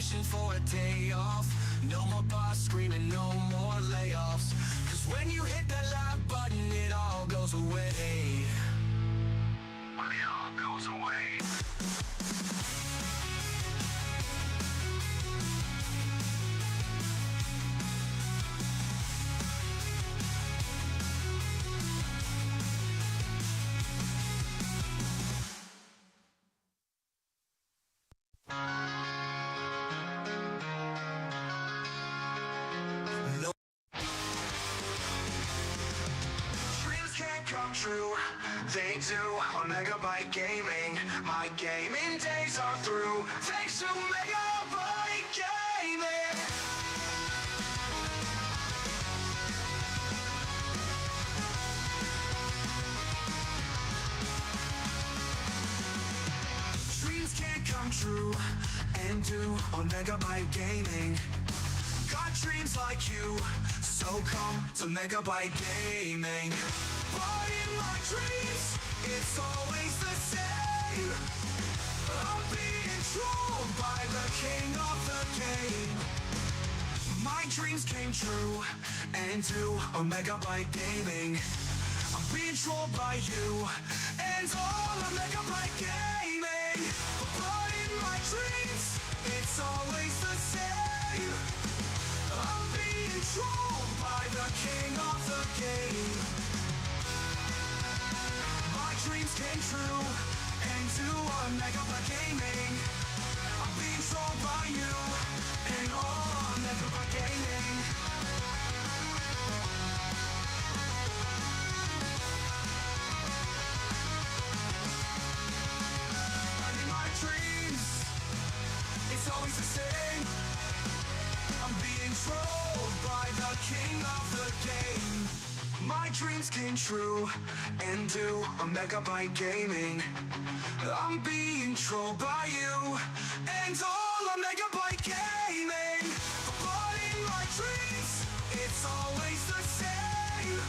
wishing for a day off. No more boss screaming, no more layoffs. Cause when you hit that live button, it all goes away. It all goes away. Come true, they do on Megabyte Gaming. My gaming days are through, thanks to Megabyte Gaming. Dreams can't come true, and do on Megabyte Gaming. Got dreams like you, so come to Megabyte Gaming. But in my dreams, it's always the same. I'm being trolled by the king of the game. My dreams came true, and to a Megabyte Gaming. I'm being trolled by you, and all of Megabyte Gaming. But in my dreams, it's always the same. I'm being trolled by the king of the game. My dreams came true, and to a Megabyte Gaming. I'm being trolled by you, and all on Megabyte Gaming. And in my dreams, it's always the same. I'm being trolled by the king of the game. My dreams came true, and to a Megabyte Gaming. I'm being trolled by you, and all a Megabyte Gaming. But in my dreams, it's always the same.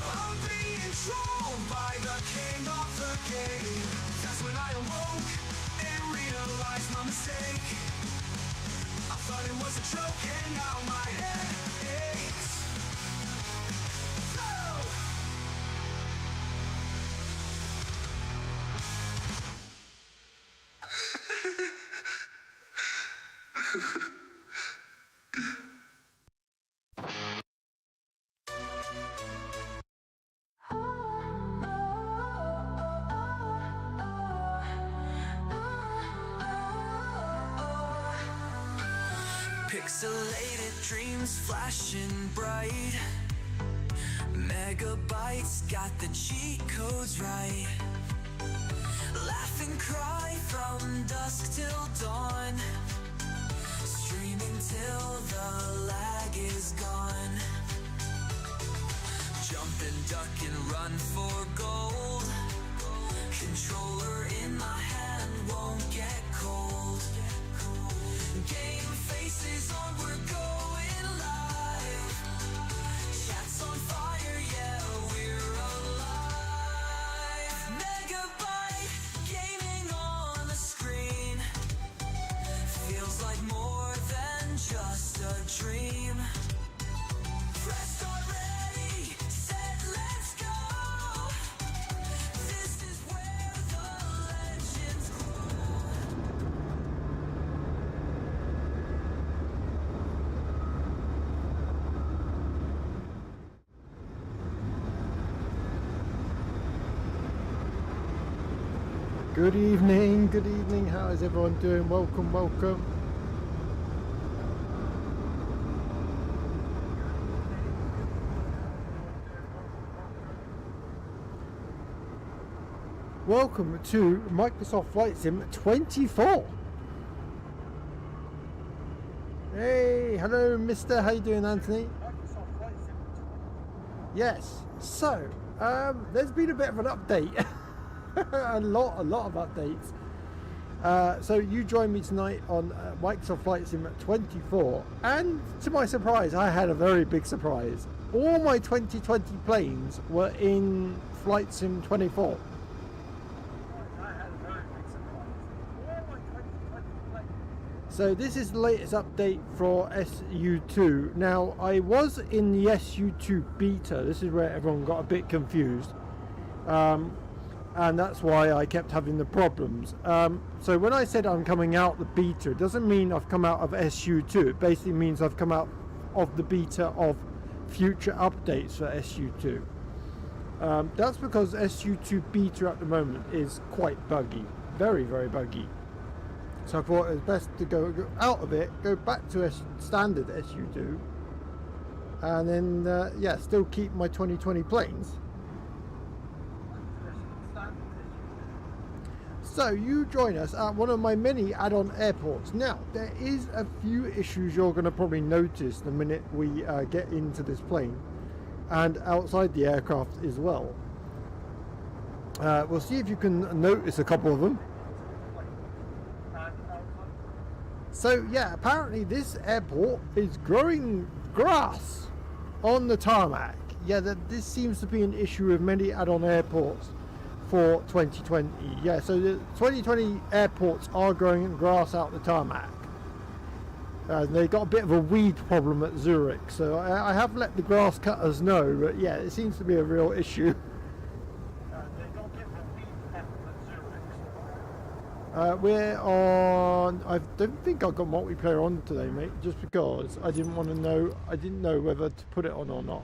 I'm being trolled by the king of the game. That's when I awoke and realized my mistake. I thought it was a joke, and now my head aches. Pixelated dreams flashing bright. Megabytes got the cheat codes right. Laugh and cry from dusk till dawn. Streaming till the lag is gone. Jump and duck and run for gold. Controller in my hand won't get cold. Game faces on, we're going live. Chat's on fire, yeah, we're alive. Megabyte Gaming on the screen. Feels like more than just a dream. Press start, ready, set, let's go. This is where the legends grow. Good evening, how is everyone doing? Welcome. Welcome to Microsoft Flight Sim 24. Hey, hello mister, how you doing, Anthony? Microsoft Flight Sim 24. Yes, so, there's been a bit of an update. a lot of updates. So you joined me tonight on Microsoft Flight Sim 24, and to my surprise, I had a very big surprise. All my 2020 planes were in Flight Sim 24. So this is the latest update for SU2. Now, I was in the SU2 beta. This is where everyone got a bit confused. And that's why I kept having the problems. So when I said I'm coming out the beta, it doesn't mean I've come out of SU2. It basically means I've come out of the beta of future updates for SU2. That's because SU2 beta at the moment is quite buggy. Very, very buggy. So I thought it was best to go out of it, go back to standard SU2, and then yeah, still keep my 2020 planes. So you join us at one of my many add-on airports. Now there is a few issues you're going to probably notice the minute we get into this plane and outside the aircraft as well. We'll see if you can notice a couple of them. So yeah, apparently this airport is growing grass on the tarmac. Yeah, this seems to be an issue with many add-on airports for 2020. Yeah, so the 2020 airports are growing grass out the tarmac. They got a bit of a weed problem at Zurich, so I have let the grass cutters know, but yeah, it seems to be a real issue. We're on. I don't think I got multiplayer on today, mate. Just because I didn't want to know. I didn't know whether to put it on or not.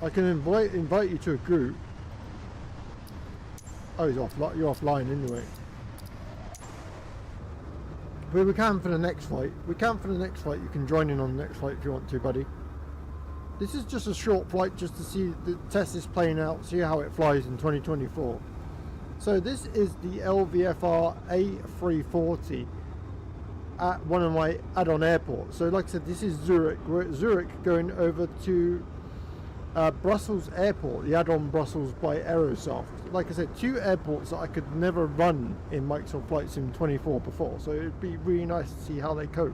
I can invite you to a group. Oh, he's off. You're offline anyway. But we can for the next flight. We can for the next flight. You can join in on the next flight if you want to, buddy. This is just a short flight just to test this plane out, see how it flies in 2024. So this is the LVFR A340 at one of my add-on airports. So like I said, this is Zurich. We're at Zurich going over to Brussels Airport, the add-on Brussels by Aerosoft. Like I said, two airports that I could never run in Microsoft Flight Sim 24 before. So it would be really nice to see how they cope.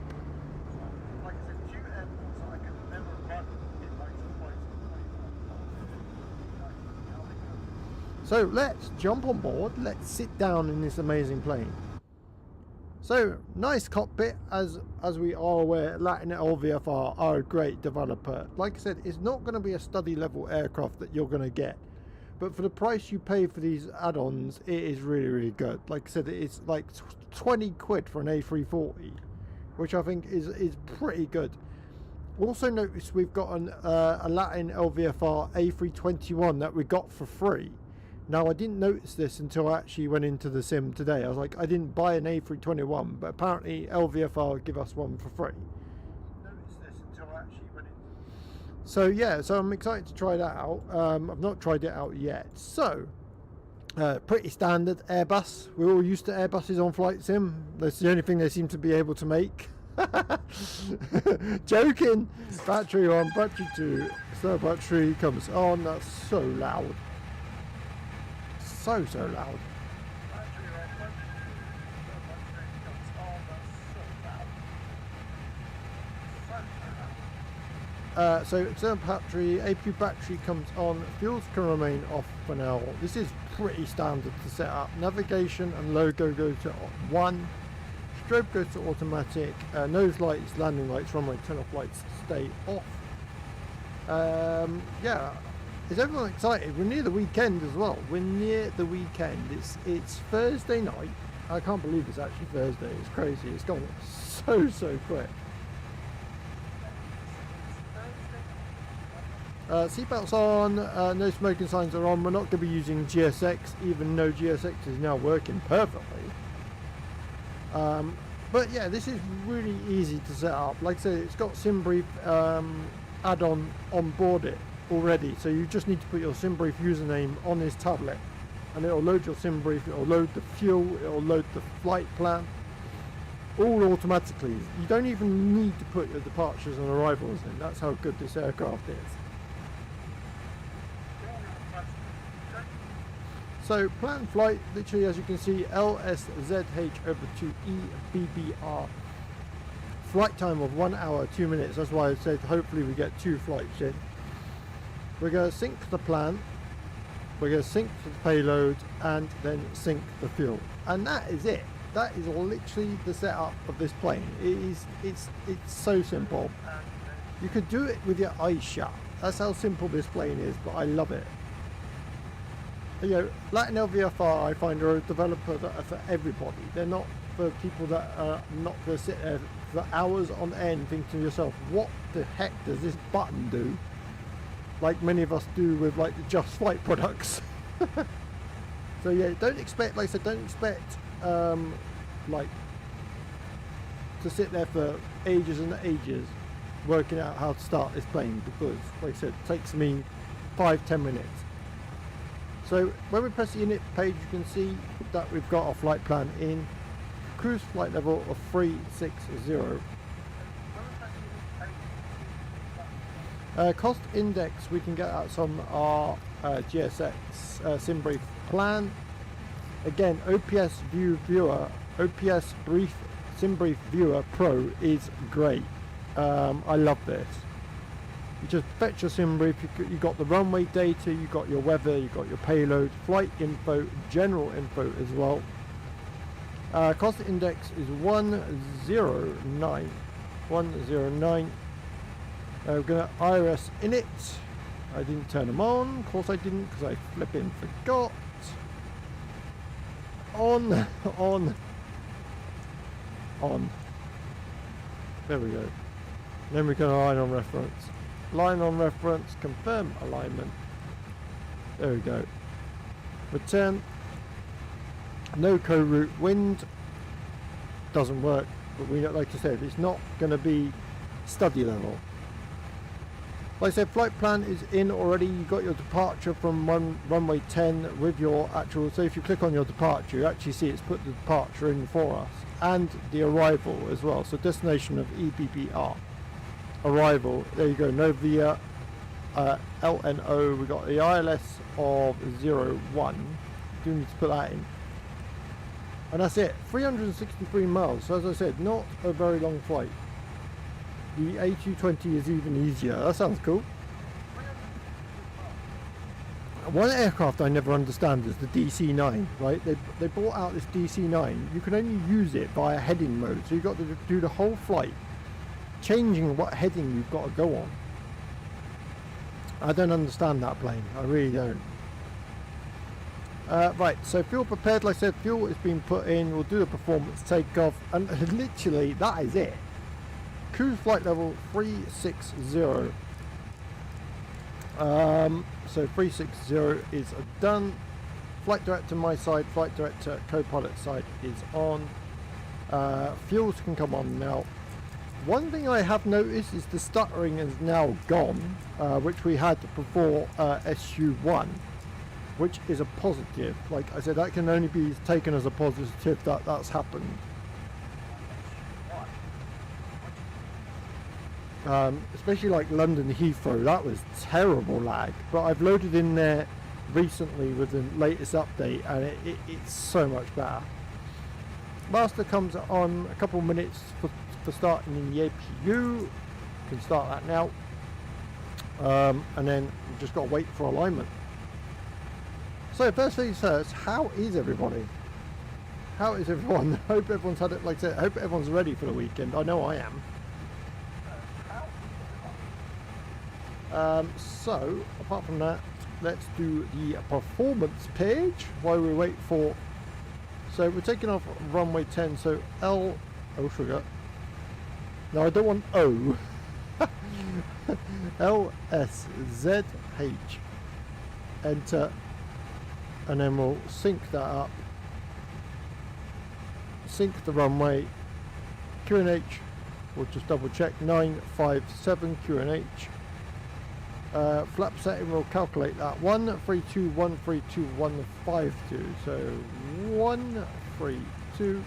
So let's jump on board, let's sit down in this amazing plane. So nice cockpit, as we are aware, Latin LVFR are a great developer. Like I said, it's not going to be a study level aircraft that you're going to get, but for the price you pay for these add-ons, it is really, really good. Like I said, it's like 20 quid for an A340, which I think is pretty good. Also notice we've got a Latin LVFR A321 that we got for free. Now, I didn't notice this until I actually went into the sim today. I was like, I didn't buy an A321, but apparently LVFR give us one for free. So yeah, so I'm excited to try that out. I've not tried it out yet. So, pretty standard Airbus. We're all used to Airbuses on Flight Sim. That's the only thing they seem to be able to make. Joking! Battery on, battery 2. So battery comes on. That's so loud. So loud. So external battery, AP battery comes on, fuels can remain off for now. This is pretty standard to set up. Navigation and logo go to 1. Strobe goes to automatic. Nose lights, landing lights, runway turn-off lights stay off. Yeah. Is everyone excited? We're near the weekend as well. We're near the weekend. It's Thursday night. I can't believe it's actually Thursday. It's crazy. It's gone so quick. Seatbelts on. No smoking signs are on. We're not going to be using GSX, even though GSX is now working perfectly. But yeah, this is really easy to set up. Like I said, it's got SimBrief add-on on board it already, so you just need to put your SimBrief username on this tablet and it'll load your SimBrief, it'll load the fuel, it'll load the flight plan, all automatically. You don't even need to put your departures and arrivals in. That's how good this aircraft is. So planned flight, literally as you can see, LSZH over to EBBR. Flight time of 1 hour 2 minutes. That's why I said hopefully we get 2 flights in. We're going to sync the plan. We're going to sink the payload and then sink the fuel, and that is it. That is literally the setup of this plane. It's so simple. You could do it with your eyes shut. That's how simple this plane is, but I love it. You know, Latin LVFR, I find, are a developer that are for everybody. They're not for people that are not going to sit there for hours on end thinking to yourself, what the heck does this button do? Like many of us do with like the Just Flight products. So yeah, don't expect, like I said, don't expect like to sit there for ages and ages working out how to start this plane, because like I said, it takes me 5-10 minutes. So when we press the init page, you can see that we've got our flight plan in cruise flight level of 360. Cost index, we can get that from our GSX SimBrief plan. Again, OPS Brief SimBrief Viewer Pro is great. I love this. You just fetch your SimBrief, you got the runway data, you got your weather, you got your payload, flight info, general info as well. Cost index is 109. We're going to IRS init. I didn't turn them on. Of course I didn't, because I flipping forgot. On. There we go. Then we can align on reference. Line on reference, confirm alignment. There we go. Return. No co-route wind. Doesn't work, but we, like I said, it's not going to be study level. Like I said, flight plan is in already. You got your departure from runway 10 with your actual. So if you click on your departure, you actually see it's put the departure in for us, and the arrival as well. So destination of EBBR. Arrival, there you go, Novia LNO, we got the ILS of 01, do need to put that in, and that's it. 363 miles, so as I said, not a very long flight. The A340 is even easier. That sounds cool. One aircraft I never understand is the DC-9, right? They brought out this DC-9, you can only use it via heading mode, so you've got to do the whole flight changing what heading you've got to go on. I don't understand that plane, I really don't. Right, so fuel prepared, like I said, fuel is being put in, we'll do a performance takeoff, and literally that is it. Cruise flight level 360. So 360 is done. Flight director my side, flight director co-pilot side is on. Fuels can come on now. One thing I have noticed is the stuttering is now gone, which we had before SU1, which is a positive. Like I said, that can only be taken as a positive that that's happened. Especially like London Heathrow, that was terrible lag, but I've loaded in there recently with the latest update, and it's so much better. Master comes on a couple minutes for starting in the APU. Can start that now, and then we've just got to wait for alignment. So first things first, how is everybody? How is everyone? I hope everyone's had it, like I said, I hope everyone's ready for the weekend. I know I am. So apart from that, let's do the performance page while we wait for. So we're taking off runway 10, so oh sugar. No, I don't want O. LSZH. Enter. And then we'll sync that up. Sync the runway. QNH. We'll just double check. 957 QNH. Flap setting, we'll calculate that. 132, 132, 152. So 132,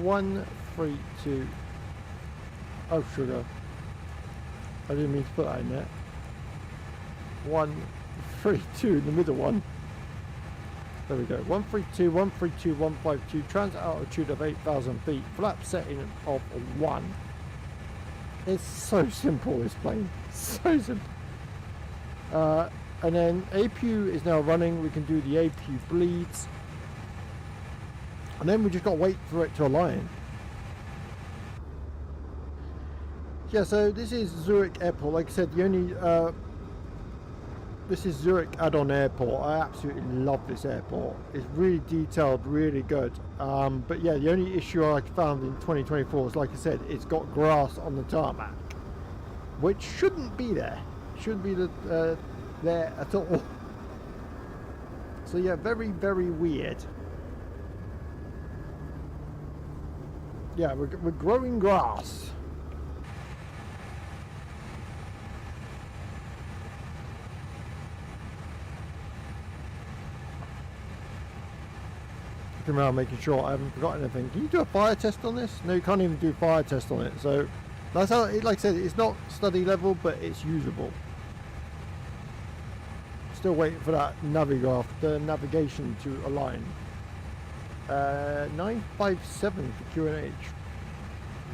132. Oh sugar, I didn't mean to put that in there. 132, the middle one. There we go. 132, 132, 152. Transit altitude of 8,000 feet. Flap setting of 1. It's so simple, this plane. So simple. And then APU is now running. We can do the APU bleeds. And then we just got to wait for it to align. Yeah, so this is Zurich Airport. Like I said, the only... this is Zurich add-on airport. I absolutely love this airport. It's really detailed, really good. But yeah, the only issue I found in 2024 is, like I said, it's got grass on the tarmac, which shouldn't be there. Shouldn't be there at all. So yeah, very, very weird. Yeah, we're growing grass. Around making sure I haven't forgotten anything. Can you do a fire test on this? No, you can't even do a fire test on it. So that's how it, like I said, it's not study level, but it's usable. Still waiting for that navigraph, the navigation to align. 957 for QNH.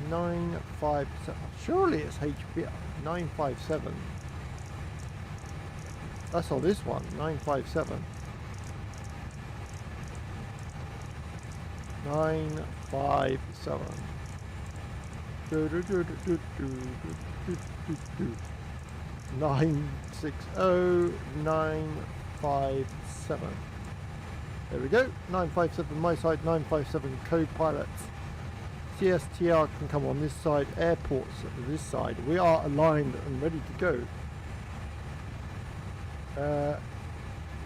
957. Surely it's HB. 957. That's on this one. 957. 957. 960-957. There we go. 957 my side, 957 co-pilot. CSTR can come on this side, airports this side. We are aligned and ready to go.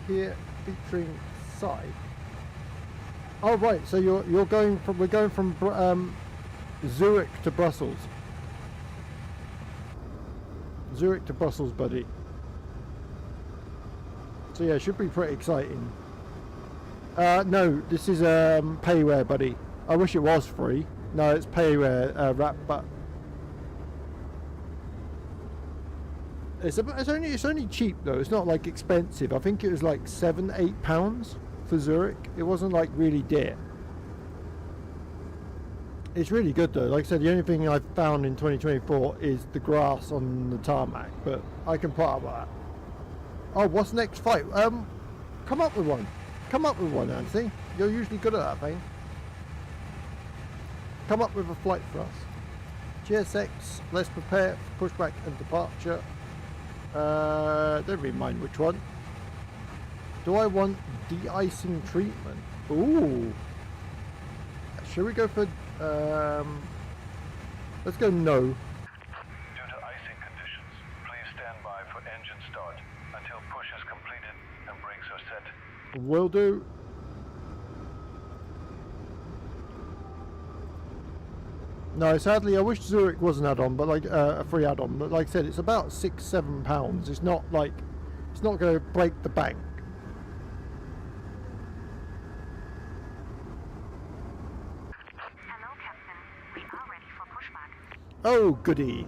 Here featuring side. Oh right, so we're going from Zurich to Brussels. Zurich to Brussels, buddy. So yeah, it should be pretty exciting. No, this is payware, buddy. I wish it was free. No, it's payware wrap, but it's only cheap though. It's not like expensive. I think it was like £7-8 for Zurich. It wasn't like really dear. It's really good though. Like I said, the only thing I've found in 2024 is the grass on the tarmac, but I can put up with that. Oh, what's next flight? Come up with one. Come up with one, Anthony. You're usually good at that thing. Come up with a flight for us. GSX, let's prepare for pushback and departure. Don't really mind which one. Do I want de-icing treatment? Ooh. Should we go for... let's go no. Due to icing conditions, please stand by for engine start until push is completed and brakes are set. Will do. No, sadly, I wish Zurich was an add-on, but like a free add-on. But like I said, it's about £6-7. It's not like it's not going to break the bank. Hello, Captain. We are ready for pushback. Oh, goody.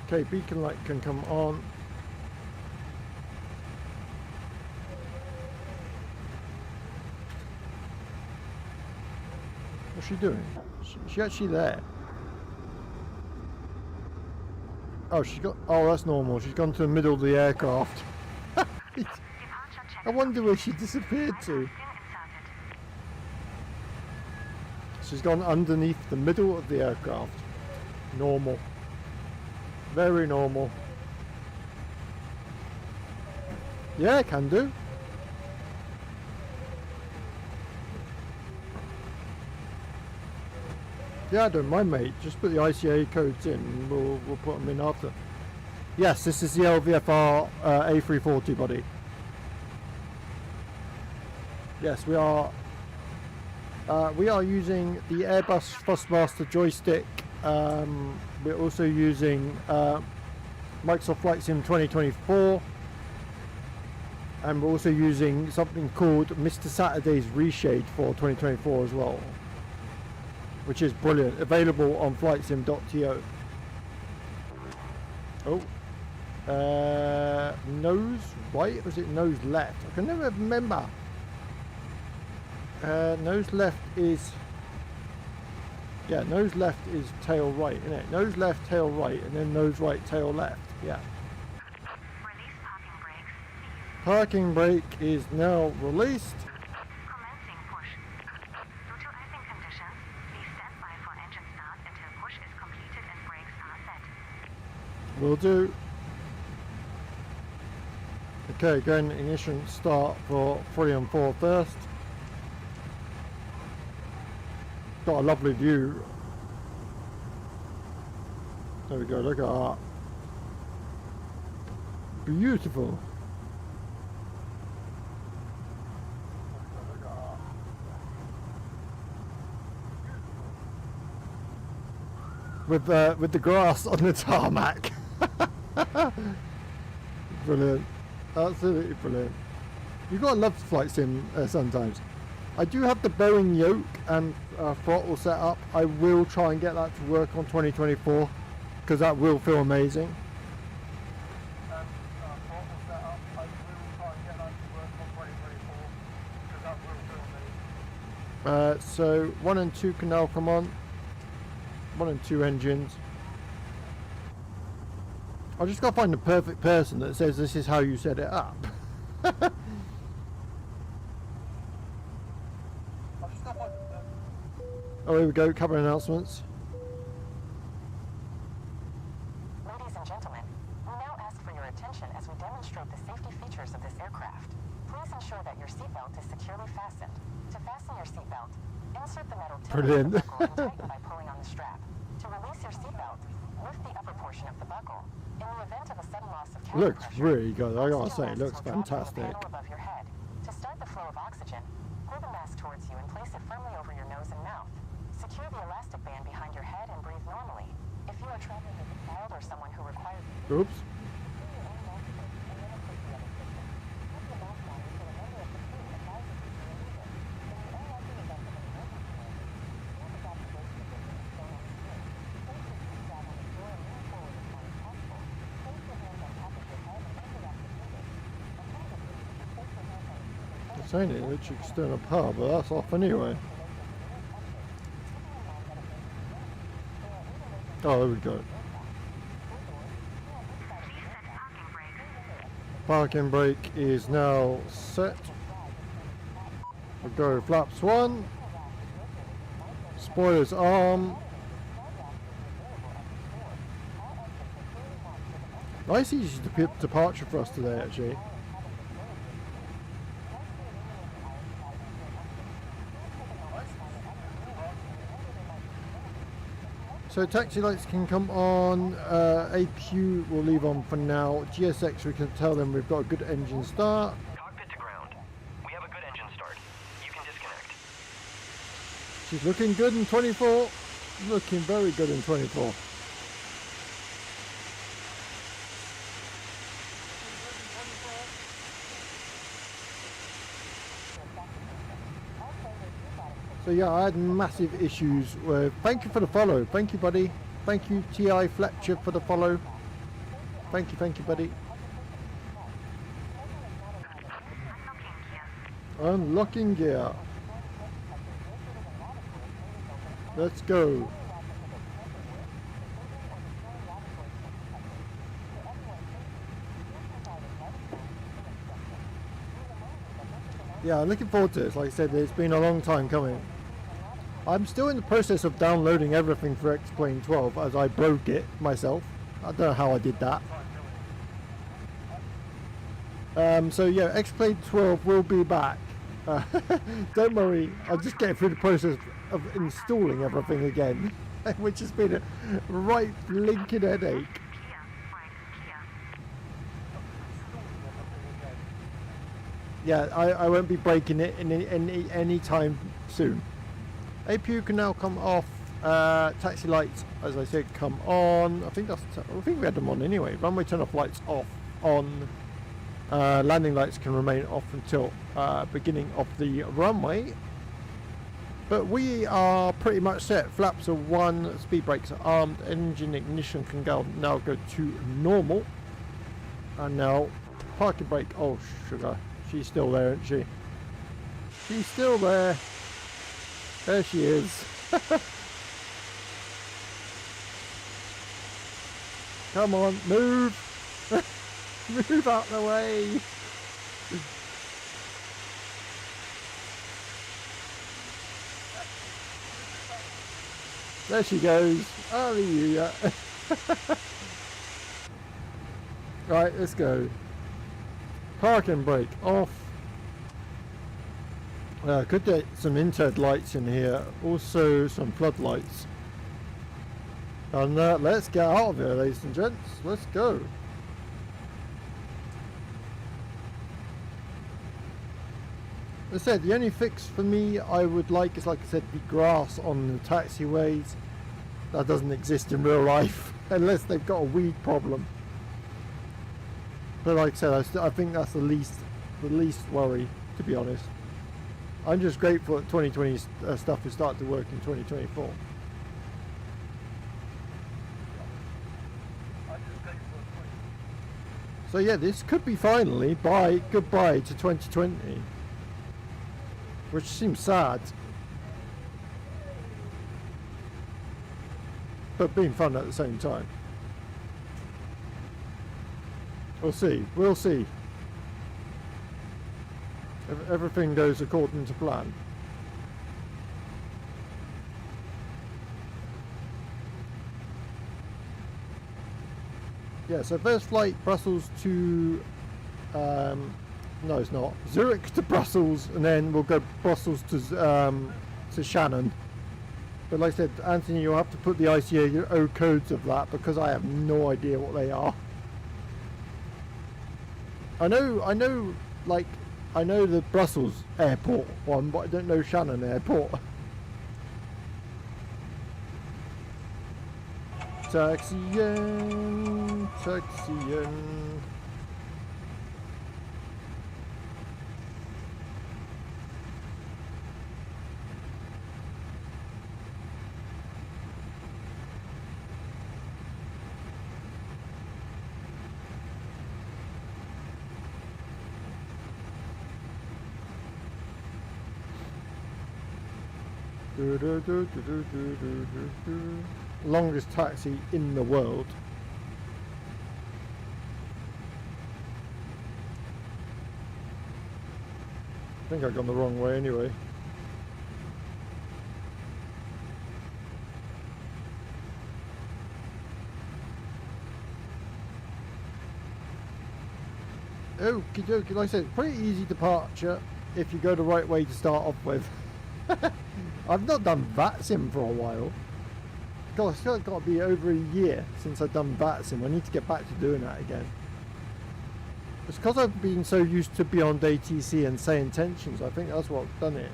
Okay, beacon light can come on. What's she doing? She actually there? Oh, she got. Oh, that's normal. She's gone to the middle of the aircraft. I wonder where she disappeared to. She's gone underneath the middle of the aircraft. Normal. Very normal. Yeah, can do. Yeah, I don't mind, mate. Just put the ICA codes in and we'll put them in after. Yes, this is the LVFR A340, buddy. Yes, we are using the Airbus Thrustmaster joystick. We're also using Microsoft Flight Sim 2024, and we're also using something called Mr. Saturday's Reshade for 2024 as well, which is brilliant. Available on flightsim.to. Oh, Nose right or is it nose left? I can never remember. Nose left is, yeah, nose left is tail right, isn't it? Nose left, tail right, and then nose right, tail left. Yeah. Release parking brakes, please. Parking brake is now released. Commencing push. Due to icing conditions, please stand by for engine start until push is completed and brakes are set. Will do. Okay, again, ignition start for 3 and 4 first. Got a lovely view. There we go, look at that. Beautiful. With the grass on the tarmac. Brilliant. Absolutely brilliant. You've got to love flight sim sometimes. I do have the Boeing yoke and throttle set up. I will try and get that to work on 2024 because that will feel amazing. So 1 and 2 can now come on. 1 and 2 engines. I just got to find the perfect person that says this is how you set it up. Oh, here we go, cover announcements. Ladies and gentlemen, we now ask for your attention as we demonstrate the safety features of this aircraft. Please ensure that your seatbelt is securely fastened. To fasten your seatbelt, insert the metal tip Brilliant. of the buckle and tighten by pulling on the strap. To release your seatbelt, lift the upper portion of the buckle. In the event of a sudden loss of cabin Looks pressure, really good, I gotta say, it oxygen looks masks will drop from fantastic. the panel above your head. To start the flow of oxygen, pull the mask towards you and place it firmly over your nose and mouth. Secure the elastic band behind your head and breathe normally. If you are traveling with a child or someone who requires Oops. I'm saying it looks external power, but that's off anyway. Oh, there we go. Please set parking brakes. Parking brake is now set. We'll go flaps 1. Spoilers arm. Nice easy departure for us today, actually. So taxi lights can come on, APU will leave on for now. GSX, we can tell them we've got a good engine start. Cockpit to ground. We have a good engine start. You can disconnect. She's looking good in 24. Looking very good in 24. So yeah, I had massive issues with, thank you for the follow, thank you buddy, thank you TI Fletcher for the follow, thank you buddy. Unlocking gear. Let's go. Yeah, I'm looking forward to this. Like I said, it's been a long time coming. I'm still in the process of downloading everything for X-Plane 12 as I broke it myself. I don't know how I did that. So yeah, X-Plane 12 will be back. Don't worry, I'll just get through the process of installing everything again, which has been a right blinking headache. Clear. Right, clear. Yeah, I won't be breaking it in any time soon. APU can now come off. Taxi lights, as I said, come on. I think we had them on anyway. Runway turn off lights off, on. Landing lights can remain off until beginning of the runway. But we are pretty much set. Flaps are 1, speed brakes are armed, engine ignition can now go to normal. And now, parking brake. Oh, sugar. She's still there, isn't she? She's still there. There she is. Come on, move. Move out the way. There she goes. Hallelujah. Right, let's go. Parking brake off. Could get some inted lights in here. Also some floodlights. And let's get out of here, ladies and gents. Let's go. As I said, the only fix for me I would like is, like I said, the grass on the taxiways. That doesn't exist in real life unless they've got a weed problem. But like I said, I think that's the least worry, to be honest. I'm just grateful that 2020 stuff is starting to work in 2024. So yeah, this could be finally goodbye to 2020. Which seems sad. But being fun at the same time. We'll see. We'll see. If everything goes according to plan. Yeah, so first flight Brussels to no, it's not. Zurich to Brussels, and then we'll go Brussels to Shannon. But like I said, Anthony, you'll have to put the ICAO codes of that because I have no idea what they are. I know the Brussels airport one, but I don't know Shannon airport. Taxiing, taxiing. Longest taxi in the world. I think I've gone the wrong way anyway. Okie dokie, like I said, pretty easy departure if you go the right way to start off with. I've not done VATSIM for a while. God, it's got to be over a year since I've done VATSIM. I need to get back to doing that again. It's because I've been so used to Beyond ATC and Say Intentions. I think that's what's done it.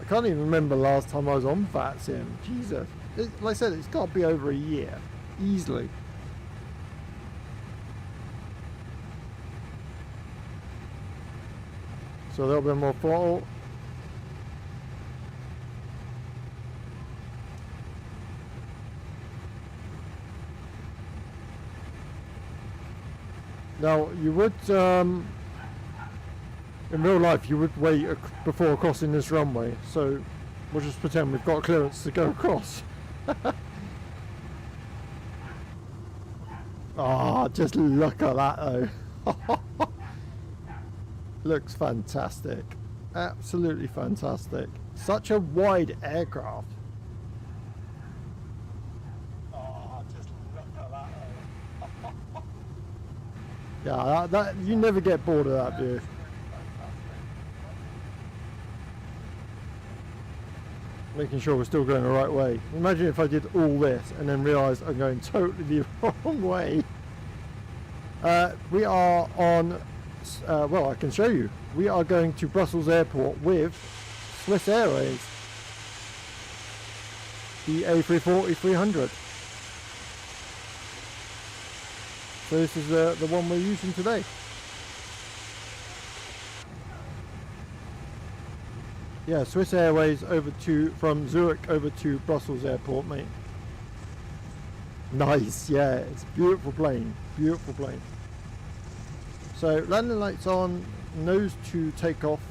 I can't even remember last time I was on VATSIM. Jesus. Like I said, it's got to be over a year. Easily. So a little bit more throttle. Now you would, in real life, you would wait before crossing this runway. So we'll just pretend we've got clearance to go across. Ah, just look at that though. Looks fantastic. Absolutely fantastic. Such a wide aircraft. Oh, just look at that. Yeah, that you never get bored of that view. Making sure we're still going the right way. Imagine if I did all this and then realised I'm going totally the wrong way. We are on... well, I can show you. We are going to Brussels Airport with Swiss Airways, the A340-300. So this is the one we're using today. Yeah, Swiss Airways from Zurich over to Brussels Airport, mate. Nice, yeah, it's a beautiful plane, beautiful plane. So landing lights on, nose to take off,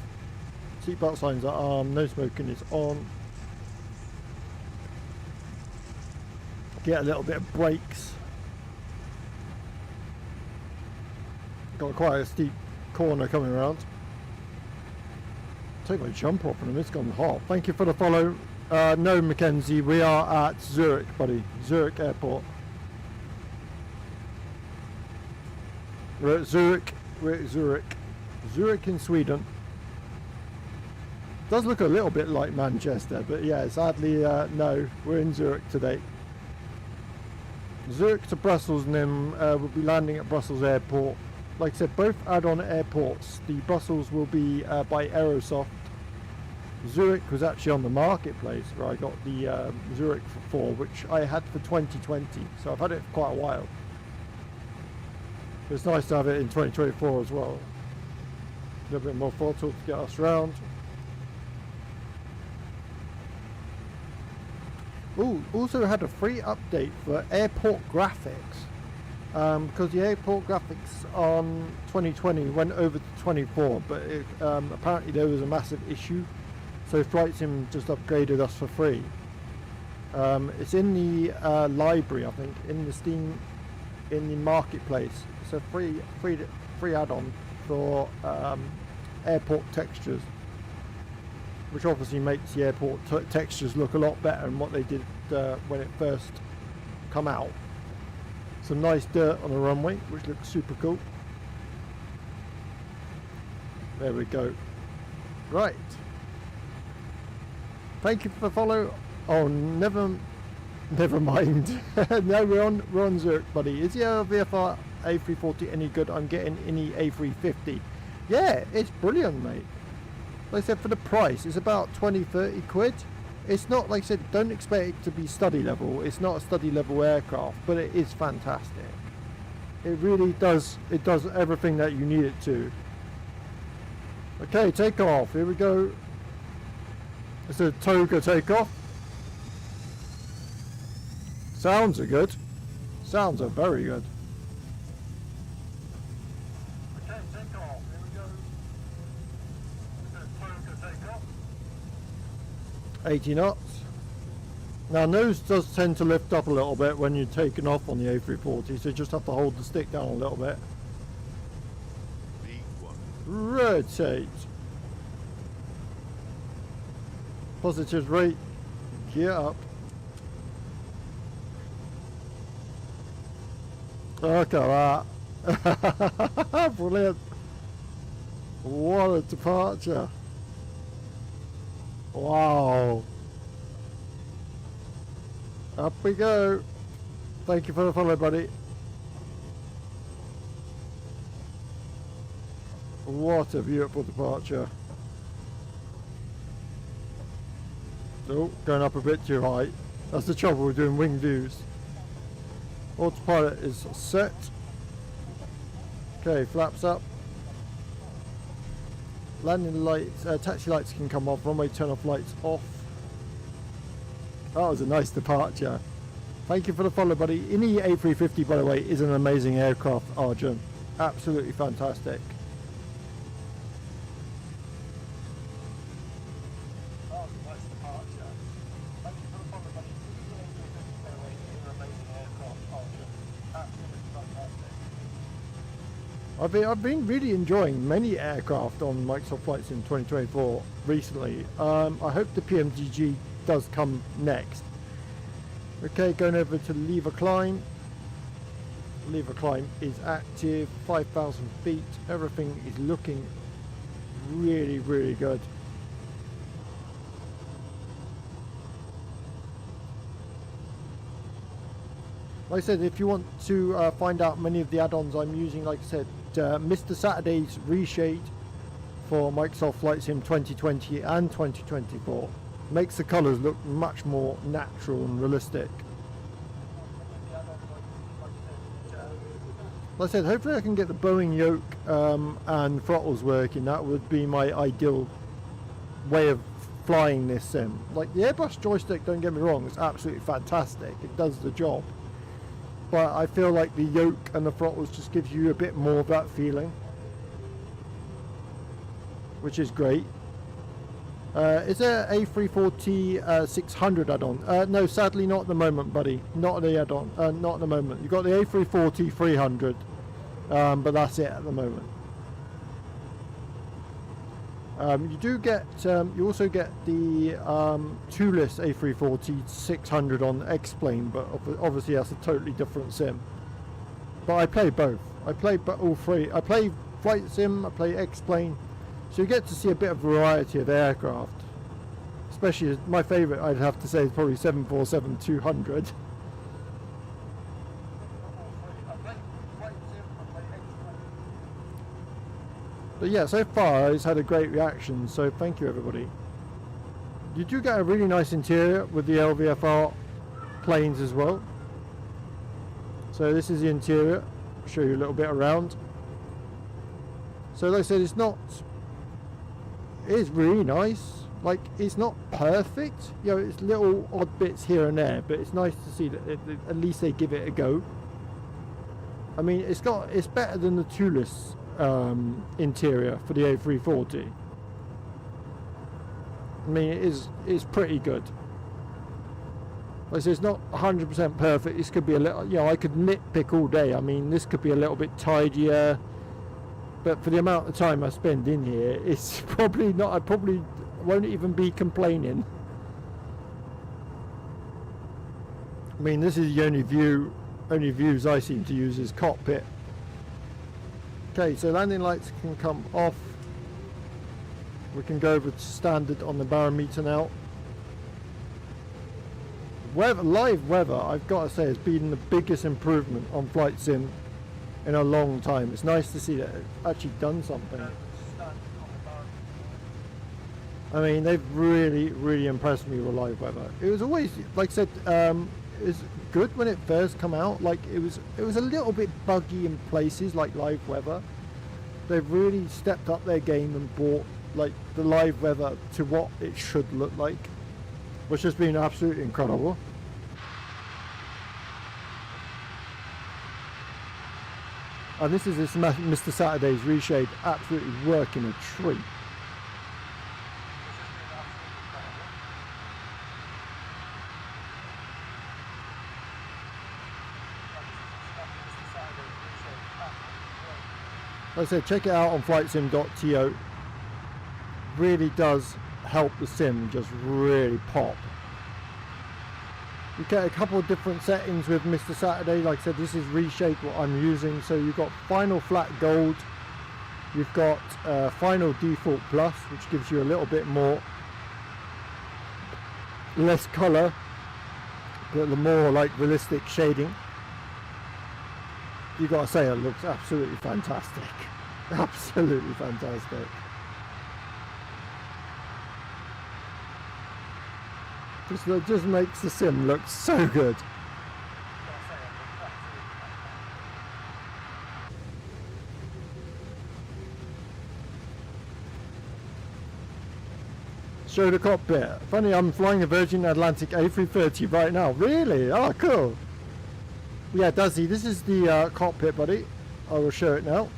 seatbelt signs are on, no smoking is on. Get a little bit of brakes. Got quite a steep corner coming around. Take my jumper off and it's gone hot. Thank you for the follow. No, Mackenzie, we are at Zurich, buddy. Zurich Airport. We're at Zurich. We're at Zurich. Zurich in Sweden. Does look a little bit like Manchester, but yeah, sadly, no, we're in Zurich today. Zurich to Brussels, and then we'll be landing at Brussels Airport. Like I said, both add-on airports. The Brussels will be by Aerosoft. Zurich was actually on the marketplace where I got the Zurich for, which I had for 2020, so I've had it for quite a while. But it's nice to have it in 2024 as well. A little bit more throttle to get us round. Ooh, also had a free update for airport graphics. Because the airport graphics on 2020 went over to 24, but apparently there was a massive issue. So Flight Sim just upgraded us for free. It's in the library, I think, in the Steam, in the marketplace. It's a free add-on for airport textures, which obviously makes the airport textures look a lot better than what they did when it first come out. Some nice dirt on the runway, which looks super cool. There we go. Right. Thank you for the follow. Oh, never mind. No, we're on Zurich, buddy. Is the VFR A340 any good? I'm getting any A350. Yeah, it's brilliant, mate. Like I said, for the price, it's about 20-30 quid. It's not, like I said, don't expect it to be study level. It's not a study level aircraft, but it is fantastic. It really does. It does everything that you need it to. Okay, take off. Here we go. It's a toga takeoff. Sounds are good. Sounds are very good. Okay, take off. Here we go. It's a toga takeoff. 80 knots. Now nose does tend to lift up a little bit when you're taking off on the A340, so you just have to hold the stick down a little bit. Rotate. Positive rate. Gear up. Look at that. Brilliant. What a departure. Wow. Up we go. Thank you for the follow, buddy. What a beautiful departure. Oh, going up a bit too high. That's the trouble with doing wing views. Autopilot is set. Okay, flaps up. Landing lights, taxi lights can come off, runway turn off lights off. That was a nice departure. Thank you for the follow, buddy. Any A350, by the way, is an amazing aircraft, Arjun. Absolutely fantastic. Oh, nice departure. Thank you for the follow, buddy. Any A350, by the way, is an amazing aircraft. Oh, absolutely fantastic. I've been really enjoying many aircraft on Microsoft Flight Sim 2024 recently. I hope the PMGG does come next. Okay, going over to lever climb. Lever climb is active, 5,000 feet. Everything is looking really, really good. Like I said, if you want to find out many of the add-ons I'm using, like I said, Mr. Saturday's reshade for Microsoft Flight Sim 2020 and 2024 makes the colours look much more natural and realistic. Like I said, hopefully I can get the Boeing yoke and throttles working. That would be my ideal way of flying this sim. Like the Airbus joystick, don't get me wrong, it's absolutely fantastic. It does the job. but I feel like the yoke and the throttles just gives you a bit more of that feeling, which is great. Is there A340 600 add-on? No, sadly not at the moment, buddy. Not the add-on. Not at the moment. You've got the A340 300, but that's it at the moment. You do get, you also get the two-list A340 600 on X-Plane, but obviously that's a totally different sim. But I play both. I play all three. I play Flight Sim, I play X-Plane, so you get to see a bit of variety of aircraft. Especially, my favourite, I'd have to say, is probably 747-200. But yeah, so far it's had a great reaction, so thank you everybody. You do get a really nice interior with the LVFR planes as well. So this is the interior. I'll show you a little bit around. So like I said, it is really nice. Like, it's not perfect, you know, it's little odd bits here and there, but it's nice to see that at least they give it a go. I mean, it's better than the two-list interior for the A340. I mean, it's pretty good. Like I said, it's not 100% perfect. This could be a little, you know, I could nitpick all day. I mean, this could be a little bit tidier, but for the amount of time I spend in here, it's probably not. I probably won't even be complaining. I mean, this is the only views I seem to use is cockpit. Okay, so landing lights can come off. We can go over to standard on the barometer now. Live weather, I've got to say, has been the biggest improvement on Flight Sim in a long time. It's nice to see that it's actually done something. I mean, they've really impressed me with live weather. It was always, like I said, it was good when it first come out. Like, it was a little bit buggy in places like live weather. They've really stepped up their game and brought like the live weather to what it should look like, which has been absolutely incredible. And this is Mr. Saturday's reshade, absolutely working a treat. Like I said, check it out on flightsim.to. Really does help the sim just really pop. You get a couple of different settings with Mr. Saturday. Like I said, this is reshade what I'm using. So you've got final flat gold, you've got final default plus, which gives you a little bit more, less color, but the more like realistic shading. You gotta say, it looks absolutely fantastic. Absolutely fantastic. Just makes the sim look so good. Show the cockpit. Funny, I'm flying a Virgin Atlantic A330 right now. Really? Oh, cool. Yeah, does he? This is the cockpit, buddy. I will show it now.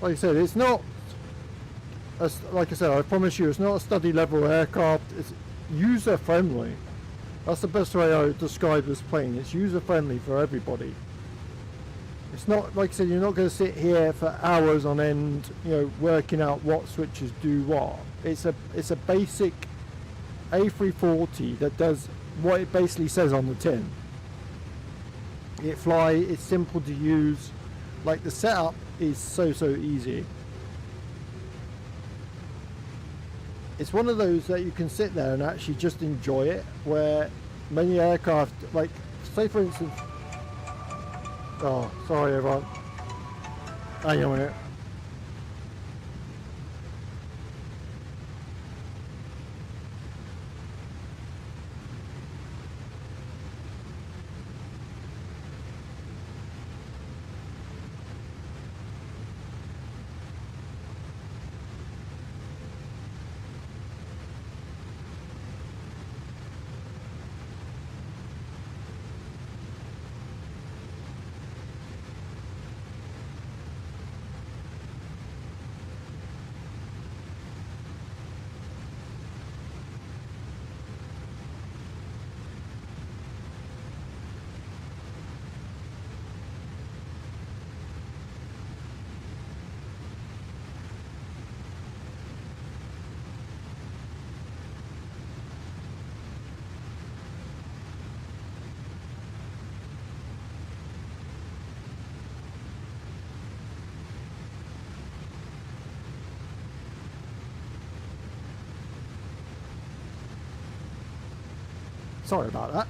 Like I said, it's not, like I said, I promise you, it's not a study level aircraft. It's user friendly. That's the best way I would describe this plane. It's user friendly for everybody. It's not, like I said, you're not going to sit here for hours on end, you know, working out what switches do what. It's a basic A340 that does what it basically says on the tin. It's simple to use. Like, the setup is so easy. It's one of those that you can sit there and actually just enjoy it, where many aircraft, like, say for instance, oh, sorry everyone, hang on a minute. Sorry about that.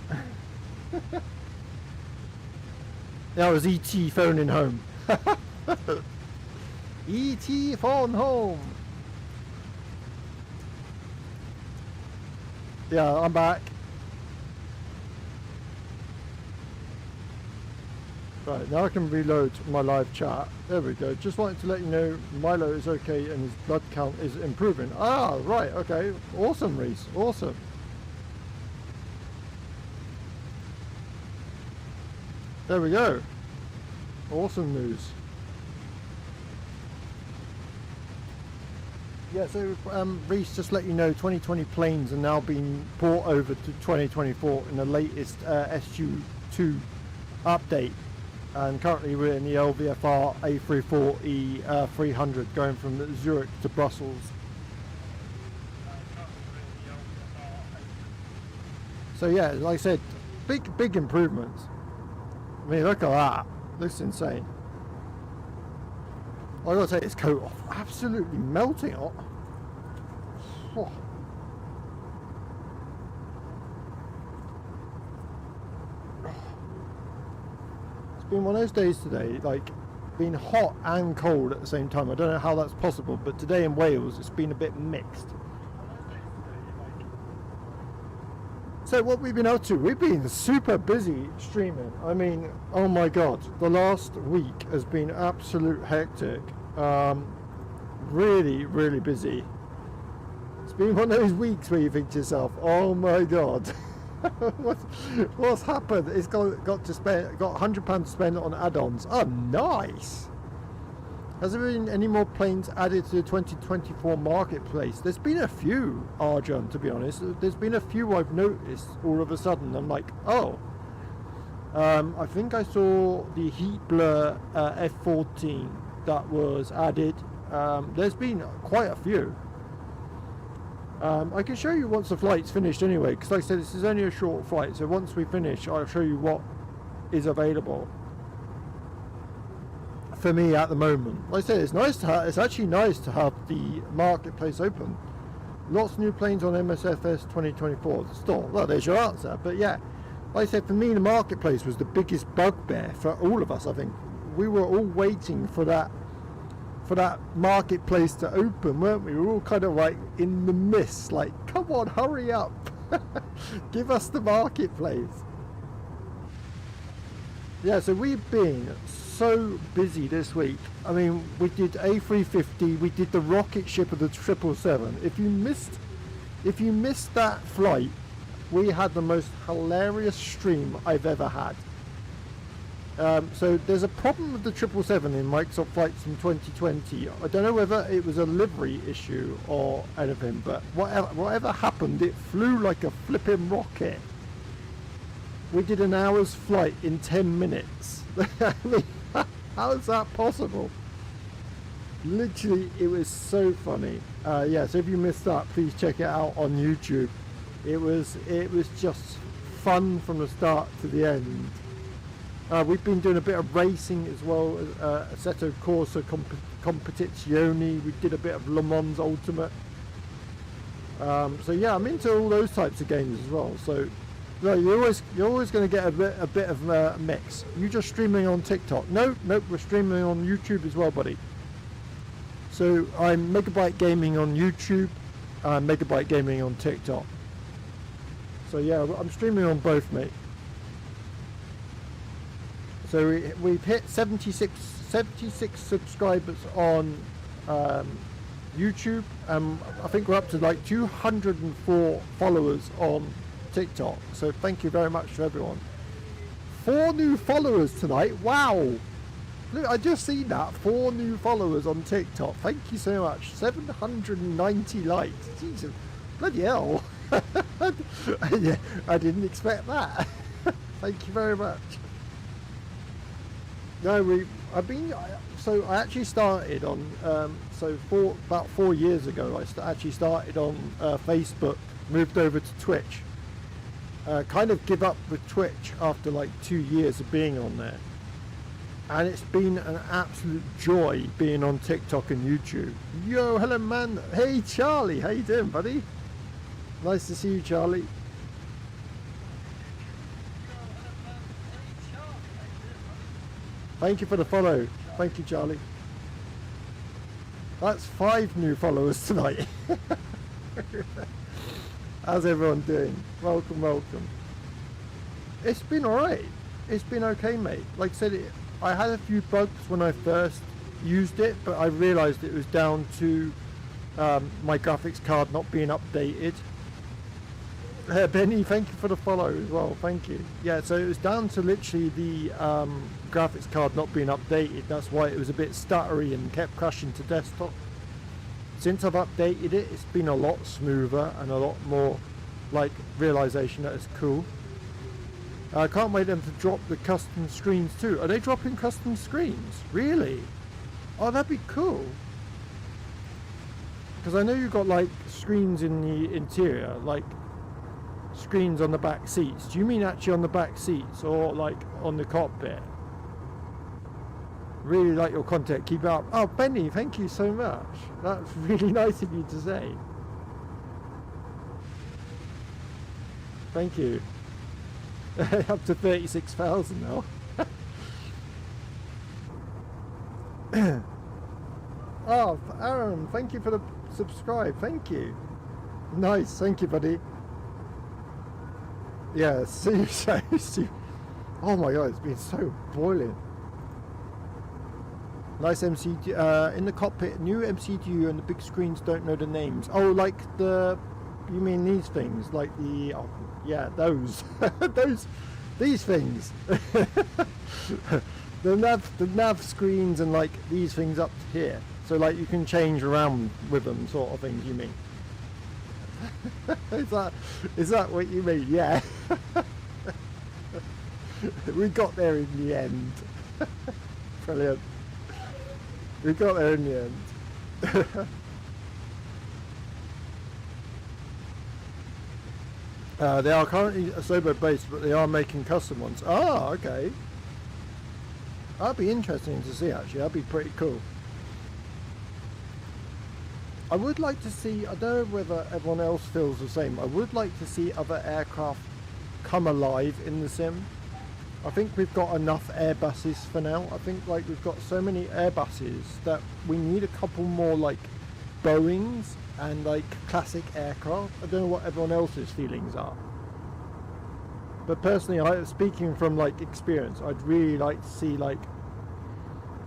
That was ET phoning home. ET phone home. Yeah, I'm back. Right, now I can reload my live chat. There we go. Just wanted to let you know Milo is okay and his blood count is improving. Ah, right, okay. Awesome, Reese. Awesome. There we go. Awesome news. Yeah, so Reese, just let you know, 2020 planes are now being brought over to 2024 in the latest SU2 update. And currently we're in the LVFR A340 300 going from Zurich to Brussels. So yeah, like I said, big improvements. I mean, look at that. Looks insane. I gotta take this coat off. Absolutely melting hot. Oh. It's been one of those days today, like being hot and cold at the same time. I don't know how that's possible, but today in Wales it's been a bit mixed. So what we've been up to, we've been super busy streaming. I mean, oh my god, the last week has been absolute hectic. Really busy. It's been one of those weeks where you think to yourself, oh my god, what's happened? It's got £100 to spend on add-ons. Oh, nice. Has there been any more planes added to the 2024 marketplace? There's been a few, Arjun, to be honest. There's been a few I've noticed all of a sudden. I'm like, oh. I think I saw the Heat Blur F14 that was added. There's been quite a few. I can show you once the flight's finished anyway, because like I said, this is only a short flight. So once we finish, I'll show you what is available for me at the moment. Like I said, it's nice to have, it's actually nice to have the marketplace open. Lots of new planes on MSFS 2024 store. Well, there's your answer. But yeah, like I said, for me the marketplace was the biggest bugbear for all of us. I think we were all waiting for that marketplace to open, weren't we? We were all kind of like in the mist, like, come on, hurry up. Give us the marketplace. Yeah, so we've been so busy this week. I mean, we did A350, we did the rocket ship of the 777. If you missed that flight, we had the most hilarious stream I've ever had. So there's a problem with the 777 in Microsoft flights in 2020. I don't know whether it was a livery issue or anything, but whatever happened, it flew like a flipping rocket. We did an hour's flight in 10 minutes. I mean, how is that possible? Literally, it was so funny. Yeah, so if you missed that, please check it out on YouTube. It was just fun from the start to the end. We've been doing a bit of racing as well, Assetto Corsa Competizione. We did a bit of Le Mans Ultimate. So yeah, I'm into all those types of games as well. So no, you're always going to get a bit of a mix. You just streaming on TikTok? Nope, we're streaming on YouTube as well, buddy. So I'm Megabyte Gaming on YouTube, Megabyte Gaming on TikTok. So yeah, I'm streaming on both, mate. So we've hit 76 subscribers on YouTube. I think we're up to like 204 followers on TikTok. So thank you very much to everyone. 4 new followers tonight. Wow. Look, I just seen that. 4 new followers on TikTok. Thank you so much. 790 likes. Jesus. Bloody hell. Yeah, I didn't expect that. Thank you very much. No, I actually started on, about 4 years ago, I actually started on Facebook, moved over to Twitch. Kind of give up with Twitch after like 2 years of being on there. And it's been an absolute joy being on TikTok and YouTube. Yo, hello man. Hey Charlie, how you doing, buddy? Nice to see you, Charlie. Thank you for the follow. Thank you, Charlie. That's 5 new followers tonight. How's everyone doing? Welcome, welcome. It's been alright. It's been okay, mate. Like I said, I had a few bugs when I first used it, but I realised it was down to my graphics card not being updated. Benny, thank you for the follow as well. Thank you. Yeah, so it was down to literally the graphics card not being updated. That's why it was a bit stuttery and kept crashing to desktop. Since I've updated it, it's been a lot smoother and a lot more like realization that it's cool. I can't wait them to drop the custom screens too. Are they dropping custom screens? Really? Oh, that'd be cool. Because I know you've got like screens in the interior, like screens on the back seats. Do you mean actually on the back seats or like on the cockpit? Really like your content, keep it up. Oh, Benny, thank you so much. That's really nice of you to say. Thank you. Up to 36,000 now. Oh, Aaron, thank you for the subscribe. Thank you. Nice, thank you, buddy. Yeah, see. Oh my god, it's been so boiling. Nice MCD in the cockpit. New MCDU and the big screens don't know the names. Oh, like the. You mean these things? Like the. Oh, yeah, those. These things. the nav screens and like these things up here. So like you can change around with them, sort of things. You mean? Is that what you mean? Yeah. We got there in the end. Brilliant. We got there in the end. They are currently Asobo based, but they are making custom ones. Ah, okay. That'd be interesting to see, actually. That'd be pretty cool. I would like to see, I don't know whether everyone else feels the same, I would like to see other aircraft come alive in the sim. I think we've got enough Airbuses for now. I think like we've got so many Airbuses that we need a couple more like Boeings and like classic aircraft. I don't know what everyone else's feelings are. But personally, speaking from like experience, I'd really like to see like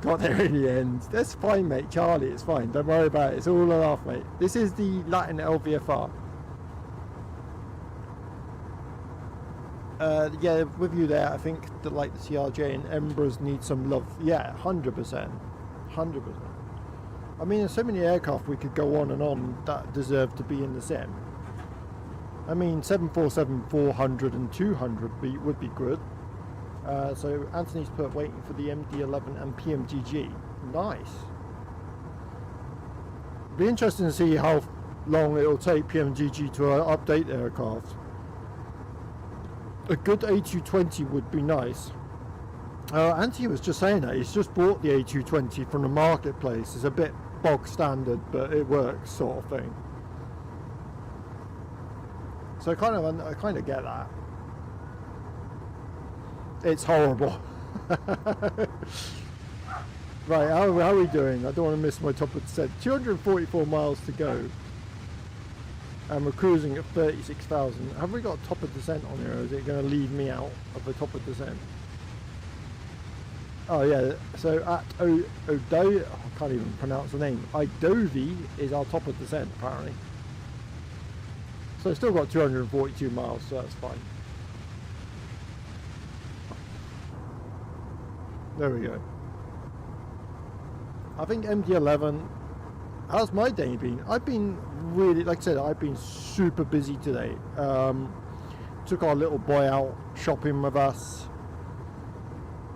got there in the end. That's fine, mate. Charlie, it's fine. Don't worry about it. It's all a laugh, mate. This is the Latin LVFR. Yeah, with you there. I think that like the CRJ and Embraers need some love. Yeah, 100%. 100%. I mean, there's so many aircraft we could go on and on that deserve to be in the sim. I mean, 747, 400 and 200 would be good. So Anthony's put waiting for the MD-11 and PMGG. Nice. Be interesting to see how long it'll take PMGG to update the aircraft. A good A220 would be nice. Anthony was just saying that he's just bought the A220 from the marketplace. It's a bit bog standard, but it works, sort of thing. So I kind of get that. It's horrible. Right, how are we doing? I don't want to miss my top of descent. 244 miles to go. And we're cruising at 36,000. Have we got a top of descent on here, or is it going to leave me out of the top of descent? Oh yeah, so at Odo, I can't even pronounce the name. Idovi is our top of descent apparently. So I've still got 242 miles, so that's fine. There we go. I think MD-11. How's my day been? I've been really, like I said, I've been super busy today. Took our little boy out shopping with us.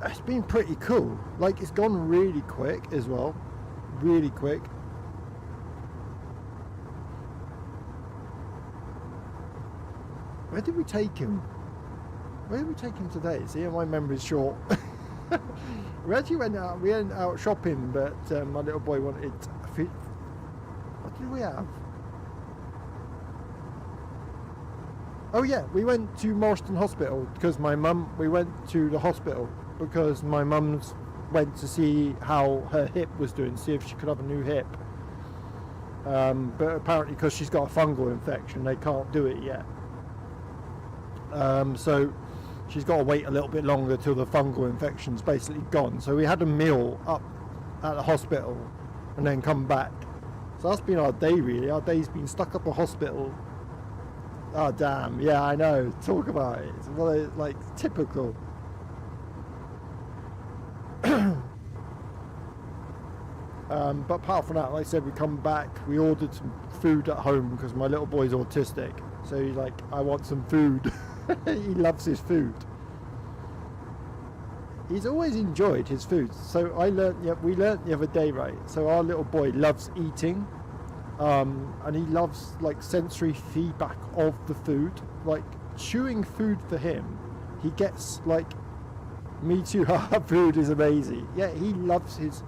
It's been pretty cool. Like, it's gone really quick as well. Really quick. Where did we take him? Where did we take him today? See, my memory's short. We actually went out shopping, but my little boy wanted food. What did we have? Oh yeah, we went to Marston Hospital because we went to the hospital because my mum's went to see how her hip was doing, see if she could have a new hip. But apparently because she's got a fungal infection, they can't do it yet. So she's got to wait a little bit longer till the fungal infection's basically gone. So we had a meal up at the hospital and then come back. So that's been our day really. Our day's been stuck up a hospital. Oh damn, yeah I know, talk about it. It's one of, like, typical. But apart from that, like I said, we come back, we ordered some food at home because my little boy's autistic. So he's like, I want some food. He loves his food. He's always enjoyed his food. So we learnt the other day, right? So our little boy loves eating, and he loves like sensory feedback of the food. Like chewing food for him, he gets like, me too. Our food is amazing. Yeah, he loves his.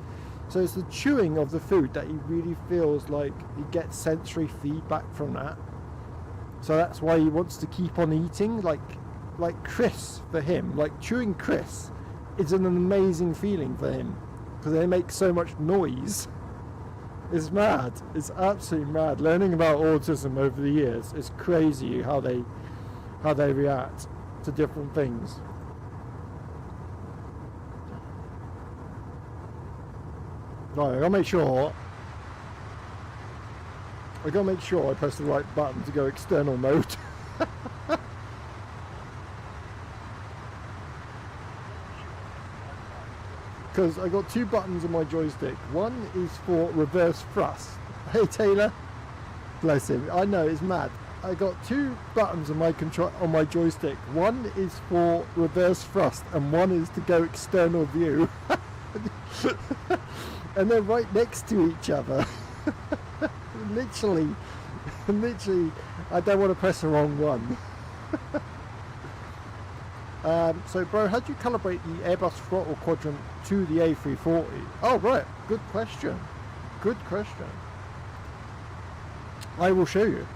So it's the chewing of the food that he really feels like he gets sensory feedback from that. So that's why he wants to keep on eating. Like crisps for him, like chewing crisps is an amazing feeling for him because they make so much noise. It's mad. It's absolutely mad. Learning about autism over the years, it's crazy how they react to different things. Right, I gotta make sure I press the right button to go external mode. Because I got two buttons on my joystick. One is for reverse thrust. Hey Taylor, bless him. I know, it's mad. I got two buttons on my joystick. One is for reverse thrust, and one is to go external view. And they're right next to each other. literally, I don't want to press the wrong one. So bro, how do you calibrate the Airbus throttle quadrant to the A340? Oh right, good question. I will show you.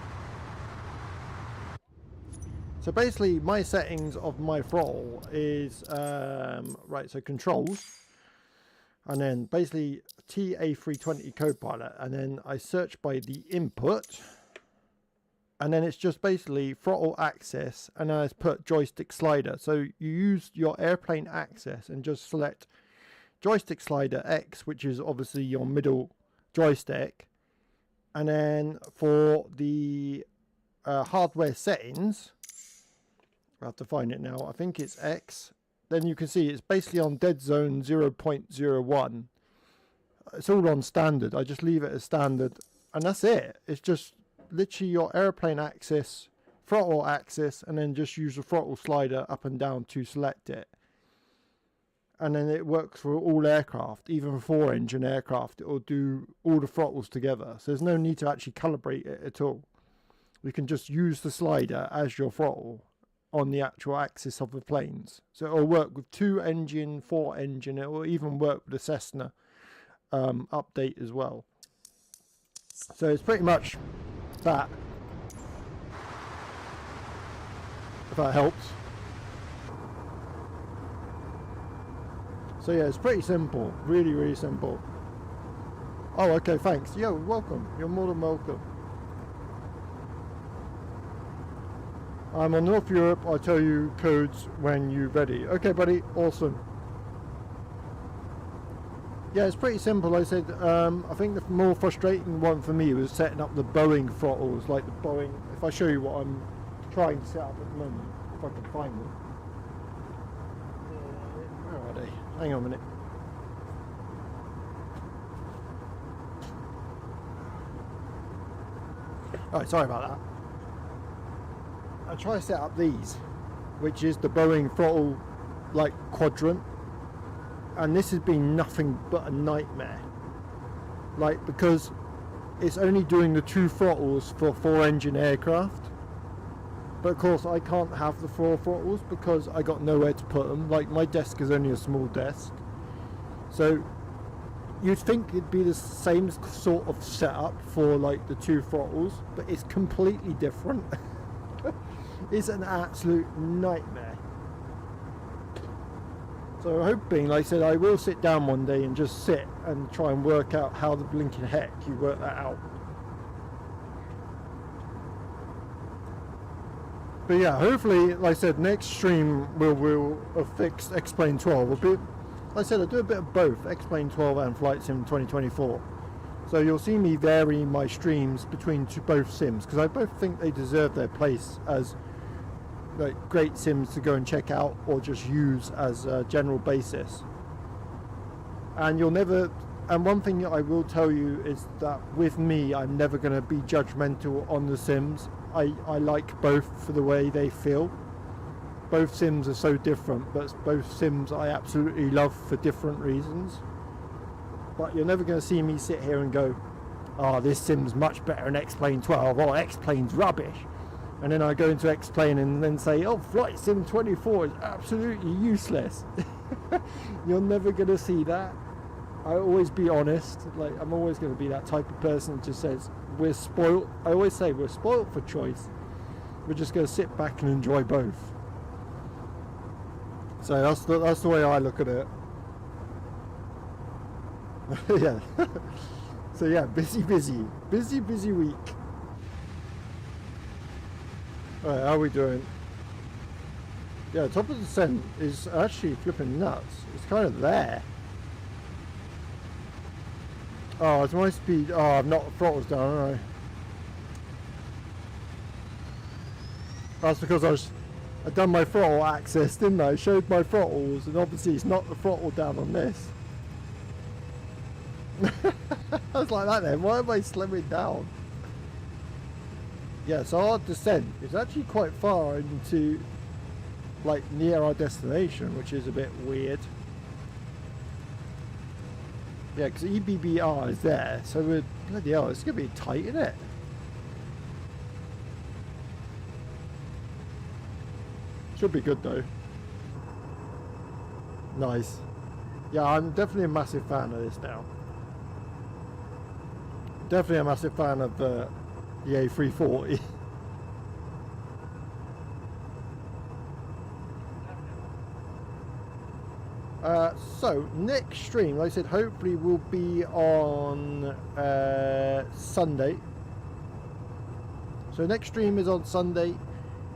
So basically my settings of my throttle is, right, so controls, and then basically TA320 Copilot, and then I search by the input, and then it's just basically throttle axis, and then I put joystick slider. So you use your airplane axis and just select joystick slider X, which is obviously your middle joystick, and then for the hardware settings, I have to find it now, I think it's X. Then you can see it's basically on dead zone 0.01. It's all on standard. I just leave it as standard, and that's it. It's just literally your airplane axis, throttle axis, and then just use the throttle slider up and down to select it. And then it works for all aircraft, even 4-engine aircraft. It will do all the throttles together. So there's no need to actually calibrate it at all. You can just use the slider as your throttle on the actual axis of the planes. So it'll work with 2-engine, 4-engine. It will even work with the Cessna update as well. So it's pretty much that, if that helps. So yeah, it's pretty simple, really simple. Oh, okay, thanks. Yeah, welcome. You're more than welcome. I'm on North Europe. I'll tell you codes when you're ready. Okay, buddy. Awesome. Yeah, it's pretty simple. Like I said, I think the more frustrating one for me was setting up the Boeing throttles, like the Boeing. If I show you what I'm trying to set up at the moment, if I can find them. Where are they? Hang on a minute. Oh, sorry about that. I try to set up these, which is the Boeing throttle like quadrant, and this has been nothing but a nightmare, like, because it's only doing the 2 throttles for 4-engine aircraft, but of course I can't have the 4 throttles because I got nowhere to put them. Like, my desk is only a small desk, so you'd think it'd be the same sort of setup for like the 2 throttles, but it's completely different. It's an absolute nightmare. So hoping, like I said, I will sit down one day and just sit and try and work out how the blinking heck you work that out. But yeah, hopefully, like I said, next stream we'll fix X-Plane 12. A bit, like I said, I'll do a bit of both, X-Plane 12 and Flight Sim 2024. So you'll see me vary my streams between both sims, because I both think they deserve their place as like great sims to go and check out or just use as a general basis. And you'll never, and one thing I will tell you is that with me, I'm never going to be judgmental on the sims. I like both for the way they feel. Both sims are so different, but both sims I absolutely love for different reasons. But you're never going to see me sit here and go, oh, this sim's much better than X-Plane 12, or X-Plane's rubbish. And then I go into X-Plane and then say, oh, Flight Sim 24 is absolutely useless. You're never going to see that. I always be honest. Like, I'm always going to be that type of person that just says, we're spoiled. I always say, we're spoiled for choice. We're just going to sit back and enjoy both. So that's the way I look at it. Yeah. So yeah, busy week. Alright, how are we doing? Yeah, top of the descent is actually flipping nuts. It's kind of there. Oh, it's my speed. Oh, I've not throttles down, have I? That's because I've done my throttle access, didn't I? I showed my throttles, and obviously it's not the throttle down on this. I was like that then. Why am I slowing down? Yeah, so our descent is actually quite far into, like, near our destination, which is a bit weird. Yeah, because EBBR is there, so we're, bloody hell, it's going to be tight, isn't it? Should be good though. Nice. Yeah, I'm definitely a massive fan of this now. Definitely a massive fan of the A340. So next stream, like I said, hopefully will be on Sunday. So next stream is on Sunday.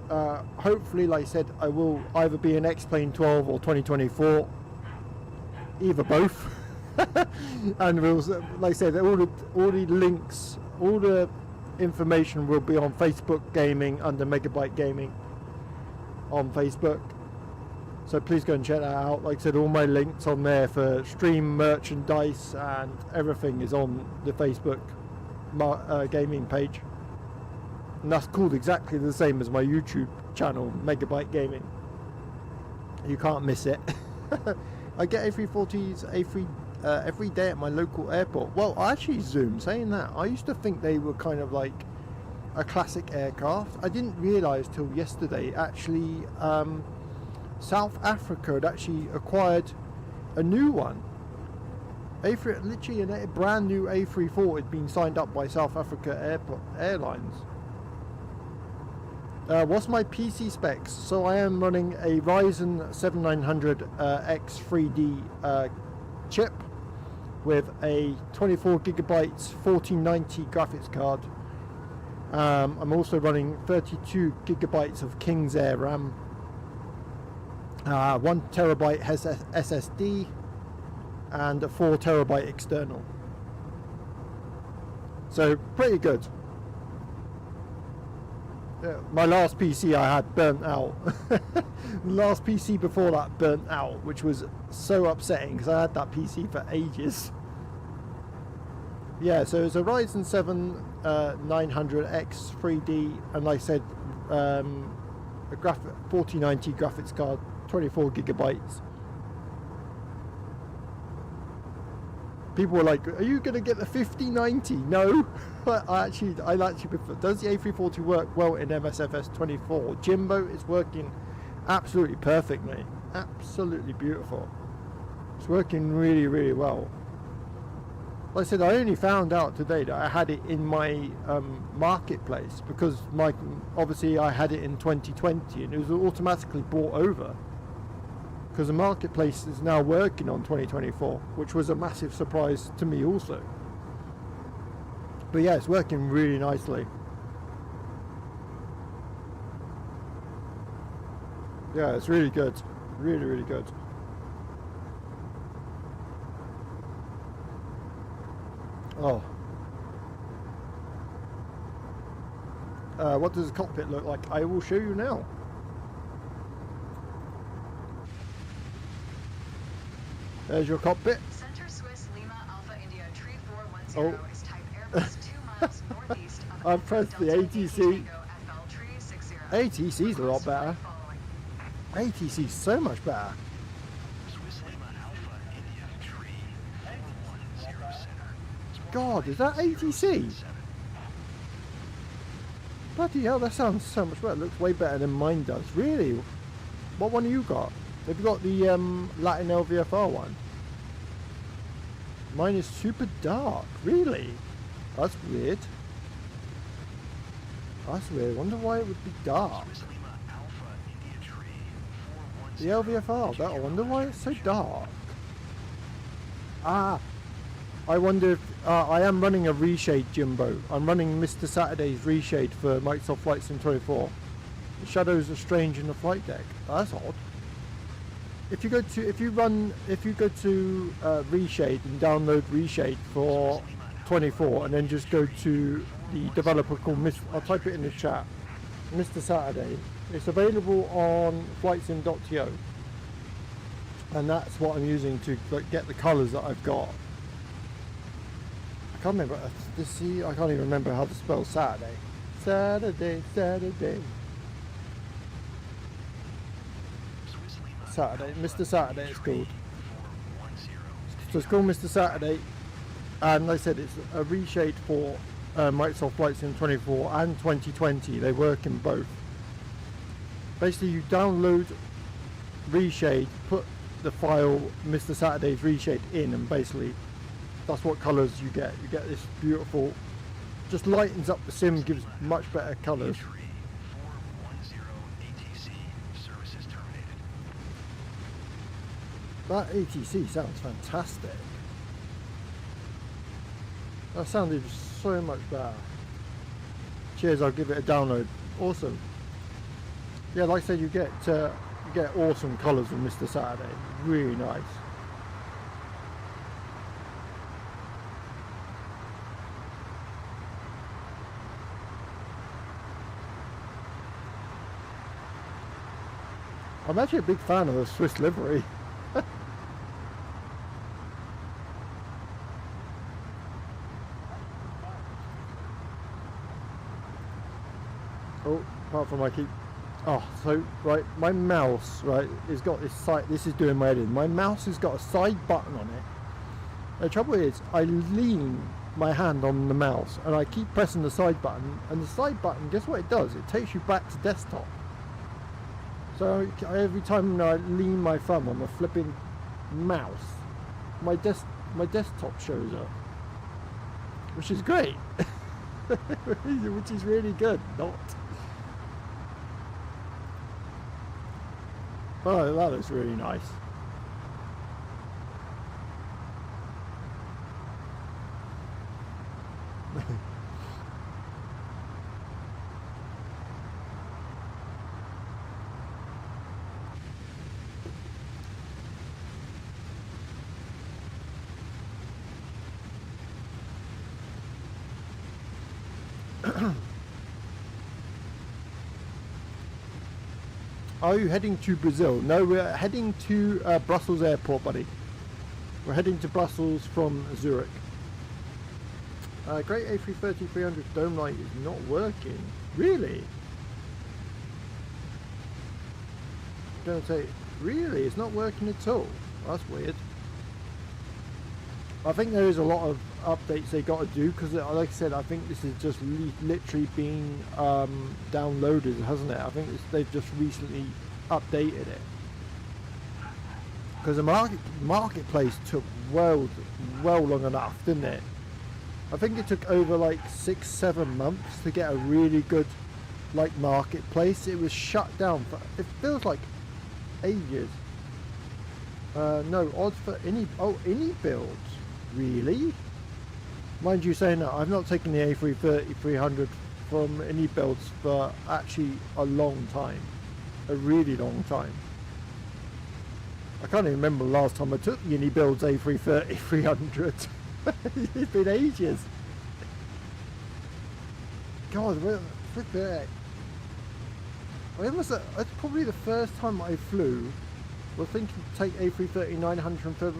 Hopefully, like I said, I will either be in X-Plane 12 or 2024, either both. And we'll, like I said, all the links, all the information will be on Facebook Gaming under Megabyte Gaming on Facebook. So please go and check that out. Like I said, all my links on there for stream merchandise and everything is on the Facebook gaming page. And that's called exactly the same as my YouTube channel, Megabyte Gaming. You can't miss it. I get A340s every day at my local airport. Well, I actually Zoom, saying that, I used to think they were kind of like a classic aircraft. I didn't realise till yesterday, actually, South Africa had actually acquired a new one. Literally a brand new A340 had been signed up by South Africa Airlines. What's my PC specs? So I am running a Ryzen 7900X 3D chip with a 24GB 4090 graphics card. I'm also running 32GB of King's Air RAM, 1TB SSD, and a 4TB external. So pretty good. My last PC I had burnt out. The last PC before that burnt out, which was so upsetting because I had that PC for ages. Yeah, so it's a Ryzen 7 900X 3D, and like I said, a 4090 graphics card, 24GB. People were like, are you going to get the 5090? No. I actually prefer. Does the A340 work well in MSFS 24? Jimbo is working absolutely perfectly. Absolutely beautiful. It's working really, really well. Like I said, I only found out today that I had it in my marketplace, because obviously I had it in 2020 and it was automatically brought over. because the marketplace is now working on 2024, which was a massive surprise to me also. But yeah, it's working really nicely. Yeah, it's really good. Really, really good. Oh. What does the cockpit look like? I will show you now. There's your cockpit. Center Swiss Lima Alpha India Tree 410 is type Airbus 2 miles northeast of I've pressed the ATC. ATC's a lot better. ATC's so much better. Swiss Lima Alpha India Tree 410 Center. God, is that ATC? Bloody hell, that sounds so much better. It looks way better than mine does. Really? What one have you got? Have you got the Latin LVFR one? Mine is super dark. Really? That's weird. That's weird. I wonder why it would be dark. Swiss Lima Alpha India Tree The LVFR. That, I wonder why it's so dark. Ah, I wonder if I am running a reshade, Jimbo. I'm running Mr. Saturday's reshade for Microsoft Flight Sim 24. The shadows are strange in the flight deck. That's odd. If you go to reshade and download reshade for 24, and then just go to the developer called I'll type it in the chat, Mr. Saturday. It's available on flightsim.to, and that's what I'm using to get the colours that I've got. I can't remember. I can't even remember how to spell Saturday. Saturday. Saturday, Mr. Saturday it's called. So it's called Mr. Saturday, and like I said, it's a reshade for Microsoft Flight Sim 24 and 2020. They work in both. Basically, you download reshade, put the file Mr. Saturday's reshade in, and basically that's what colours you get. You get this beautiful, just lightens up the sim, gives much better colours. That ATC sounds fantastic. That sounded so much better. Cheers, I'll give it a download. Awesome. Yeah, like I said, you get awesome colours with Mr. Saturday. Really nice. I'm actually a big fan of the Swiss livery. Oh, apart from so right, my mouse, right, has got this side. This is doing my head in. My mouse has got a side button on it. The trouble is, I lean my hand on the mouse and I keep pressing the side button, and the side button, guess what it does? It takes you back to desktop. So every time I lean my thumb on the flipping mouse, my desktop shows up, which is great. Which is really good. Oh, that looks really nice. Are you heading to Brazil? No, we're heading to Brussels airport, buddy. We're heading to Brussels from Zurich. Great A330-300 dome light is not working. Really? Don't say, really? It's not working at all? That's weird. I think there is a lot of updates they got to do, because like I said, I think this is just literally being downloaded, hasn't it? I think they've just recently updated it, because the marketplace took well long enough, didn't it? I think it took over like 6-7 months to get a really good marketplace. It was shut down for, it feels like, ages. No, odds for any builds, really? Mind you saying that, I've not taken the A330-300 from any builds for actually a long time. A really long time. I can't even remember the last time I took the any builds A330-300. It's been ages. God, flip it. It's probably the first time I flew. I was thinking to take A330-900.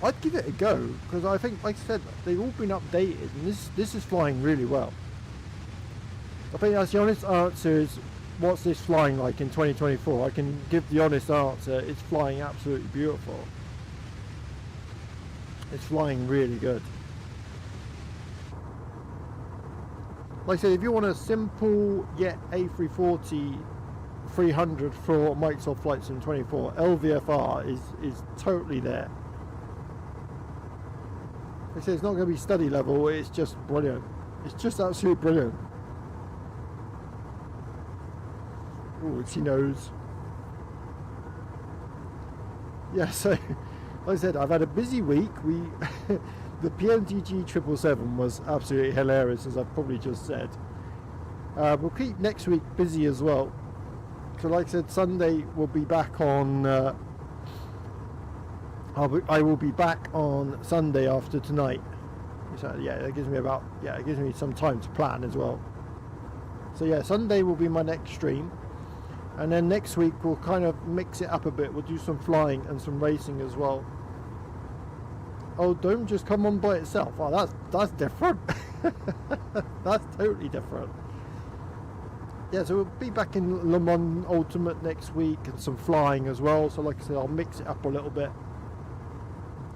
I'd give it a go because I think, like I said, they've all been updated, and this is flying really well. I think that's the honest answer. Is what's this flying like in 2024? I can give the honest answer. It's flying absolutely beautiful. It's flying really good. Like I said, if you want a simple yet A340 300 for Microsoft Flight Sim 24, LVFR is totally there. Like I said, it's not going to be study level, it's just brilliant. It's just absolutely brilliant. Oh, itchy nose. Yeah, so like I said, I've had a busy week. The PMDG 777 was absolutely hilarious, as I've probably just said. We'll keep next week busy as well. So like I said, Sunday we'll be back on I will be back on Sunday after tonight. So yeah, it gives me some time to plan as well. So yeah, Sunday will be my next stream, and then next week we'll kind of mix it up a bit. We'll do some flying and some racing as well. Oh, don't just come on by itself. Oh, that's different. That's totally different. Yeah, so we'll be back in Le Mans Ultimate next week and some flying as well. So like I said, I'll mix it up a little bit.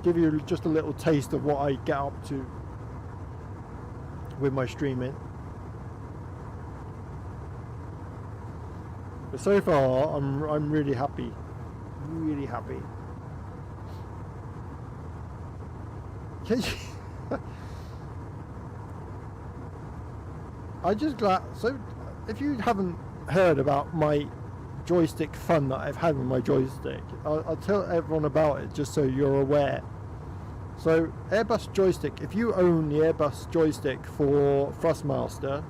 Give you just a little taste of what I get up to with my streaming. But so far, I'm really happy. Really happy. I just glad. So, if you haven't heard about my joystick fun that I've had with my joystick, I'll tell everyone about it just so you're aware. So, Airbus joystick. If you own the Airbus joystick for Thrustmaster,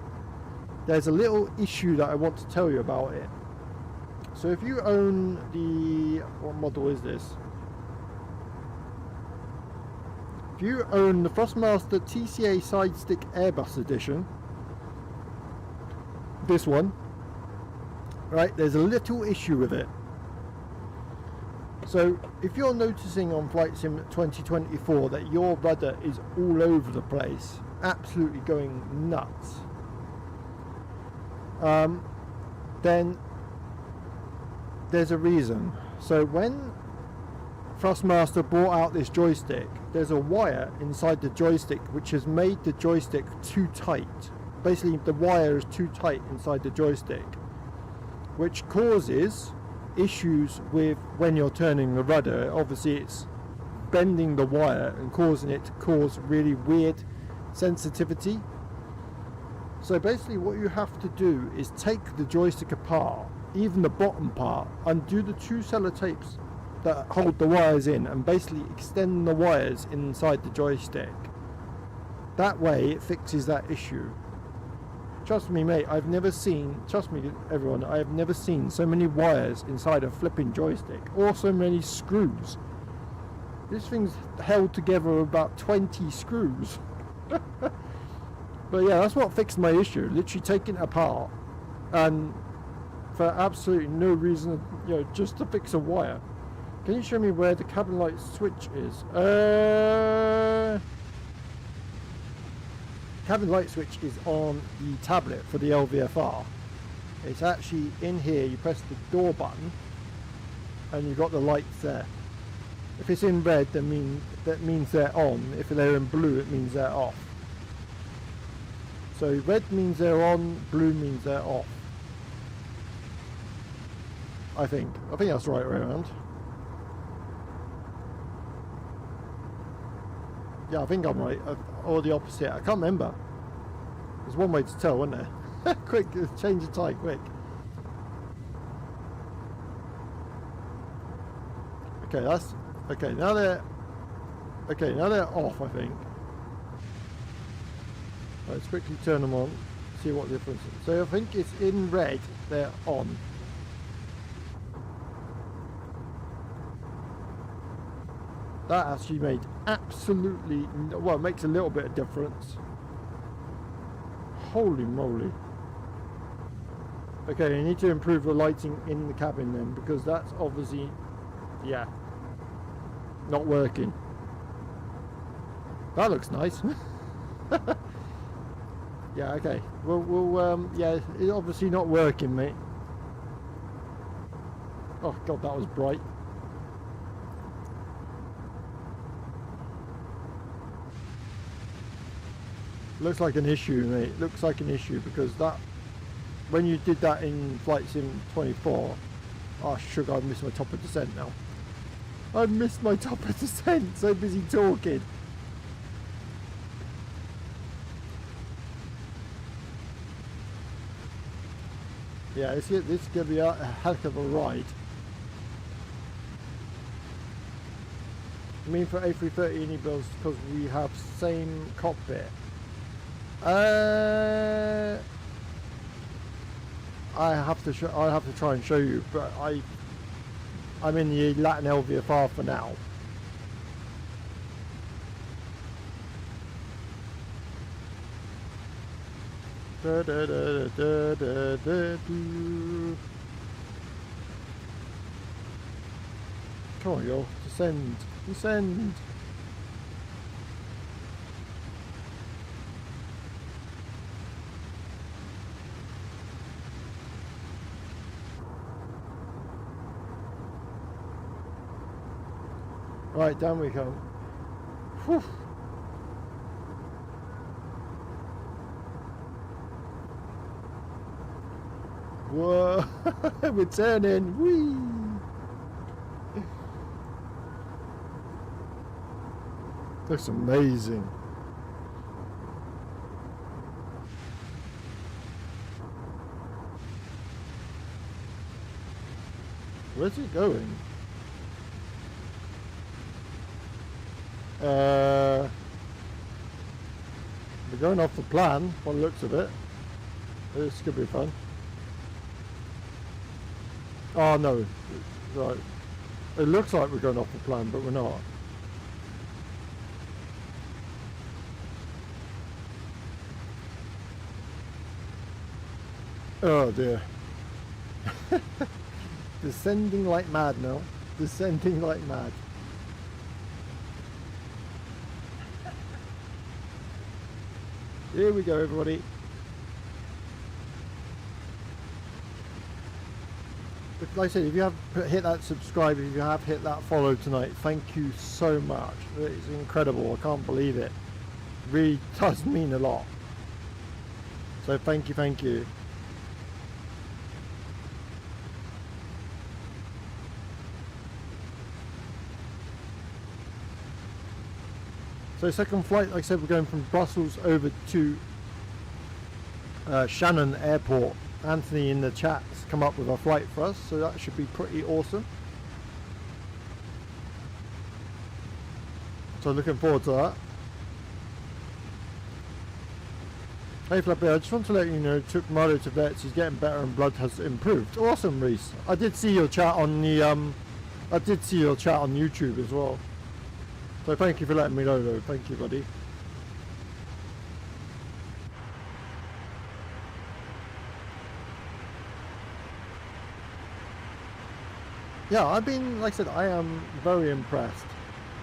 there's a little issue that I want to tell you about it. So, if you own what model is this? If you own the Thrustmaster TCA Side Stick Airbus Edition, this one, right, there's a little issue with it. So if you're noticing on Flight Sim 2024 that your rudder is all over the place, absolutely going nuts, then there's a reason. So when Thrustmaster brought out this joystick, there's a wire inside the joystick which has made the joystick too tight. Basically, the wire is too tight inside the joystick, which causes issues with when you're turning the rudder. Obviously, it's bending the wire and causing it to cause really weird sensitivity. So basically, what you have to do is take the joystick apart, even the bottom part, undo the two sellotapes that hold the wires in, and basically extend the wires inside the joystick. That way, it fixes that issue. Trust me, mate, trust me, everyone, I have never seen so many wires inside a flipping joystick, or so many screws. This thing's held together with about 20 screws. But yeah, that's what fixed my issue, literally taking it apart, and for absolutely no reason, just to fix a wire. Can you show me where the cabin light switch is? Cabin light switch is on the tablet for the LVFR. It's actually in here. You press the door button and you've got the lights there. If it's in red, then that means they're on. If they're in blue, it means they're off. So red means they're on, blue means they're off. I think that's the right way around. Yeah, I think I'm right, or the opposite. I can't remember. There's one way to tell, wasn't there? Quick, change the type, quick. Okay, that's okay. Now they're off, I think. Let's quickly turn them on, see what the difference is. So I think it's in red, they're on. That actually made absolutely, well, it makes a little bit of difference. Holy moly. Okay, you need to improve the lighting in the cabin then, because that's obviously, yeah, not working. That looks nice. Yeah, okay. We'll yeah, it's obviously not working, mate. Oh god, that was bright. Looks like an issue, mate. Looks like an issue because that, when you did that in Flight Sim 24, oh sugar, I've missed my top of descent now. I've missed my top of descent, so busy talking. Yeah, this is going to be a heck of a ride. I mean, for A330 any builds, because we have same cockpit. I'll have to try and show you, but I'm in the Latin LVFR for now. Da, da, da, da, da, da, do. Come on, yo, descend, descend. Right, down we come. Whew. Whoa, we're turning. Whee! Looks amazing. Where's it going? We're going off the plan, by the looks of it. This could be fun. Oh no, right. It looks like we're going off the plan, but we're not. Oh dear. Descending like mad now. Descending like mad. Here we go, everybody. Like I said, if you have hit that subscribe, if you have hit that follow tonight, thank you so much. It's incredible. I can't believe it. It really does mean a lot. So thank you, thank you. So second flight, like I said, we're going from Brussels over to Shannon Airport. Anthony in the chat has come up with a flight for us, so that should be pretty awesome. So looking forward to that. Hey Flappy, I just want to let you know, took Marlo to vets, he's getting better and blood has improved. Awesome, Reese. I did see your chat on the I did see your chat on YouTube as well. So thank you for letting me know though, thank you buddy. Yeah, I've been, like I said, I am very impressed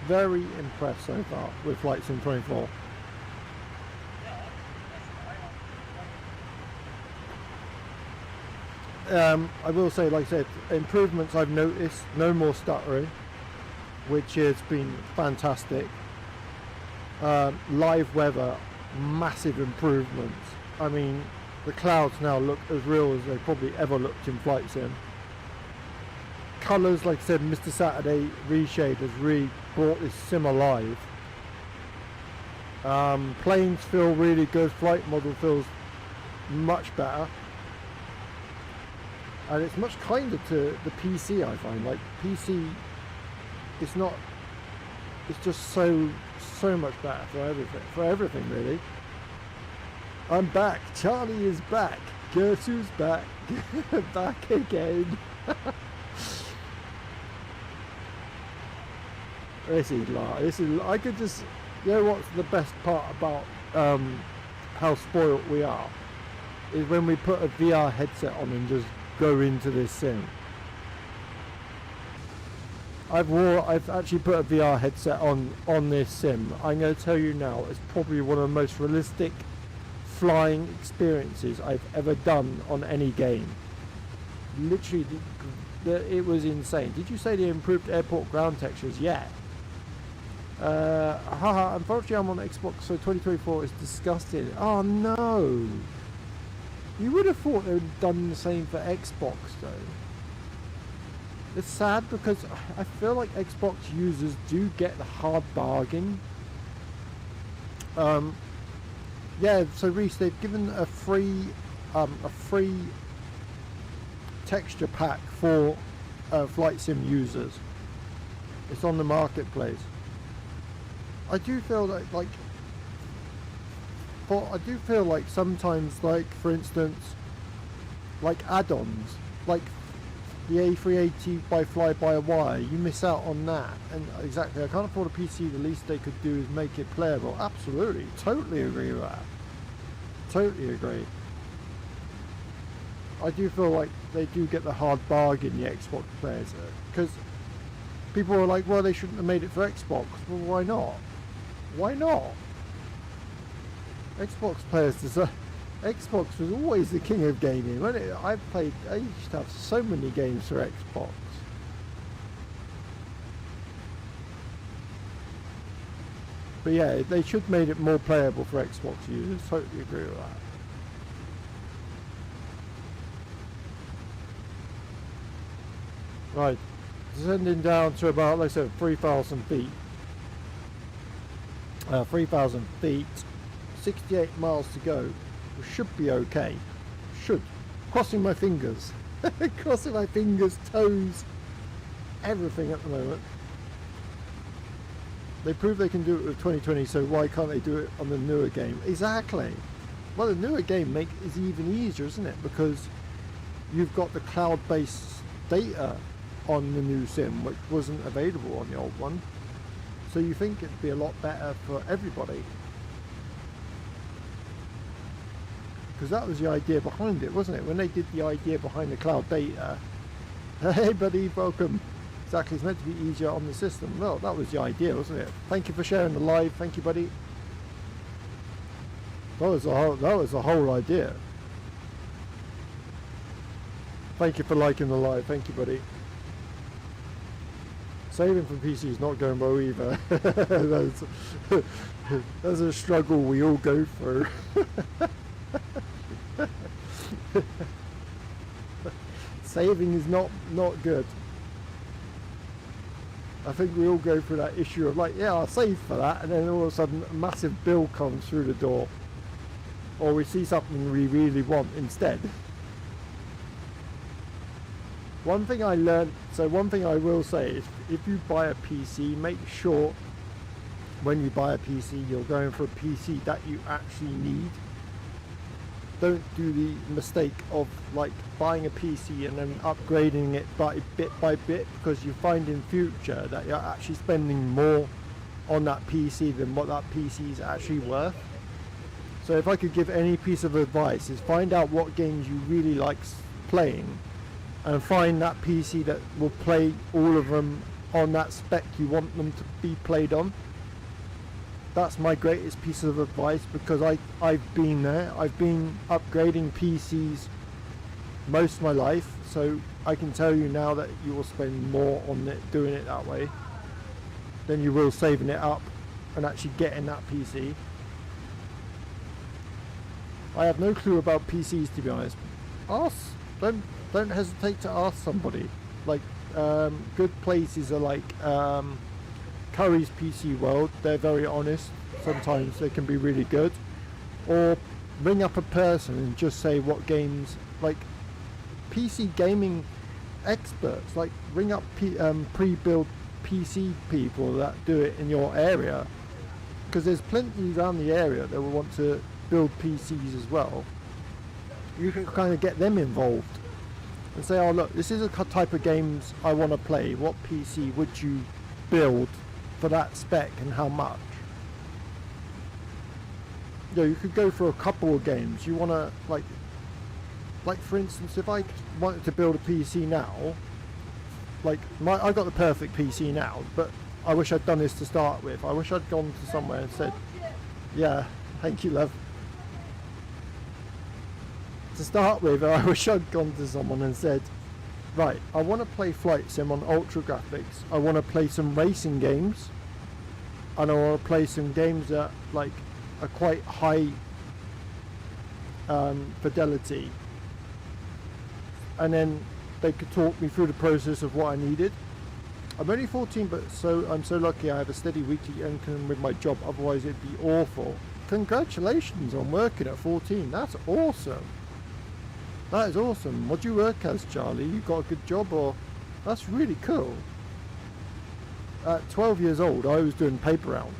so far with Flight Sim 24. I will say, like I said, improvements I've noticed, no more stuttering, which has been fantastic. Live weather, massive improvements. I mean, the clouds now look as real as they probably ever looked in Flight Sim. Colours, like I said, Mr. Saturday Reshade has really brought this sim alive. Planes feel really good, flight model feels much better. And it's much kinder to the PC, I find. Like, PC it's not. It's just so much better for everything really. I'm back. Charlie is back. Guess who's back? Back again. This is. I could just. You know what's the best part about how spoilt we are is when we put a VR headset on and just go into this sim. I've actually put a VR headset on this sim. I'm going to tell you now, it's probably one of the most realistic flying experiences I've ever done on any game. Literally, it was insane. Did you say the improved airport ground textures? Yeah. Unfortunately I'm on Xbox, so 2024 is disgusting. Oh no! You would have thought they would have done the same for Xbox though. It's sad because I feel like Xbox users do get the hard bargain. Yeah, so Reese, they've given a free texture pack for flight sim users. It's on the marketplace. I do feel like sometimes, like for instance, like add-ons, like the A380 by fly-by-wire, you miss out on that. And exactly, I can't afford a PC. The least they could do is make it playable. Absolutely, totally agree with that. Totally agree. I do feel like they do get the hard bargain, the Xbox players, because people are like, well, they shouldn't have made it for Xbox. Well, why not? Why not? Xbox players deserve. Xbox was always the king of gaming, wasn't it? I used to have so many games for Xbox. But yeah, they should have made it more playable for Xbox users. Totally agree with that. Right, descending down to about, like I said, 3,000 feet. 3,000 feet, 68 miles to go. We should be okay. Should. Crossing my fingers. Crossing my fingers, toes, everything at the moment. They prove they can do it with 2020, so why can't they do it on the newer game? Exactly. Well, the newer game is even easier, isn't it? Because you've got the cloud-based data on the new sim, which wasn't available on the old one. So you think it'd be a lot better for everybody. Because that was the idea behind it, wasn't it? When they did the idea behind the cloud data. Hey buddy, welcome. Exactly, it's meant to be easier on the system. Well, that was the idea, wasn't it? Thank you for sharing the live. Thank you, buddy. That was the whole idea. Thank you for liking the live. Thank you, buddy. Saving for PC is not going well either. That's a struggle we all go through. Saving is not good. I think we all go through that issue of like, yeah, I'll save for that, and then all of a sudden a massive bill comes through the door, or we see something we really want instead. One thing I learned, so one thing I will say is, if you buy a PC, make sure when you buy a PC you're going for a PC that you actually need. Don't do the mistake of like buying a PC and then upgrading it bit by bit, because you find in future that you're actually spending more on that PC than what that PC is actually worth. So if I could give any piece of advice, is find out what games you really like playing and find that PC that will play all of them on that spec you want them to be played on. That's my greatest piece of advice, because I've been there. I've been upgrading PCs most of my life, so I can tell you now that you will spend more on it doing it that way than you will saving it up and actually getting that PC. I have no clue about PCs, to be honest. Don't hesitate to ask somebody. Like good places are like Curry's PC World. They're very honest. Sometimes they can be really good. Or ring up a person and just say what games, like PC gaming experts, like ring up pre-built PC people that do it in your area, because there's plenty around the area that will want to build PCs as well. You can kind of get them involved and say, oh look, this is a type of games I want to play. What PC would you build for that spec and how much? You know, you could go for a couple of games. You want to, like for instance, if I wanted to build a PC now, like I got the perfect PC now, but I wish I'd done this to start with. I wish I'd gone to somewhere and said, yeah, thank you, love. To start with, I wish I'd gone to someone and said, right, I want to play Flight Sim on ultra graphics. I want to play some racing games, and I want to play some games that like are quite high fidelity. And then they could talk me through the process of what I needed. I'm only 14, but I'm so lucky I have a steady weekly income with my job. Otherwise, it'd be awful. Congratulations on working at 14. That's awesome. That is awesome. What do you work as, Charlie? You got a good job, or? That's really cool. At 12 years old, I was doing paper round.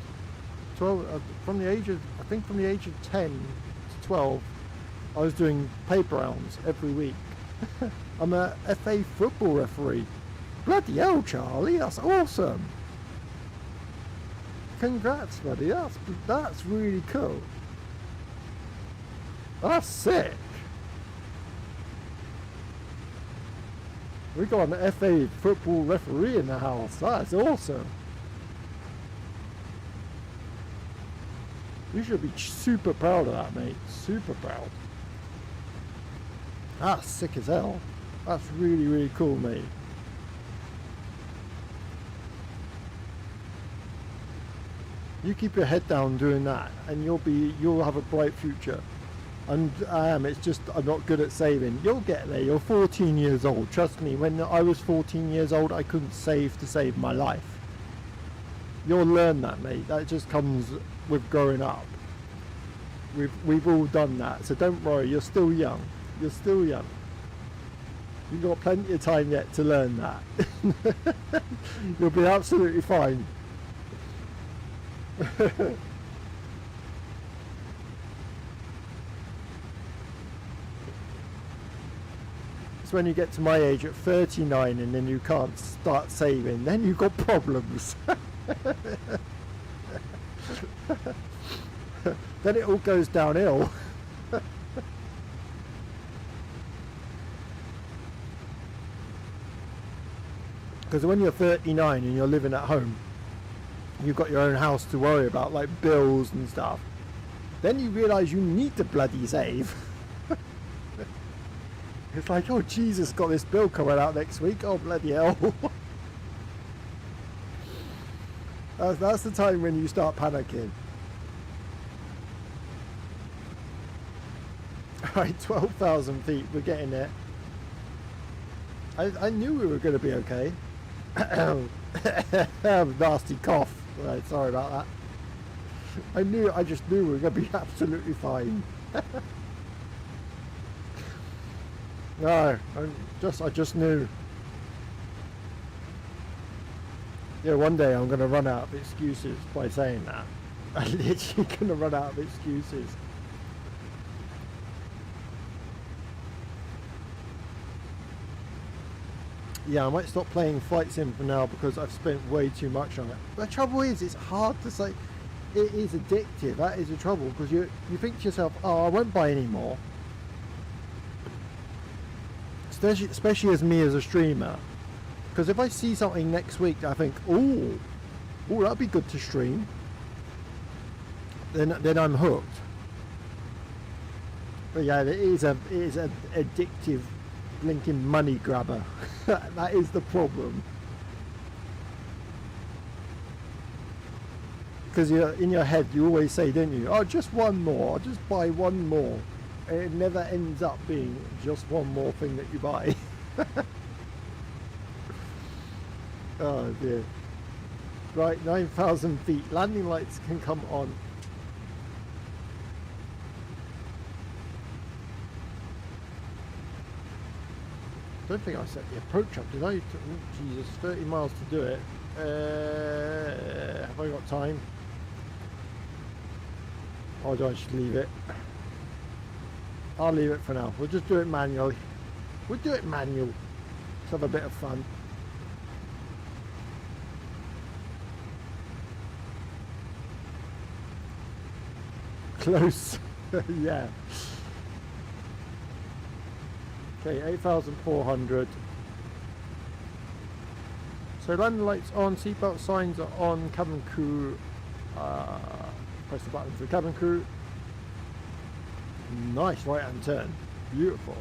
From the age of 10 to 12, I was doing paper rounds every week. I'm a FA football referee. Bloody hell, Charlie, that's awesome. Congrats, buddy. That's really cool. That's sick. We got an FA football referee in the house. That's awesome. You should be super proud of that, mate. Super proud. That's sick as hell. That's really, really cool, mate. You keep your head down doing that, and you'll have a bright future. And it's just I'm not good at saving. You'll get there. You're 14 years old. Trust me. When I was 14 years old, I couldn't save to save my life. You'll learn that, mate. That just comes with growing up. We've all done that. So don't worry. You're still young. You're still young. You've got plenty of time yet to learn that. You'll be absolutely fine. It's when you get to my age at 39 and then you can't start saving, then you've got problems. Then it all goes downhill. Because when you're 39 and you're living at home, you've got your own house to worry about, like bills and stuff, then you realise you need to bloody save. It's like, oh Jesus, got this bill coming out next week, oh bloody hell. That's the time when you start panicking. Alright, 12,000 feet, we're getting there. I knew we were going to be okay. Nasty cough. Right, sorry about that. I just knew we were going to be absolutely fine. No, I just knew. Yeah, one day I'm going to run out of excuses by saying that. I'm literally going to run out of excuses. Yeah, I might stop playing Flight Sim for now because I've spent way too much on it. The trouble is, it's hard to say. It is addictive. That is the trouble, because you think to yourself, oh, I won't buy any more. Especially as me as a streamer, because if I see something next week that I think, oh, that'd be good to stream, then I'm hooked. But yeah, it is an addictive blinking money grabber. That is the problem. Because you're in your head, you always say, don't you, oh, just one more, I'll just buy one more. And it never ends up being just one more thing that you buy. Oh dear. Right, 9,000 feet. Landing lights can come on. Don't think I set the approach up, did I? Oh, Jesus, 30 miles to do it. Have I got time? Or do I just leave it? I'll leave it for now. We'll just do it manually. We'll do it manual. Let's have a bit of fun. Close. Yeah. Okay, 8,400. So landing lights on, seatbelt signs are on, cabin crew. Press the button for the cabin crew. Nice right hand turn. Beautiful.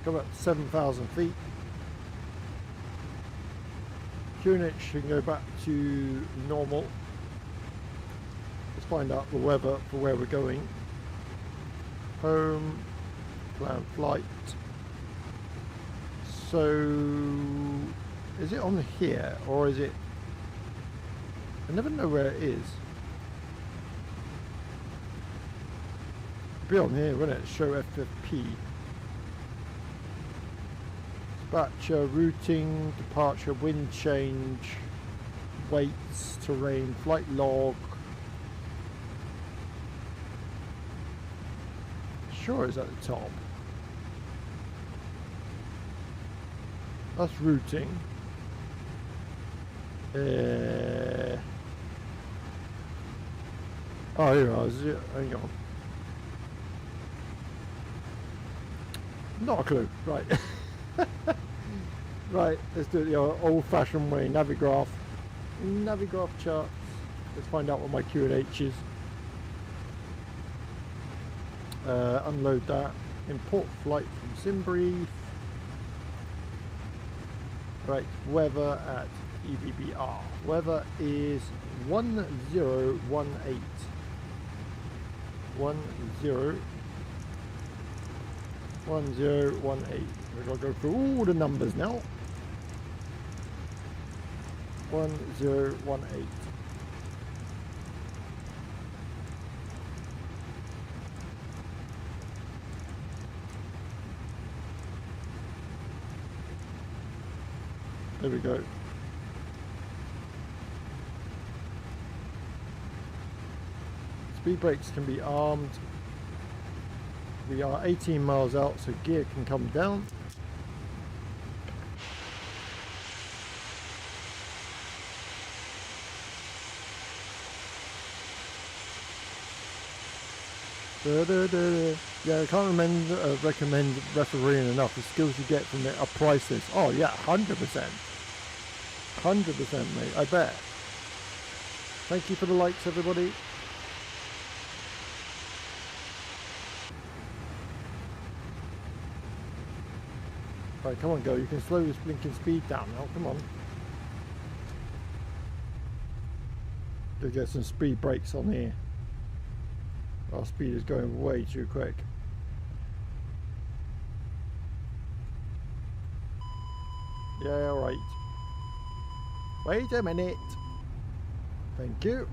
Go up to 7,000 feet. QNH can go back to normal. Let's find out the weather for where we're going. Home. Plan flight. So is it on here or is it? I never know where it is. It'd be on here, wouldn't it? Show FFP. Dispatcher, routing, departure, wind change, weights, terrain, flight log. Sure, it's at the top. That's routing. Oh, here I was. Hang on. Not a clue. Right. Right, let's do it the old-fashioned way. Navigraph. Navigraph charts. Let's find out what my QNH is. Unload that. Import flight from SimBrief. Right, weather at EBBR. Weather is 1018. 1018. We're gonna go through all the numbers now. 1018. There we go. Speed brakes can be armed. We are 18 miles out, so gear can come down. Yeah, I can't recommend refereeing enough. The skills you get from it are priceless. Oh yeah, 100%. 100%, mate, I bet. Thank you for the likes, everybody. Right, come on, go. You can slow this blinking speed down now. Come on. Gotta get some speed brakes on here. Our speed is going way too quick. Yeah, alright. Wait a minute. Thank you.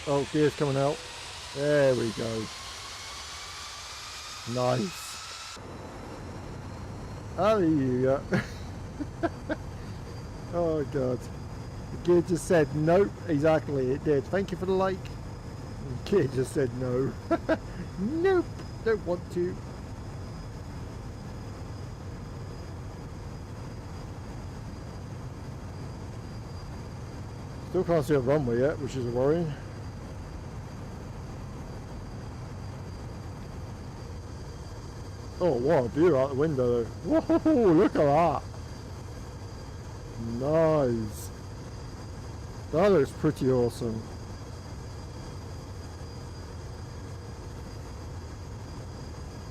Oh, gear's coming out. There we go. Nice. Hallelujah. Oh god. The gear just said nope. Exactly, it did. Thank you for the like. The gear just said no. Nope. Don't want to. Still can't see a runway yet, which is worrying. Oh, what a view out the window. Whoa, look at that. Nice. That looks pretty awesome.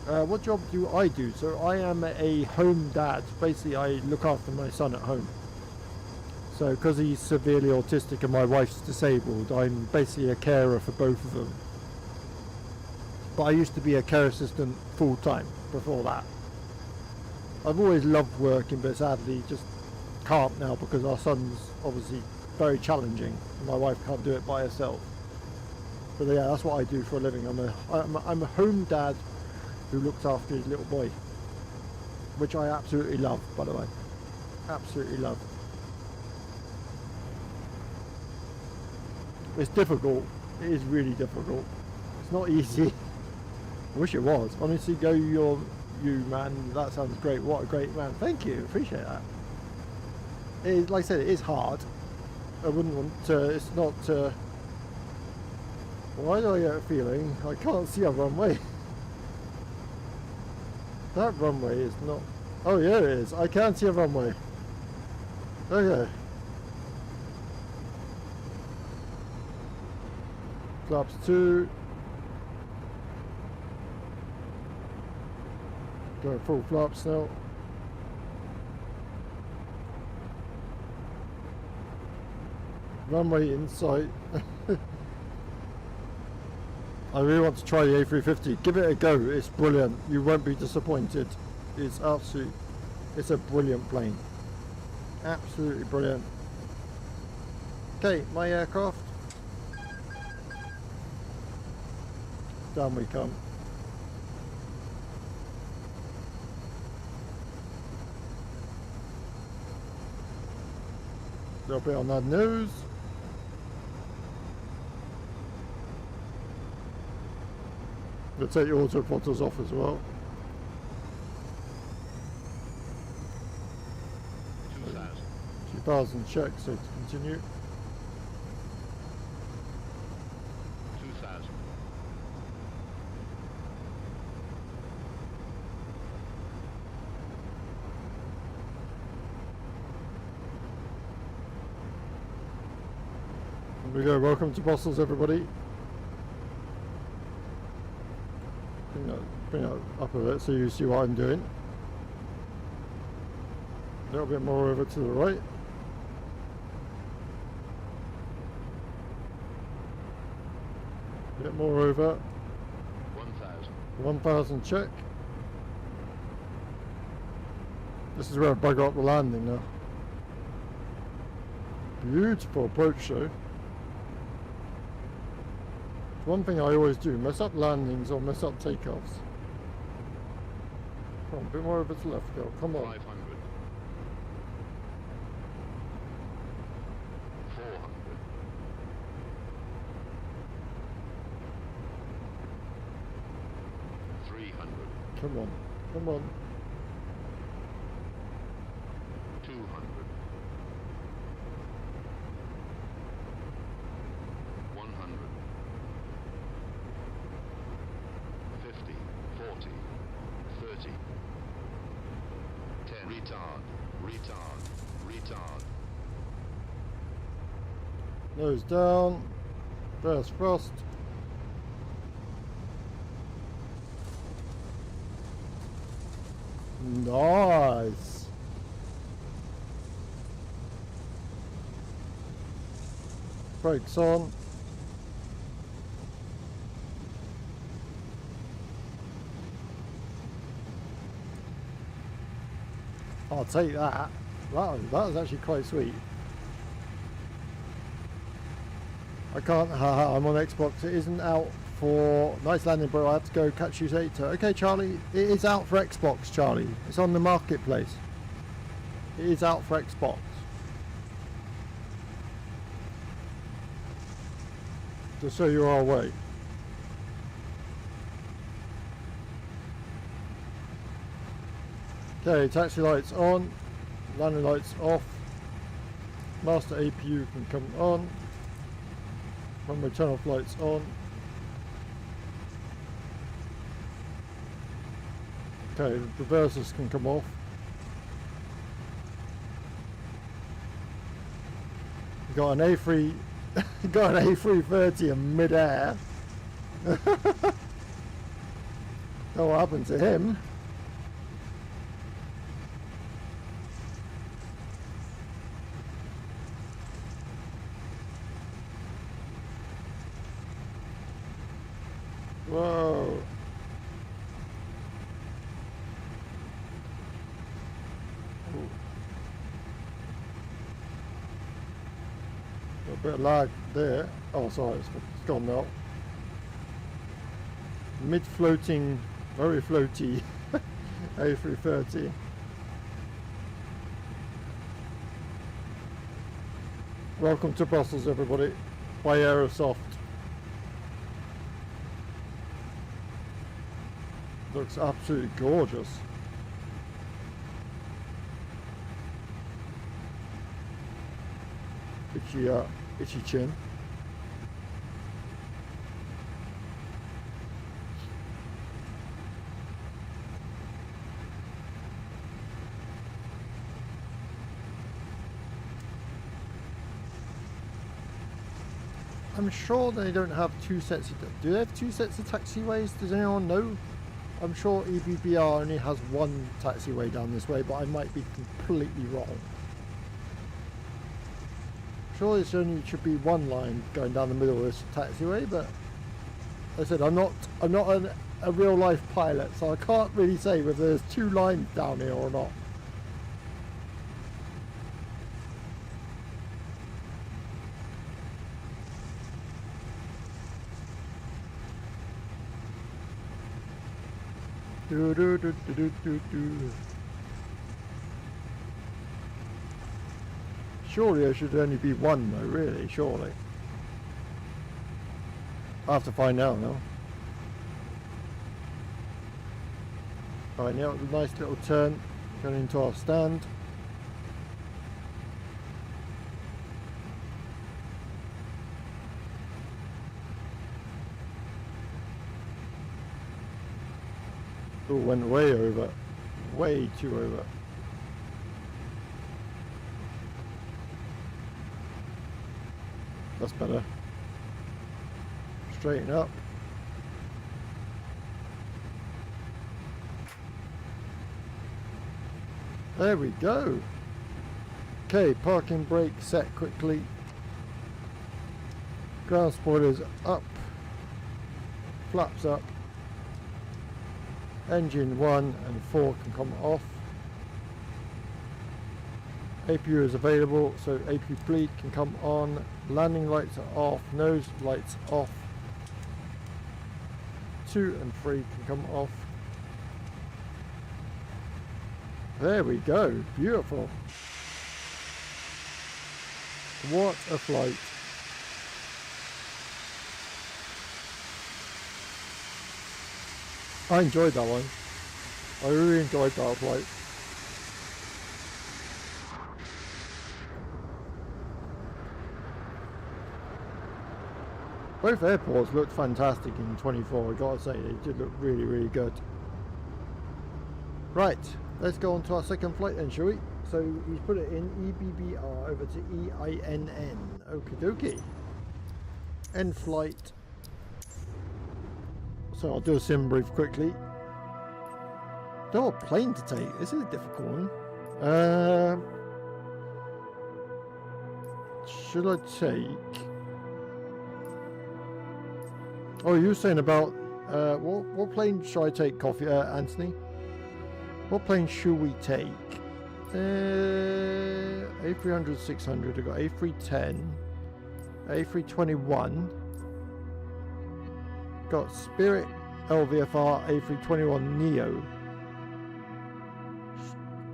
What job do I do? So I am a home dad. Basically, I look after my son at home. So because he's severely autistic and my wife's disabled, I'm basically a carer for both of them. But I used to be a care assistant full time before that. I've always loved working, but sadly just can't now because our son's obviously very challenging and my wife can't do it by herself. But yeah, that's what I do for a living. I'm a home dad who looks after his little boy, which I absolutely love, by the way. Absolutely love. It's difficult. It is really difficult. It's not easy. I wish it was. Honestly, you man. That sounds great. What a great man. Thank you. Appreciate that. It is, like I said, it is hard. I wouldn't want to. It's not. Why do I get a feeling I can't see a runway? That runway is not. Oh yeah, it is. I can see a runway. Okay. Flaps 2. Go full flaps now. Runway in sight. I really want to try the A350. Give it a go. It's brilliant. You won't be disappointed. It's absolutely. It's a brilliant plane. Absolutely brilliant. Okay, my aircraft. Down we come. A little bit on that nose. We'll take your autoplotters off as well. 2000 check, so to continue. 2000. Here we go. Welcome to Brussels, everybody. Bring that up a bit so you see what I'm doing. A little bit more over to the right. A bit more over. 1000. 1000 check. This is where I bugger up the landing now. Beautiful approach though. One thing I always do, mess up landings or mess up takeoffs. Come on, a bit more over to the left, go. Come on. 500. 400. 300. Come on. Come on. 200. 100. 50, 40, 30, 10, retard, Nose down. First thrust. Nice. Brakes on. I'll take that. That was actually quite sweet. I can't, haha, I'm on Xbox. It isn't out for, nice landing bro, I have to go catch you later. Okay Charlie, it is out for Xbox Charlie. It's on the marketplace. It is out for Xbox. Just so you're away. Okay, taxi lights on, landing lights off, master APU can come on, runway turn off lights on. Okay, reversers can come off. Got an A3, got an A330 in mid-air. Know what happened to him? Whoa. A bit of lag there. Oh, sorry, it's gone now. mid-floating, very floaty A330. Welcome to Brussels, everybody, by Aerosoft. Looks absolutely gorgeous. Itchy chin. I'm sure they don't have two sets of... Do they have two sets of taxiways? Does anyone know? I'm sure EBBR only has one taxiway down this way, but I might be completely wrong. Sure, it's only should be one line going down the middle of this taxiway, but as I said, I'm not a real life pilot, so I can't really say whether there's two lines down here or not. Do, do, do, do, do, do, do. Surely there should only be one though, really, surely. I'll have to find out now. Alright, now a nice little turn going into our stand. Oh, went way over. Way too over. That's better. Straighten up. There we go. Okay, parking brake set quickly. Ground spoilers up. Flaps up. Engine 1 and 4 can come off. APU is available, so APU bleed can come on. Landing lights are off, nose lights off. 2 and 3 can come off. There we go, beautiful. What a flight. I enjoyed that one. I really enjoyed that flight. Both airports looked fantastic in 24, I gotta say, they did look really, really good. Right, let's go on to our second flight then, shall we? So he's put it in EBBR over to EINN. Okie dokie. End flight. So I'll do a sim brief quickly. Don't know what plane to take. This is a difficult one. Should I take... Oh, you were saying about... what plane should I take, Anthony? What plane should we take? A300, 600. I've got A310. A321. Got Spirit LVFR A321 Neo.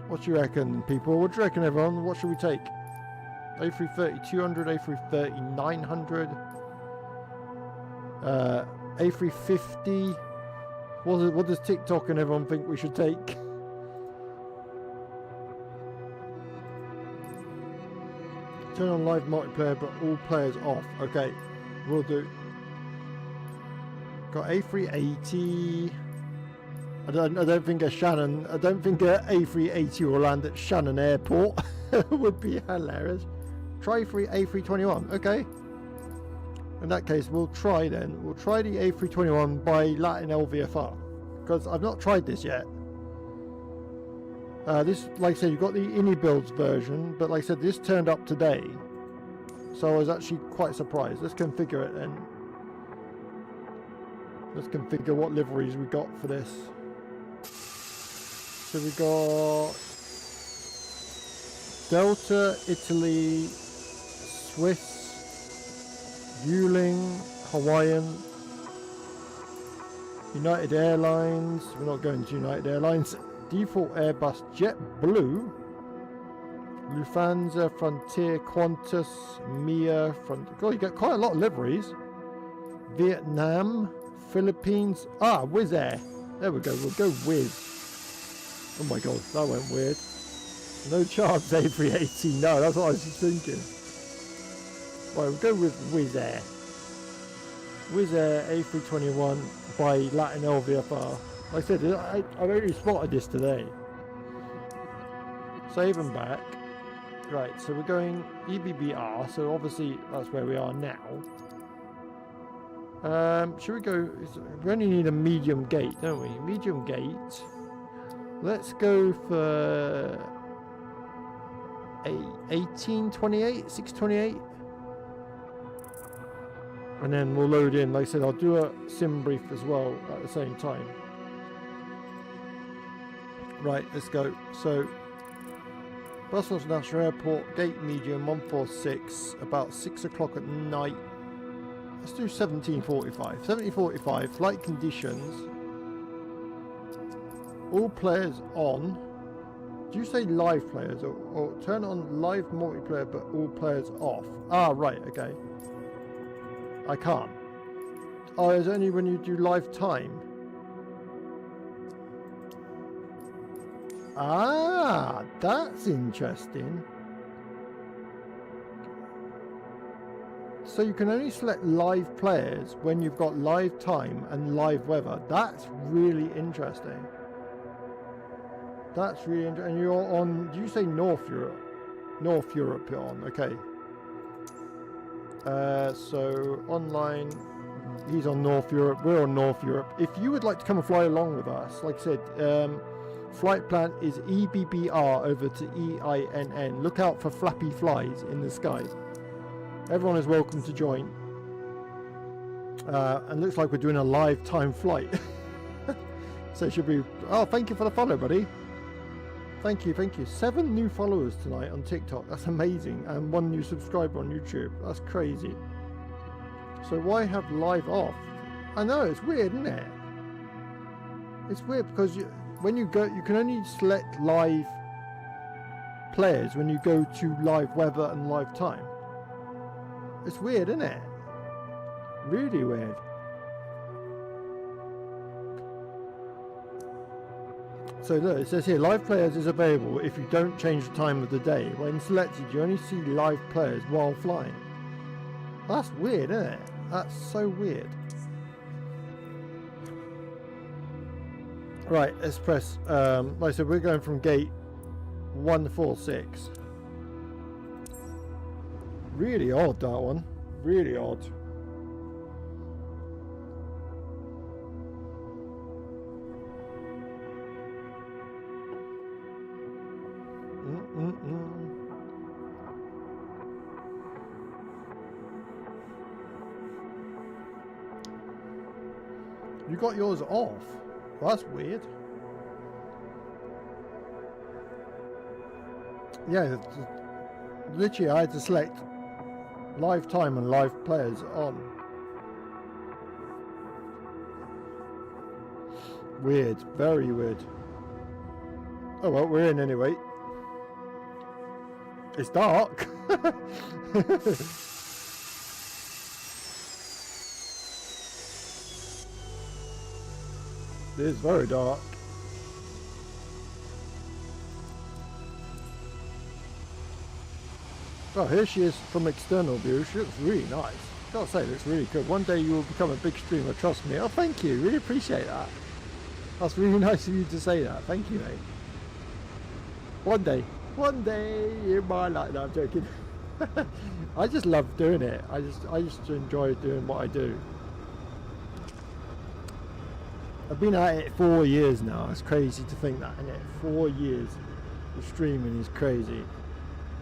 What do you reckon, people? What do you reckon, everyone? What should we take? A330 200, A330 900, A350. What does TikTok and everyone think we should take? Turn on live multiplayer, but all players off. Okay, will do. Got A380. I don't think a Shannon. I don't think a A380 will land at Shannon Airport. Would be hilarious. Try A321. Okay. In that case, we'll try then. We'll try the A321 by Latin LVFR because I've not tried this yet. This, like I said, you've got the Innie Builds version, but like I said, this turned up today, so I was actually quite surprised. Let's configure it then. Let's configure what liveries we got for this. So we got Delta, Italy, Swiss, Vueling, Hawaiian, United Airlines. We're not going to United Airlines. Default Airbus JetBlue. Lufthansa, Frontier, Qantas, Mia. God, you get quite a lot of liveries. Vietnam, Philippines. Ah, Wizz Air. There we go. We'll go Wizz. Oh my God, that went weird. No chance A380. No, that's what I was just thinking. Right, we'll go with Wizz Air. Wizz Air A321 by Latin LVFR. Like I said, I only spotted this today. Save and back. Right, so we're going EBBR, so obviously that's where we are now. Should we go? We only need a medium gate, don't we? Medium gate. Let's go for a 1828, 628. And then we'll load in. Like I said, I'll do a sim brief as well at the same time. Right, let's go. So, Brussels National Airport, gate medium 146, about 6 o'clock at night. Let's do 1745. 1745, flight conditions. All players on. Do you say live players or turn on live multiplayer but all players off? Ah, right, okay. I can't. Oh, it's only when you do live time. Ah, that's interesting. So you can only select live players when you've got live time and live weather. That's really interesting. That's really interesting. And you're on, do you say North Europe? North Europe you're on, okay. So online, he's on North Europe, we're on North Europe. If you would like to come and fly along with us, like I said, flight plan is EBBR over to EINN. Look out for flappy flies in the sky. Everyone is welcome to join. And looks like we're doing a live time flight. So it should be, oh, thank you for the follow, buddy. Thank you, thank you. 7 new followers tonight on TikTok. That's amazing. And 1 new subscriber on YouTube. That's crazy. So why have live off? I know, it's weird, isn't it? It's weird because when you go, you can only select live players when you go to live weather and live time. It's weird, isn't it? Really weird. So look, it says here, live players is available if you don't change the time of the day. When selected, you only see live players while flying. That's weird, isn't it? That's so weird. Right, let's press, like I said, we're going from gate 146. Really odd, that one. Really odd. You got yours off? Well, that's weird. Yeah, literally I had to select live time and live players on. Weird, very weird. Oh well, we're in anyway. It's dark. It is very dark. Oh, here she is from external view. She looks really nice. Gotta say, looks really good. One day you will become a big streamer, trust me. Oh, thank you. Really appreciate that. That's really nice of you to say that. Thank you, mate. One day in my life. No, I'm joking. I just love doing it. I just enjoy doing what I do. I've been at it 4 years now. It's crazy to think that, isn't it? 4 years of streaming is crazy.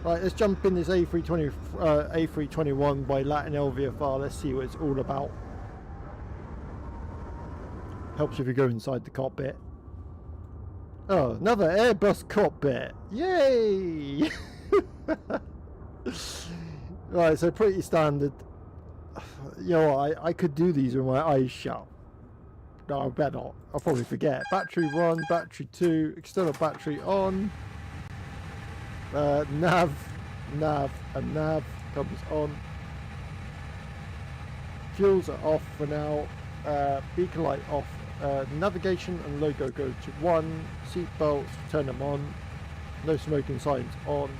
Right, let's jump in this A321 by Latin LVFR. Let's see what it's all about. Helps if you go inside the cockpit. Oh, another Airbus cockpit. Yay! Right, so pretty standard. You know what, I could do these with my eyes shut. No, I better not. I'll probably forget. Battery 1, battery 2, external battery on. Nav comes on. Fuels are off for now. Beacon light off. Navigation and logo go to 1. Seat belts, turn them on. No smoking signs on.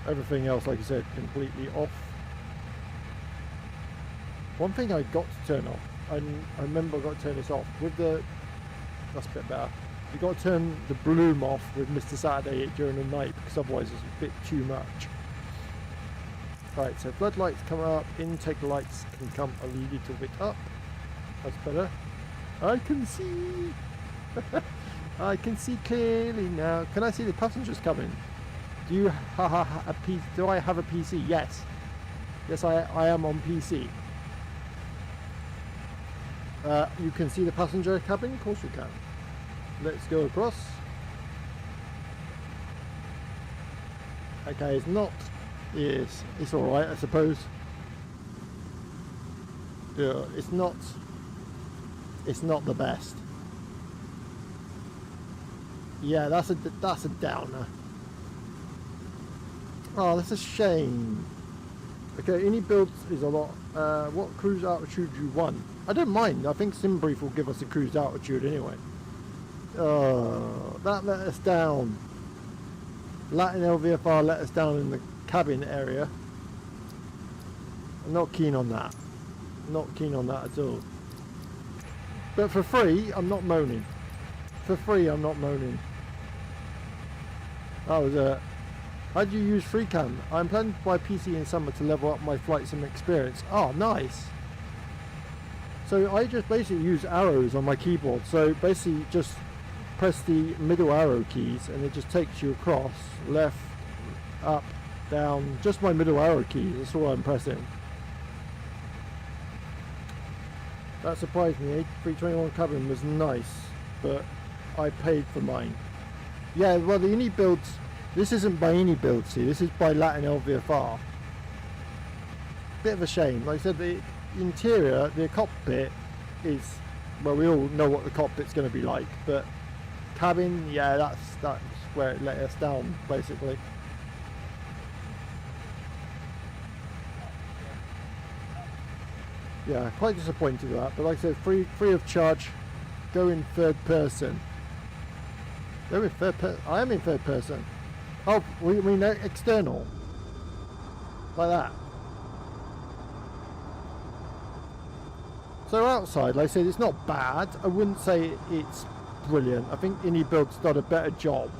Everything else, like I said, completely off. One thing I got to turn off, I remember I got to turn this off with the, that's a bit better. You got to turn the bloom off with Mr. Saturday during the night, because otherwise it's a bit too much. Right, so floodlights come up, intake lights can come a little bit up. That's better. I can see. I can see clearly now. Can I see the passengers coming? Do you do I have a PC? Yes. Yes, I am on PC. You can see the passenger cabin? Of course you can. Let's go across. Okay, it's not. Yes, it's alright, I suppose. Yeah, it's not the best. Yeah, that's a downer. Oh, that's a shame. Okay, any builds is a lot. What cruise altitude do you want? I don't mind. I think SimBrief will give us a cruise altitude anyway. That let us down. Latin LVFR let us down in the cabin area. I'm not keen on that. Not keen on that at all. But for free, I'm not moaning. For free, I'm not moaning. That was it. How do you use FreeCam? I'm planning to buy PC in summer to level up my flight sim experience. Oh, nice. So I just basically use arrows on my keyboard. So basically just press the middle arrow keys and it just takes you across, left, up, down. Just my middle arrow keys, that's all I'm pressing. That surprised me. A321 cabin was nice, but I paid for mine. Yeah, well the Ini builds, this isn't by Ini build, see, this is by Latin LVFR. Bit of a shame. Like I said, the interior, the cockpit is, well, we all know what the cockpit's going to be like, but cabin, yeah, that's where it let us down, basically. Yeah, quite disappointed with that, but like I said, free of charge, go in third person. Go in third person. I am in third person. Oh, we mean external. Like that. So outside, like I said, it's not bad. I wouldn't say it's brilliant. I think Ini Build's done a better job.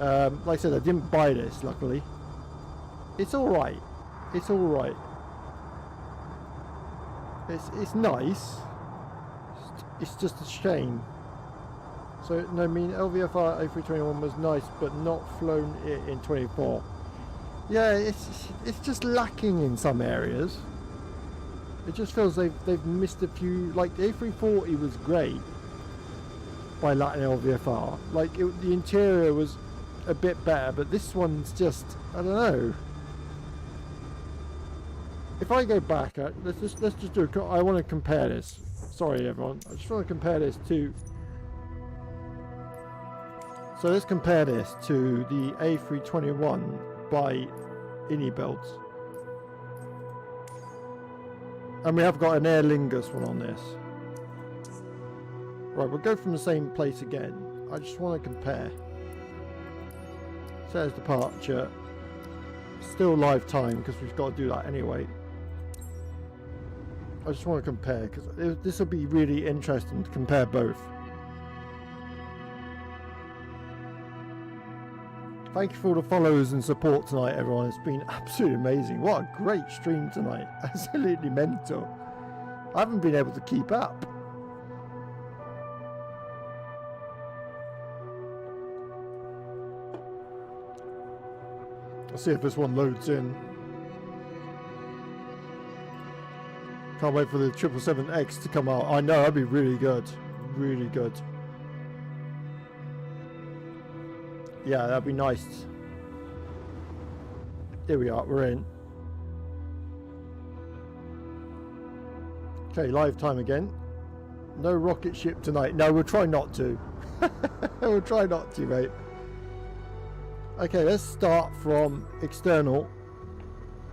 Like I said, I didn't buy this, luckily. It's alright. It's alright. It's nice. It's just a shame. So, no, I mean, LVFR A321 was nice, but not flown it in 24. Yeah, it's just lacking in some areas. It just feels they've missed a few. Like the A340 was great by Latin LVFR. Like the interior was a bit better, but this one's just, I don't know. If I go back, let's just do. I want to compare this. Sorry, everyone. I just want to compare this to. So let's compare this to the A321 by Ini Builds. And we have got an Aer Lingus one on this. Right, we'll go from the same place again. I just want to compare. Says departure. Still live time because we've got to do that anyway. I just want to compare because this will be really interesting to compare both. Thank you for all the follows and support tonight, everyone. It's been absolutely amazing. What a great stream tonight. Absolutely mental. I haven't been able to keep up. I'll see if this one loads in. Can't wait for the 777X to come out. I know, that'd be really good. Really good. Yeah, that'd be nice. Here we are, we're in. Okay, live time again. No rocket ship tonight. No, we'll try not to. We'll try not to, mate. Okay, let's start from external.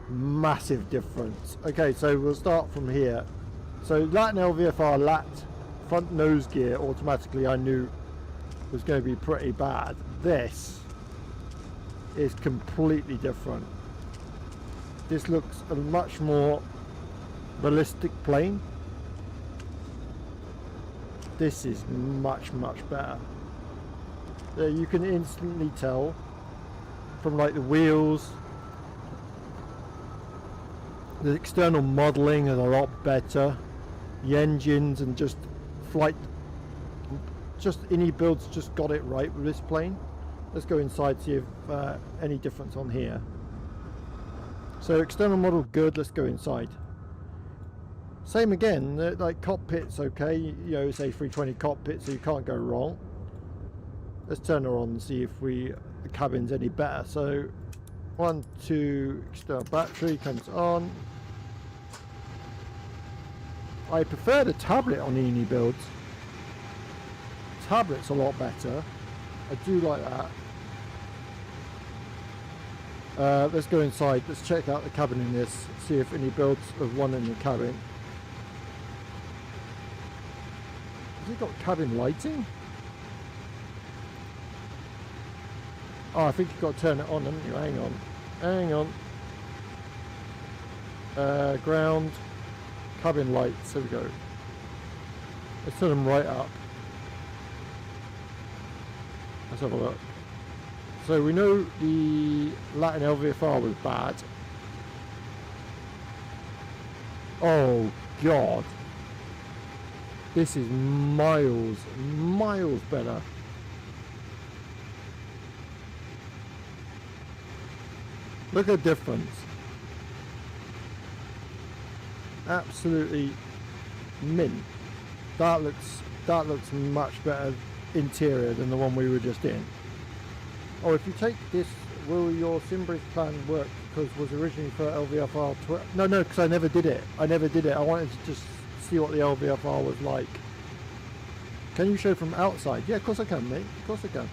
Massive difference. Okay, so we'll start from here. So lat and LVFR, lat front nose gear automatically I knew was going to be pretty bad. This is completely different. This looks a much more realistic plane. This is much better. You can instantly tell from like the wheels, the external modelling is a lot better. The engines and just flight, just any builds just got it right with this plane. Let's go inside, see if any difference on here. So external model good, let's go inside. Same again, like cockpit's okay, you know, it's A340 cockpit, so you can't go wrong. Let's turn her on and see if the cabin's any better. So 1, 2, external battery comes on. I prefer the tablet on Eni builds. Tablet's a lot better. I do like that. Let's go inside. Let's check out the cabin in this. See if any builds of one in the cabin. Has it got cabin lighting? Oh, I think you've got to turn it on, haven't you? Hang on. Hang on. Ground. Cabin lights. There we go. Let's turn them right up. Let's have a look. So we know the Latin LVFR was bad. Oh God. This is miles better. Look at the difference. Absolutely mint. That looks much better interior than the one we were just in. Oh, if you take this, will your SimBrief plan work? Because it was originally for LVFR 12. No, because I never did it. I wanted to just see what the LVFR was like. Can you show from outside? Yeah, of course I can, mate. Of course I can.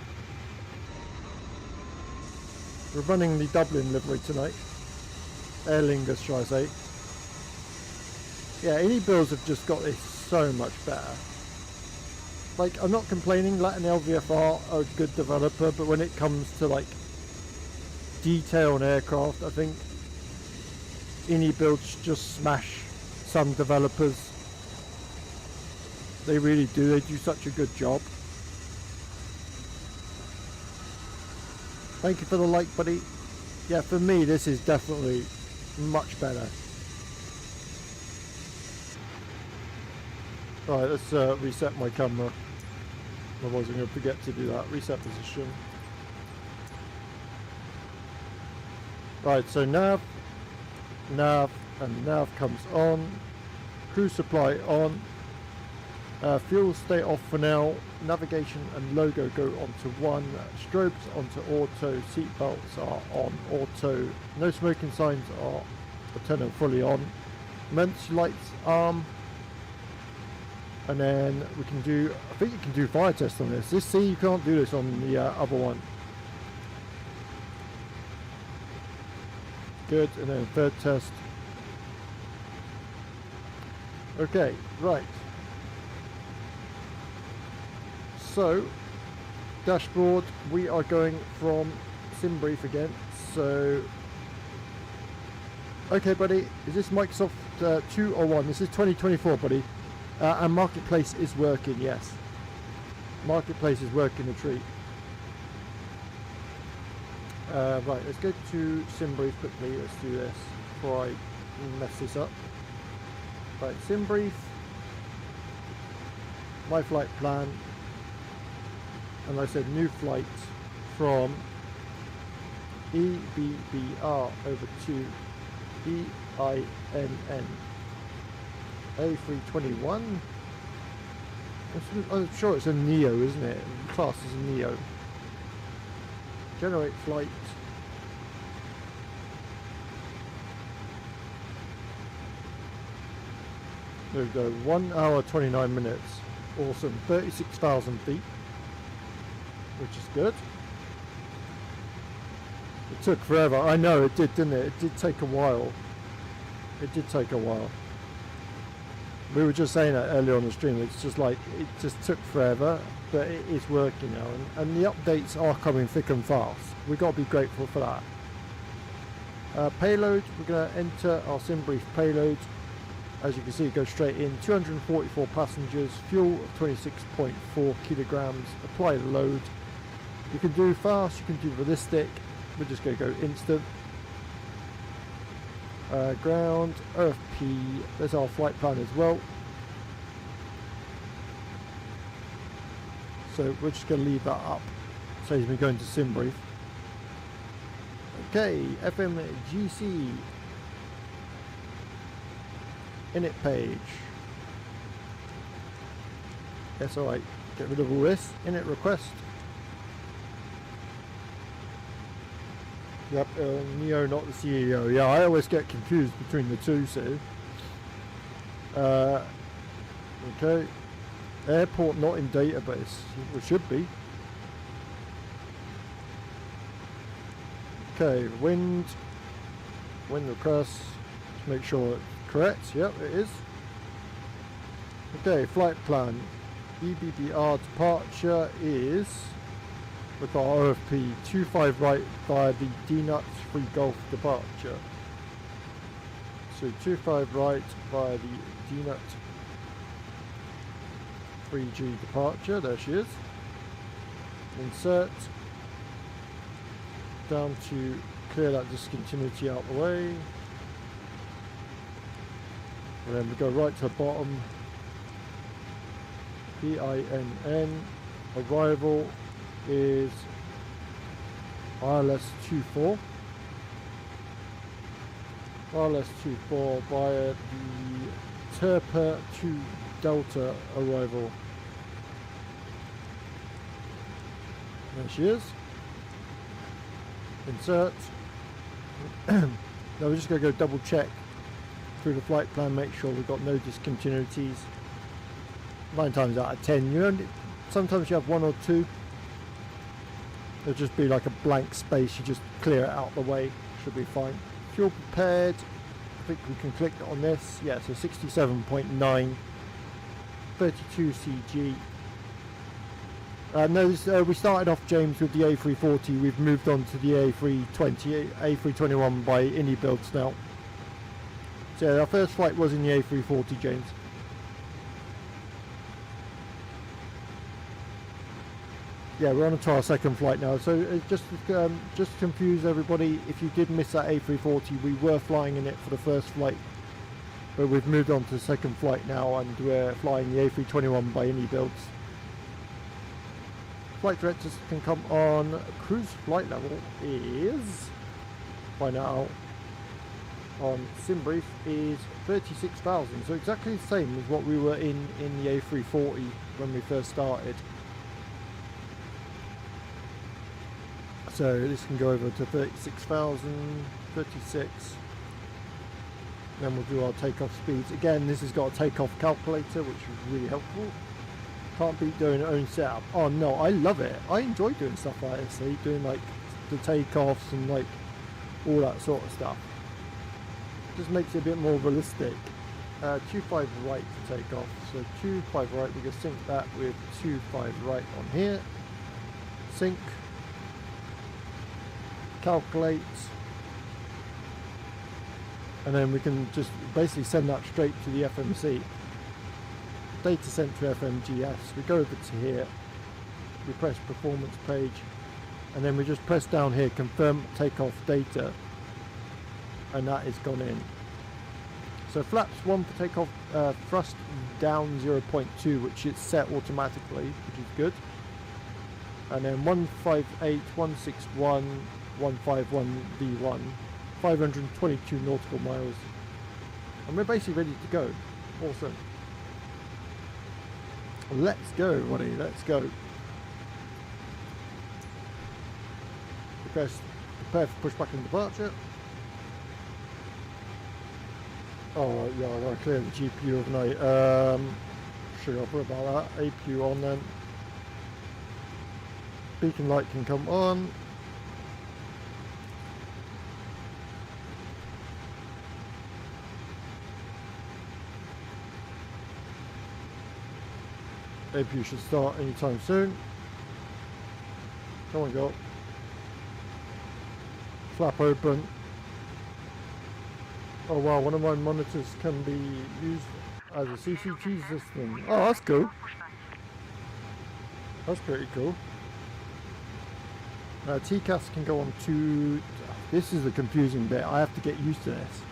We're running the Dublin livery tonight. Aer Lingus, shall I say. Yeah, any builds have just got this so much better. Like, I'm not complaining, Latin LVFR are a good developer, but when it comes to like detail on aircraft, I think Eni builds just smash some developers. They really do, they do such a good job. Thank you for the like, buddy. Yeah, for me this is definitely much better. Alright, let's reset my camera. Otherwise I'm going to forget to do that. Reset position. Right, so nav, and nav comes on. Crew supply on. Fuel stay off for now. Navigation and logo go onto 1. Strobes onto auto. Seat belts are on auto. No smoking signs are turn them fully on. Emergency lights arm. And then we can do, I think you can do fire test on this. See, you can't do this on the other one. Good, and then third test. Okay, right. So, dashboard, we are going from SimBrief again. So, okay, buddy, is this Microsoft 2 or 1? This is 2024, buddy. And Marketplace is working, yes. Marketplace is working a treat. Right, let's go to SimBrief quickly. Let's do this before I mess this up. Right, SimBrief. My flight plan. And I said new flight from EBBR over to EINN. A321. I'm sure it's a Neo, isn't it? Class is a Neo. Generate flight. There we go, 1 hour 29 minutes. Awesome, 36,000 feet, which is good. It took forever. I know it did, didn't it? It did take a while. It did take a while. We were just saying that earlier on the stream. It's just like, it just took forever, but it is working now. And the updates are coming thick and fast. We've got to be grateful for that. Payload, we're going to enter our SimBrief payload. As you can see, it goes straight in. 244 passengers, fuel of 26.4 kilograms. Apply the load. You can do fast, you can do ballistic. We're just going to go instant. Ground, OFP, there's our flight plan as well. So we're just going to leave that up. Saves me going to SimBrief. Okay, FMGC. Init page. Yes, alright. Get rid of all this. Init request. Yep, Neo, not the CEO. Yeah, I always get confused between the two, so. Okay. Airport not in database. It should be. Okay, wind request. Just make sure it's correct. Yep, it is. Okay, flight plan. EBBR departure is with our OFP 25 right via the D-Nuts Free Golf departure. So 25 right via the D-Nut 3G departure. There she is. Insert. Down to clear that discontinuity out the way. And then we go right to the bottom. PINN. Arrival is ILS 24. ILS 24 via the Terpa 2 Delta arrival. There she is. Insert. Now we're just going to go double check through the flight plan, make sure we've got no discontinuities. 9 times out of 10, sometimes you have 1 or 2. It'll just be like a blank space, you just clear it out the way, should be fine. Fuel prepared, I think we can click on this, yeah, so 67.9, 32 CG. No, we started off, James, with the A340, we've moved on to the A320, A321 by Indy builds now. So our first flight was in the A340, James. Yeah, we're on to our second flight now. So just to confuse everybody, if you did miss that A340, we were flying in it for the first flight, but we've moved on to the second flight now, and we're flying the A321 by Indy builds. Flight directors can come on. Cruise flight level is, find out on SimBrief, is 36,000. So exactly the same as what we were in the A340 when we first started. So this can go over to 36,000, 36. Then we'll do our takeoff speeds. Again, this has got a takeoff calculator, which is really helpful. Can't beat doing your own setup. Oh no, I love it. I enjoy doing stuff like this. So doing like the takeoffs and like all that sort of stuff. Just makes it a bit more realistic. 25 right to take off. So 25 right, we can sync that with 25 right on here. Sync. Calculate. And then we can just basically send that straight to the FMC. Data sent to FMGS. We go over to here. We press performance page. And then we just press down here, confirm takeoff data. And that is gone in. So flaps 1 for takeoff, thrust down 0.2, which is set automatically, which is good. And then 158, 161, 151 V1, 522 nautical miles. And we're basically ready to go. Awesome. Let's go, everybody, let's go. Prepare for pushback and departure. Oh yeah, I gotta clear the GPU overnight. Should I put about that? APU on then. Beacon light can come on. APU should start anytime soon. Come on, go. Flap open. Oh wow, one of my monitors can be used as a CCT system. Oh, that's cool. That's pretty cool. TCAS can go on to... This is the confusing bit. I have to get used to this.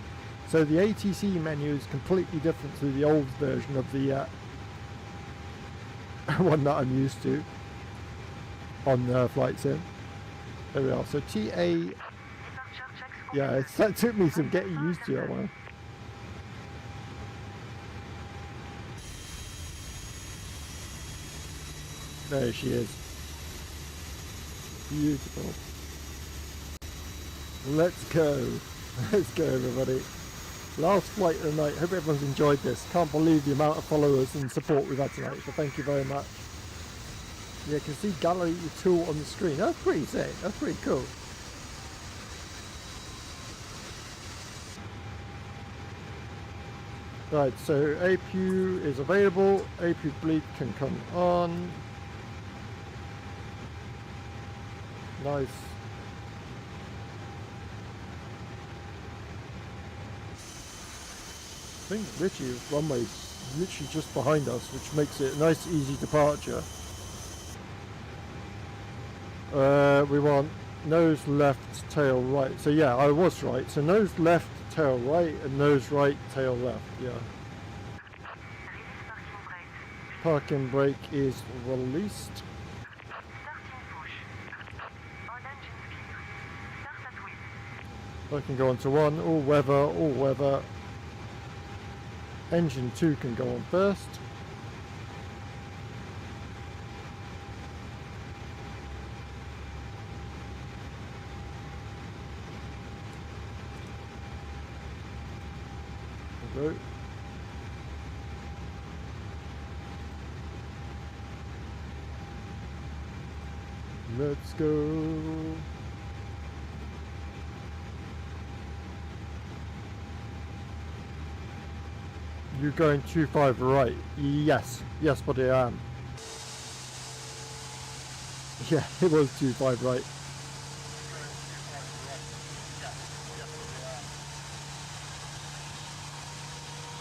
So the ATC menu is completely different to the old version of the one that I'm used to on Flight Sim. There we are. So TA... Yeah, that took me some getting used to that one. There she is. Beautiful. Let's go. Let's go, everybody. Last flight of the night. Hope everyone's enjoyed this. Can't believe the amount of followers and support we've had tonight, so thank you very much. Yeah, you can see gallery tool on the screen. That's pretty sick. That's pretty cool. Right, so APU is available. APU bleed can come on. Nice. I think Richie's runway is literally just behind us, which makes it a nice, easy departure. We want nose left, tail right. So yeah, I was right. So nose left, tail right, and nose right, tail left. Yeah. Parking brake is released. I can go on to 1, all weather, all weather. Engine 2 can go on first. Go. Let's go. You're going 25 right. Yes. Yes, but I am. Yeah, it was 25 right.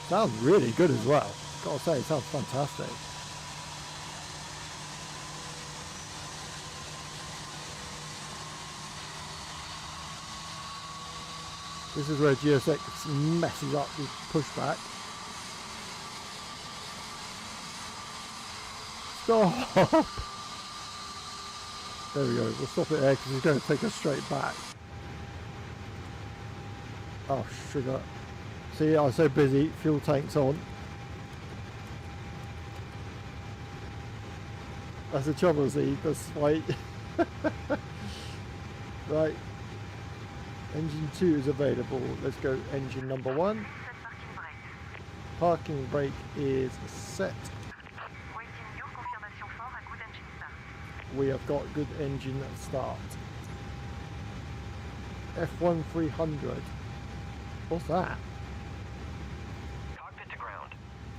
Sounds really good as well. Gotta say, it sounds fantastic. This is where GSX messes up with pushback. Stop! There we go. We'll stop it there because it's going to take us straight back. Oh, sugar. See, I was so busy. Fuel tank's on. That's the trouble, see. That's why. Right. Engine 2 is available. Let's go engine number 1. Parking brake is set. We have got good engine start. F1 300. What's that? Cockpit to ground.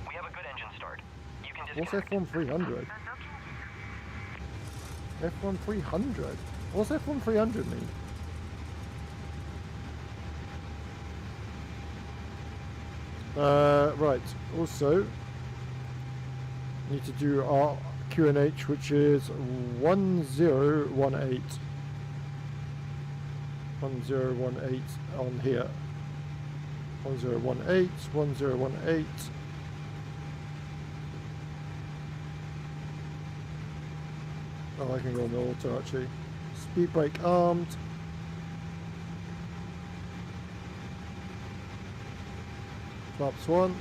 We have a good engine start. You can What's disconnect. F1 300? F1 300? What's F1 300 mean? Right, also need to do our QNH, which is 1018. 1018 on here. 1018, 1018. Oh, I can go on the auto actually. Speed brake armed. Flaps 1.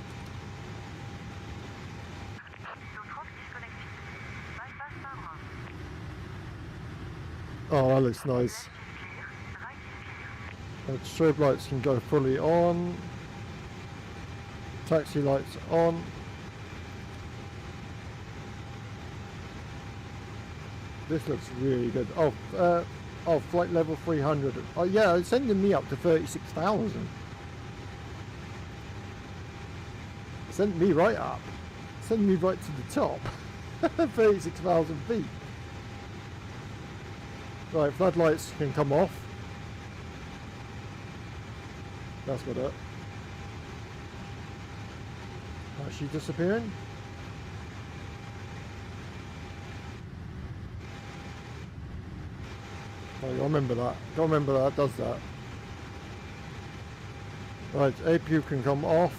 Oh, that looks nice. Strobe lights can go fully on. Taxi lights on. This looks really good. Oh, flight level 300. Oh yeah, it's sending me up to 36,000. Send me right up. Send me right to the top. 36,000 feet. Right, floodlights can come off. That's what it. Is she disappearing? Oh, I remember that. Don't remember that. Does that. Right, APU can come off.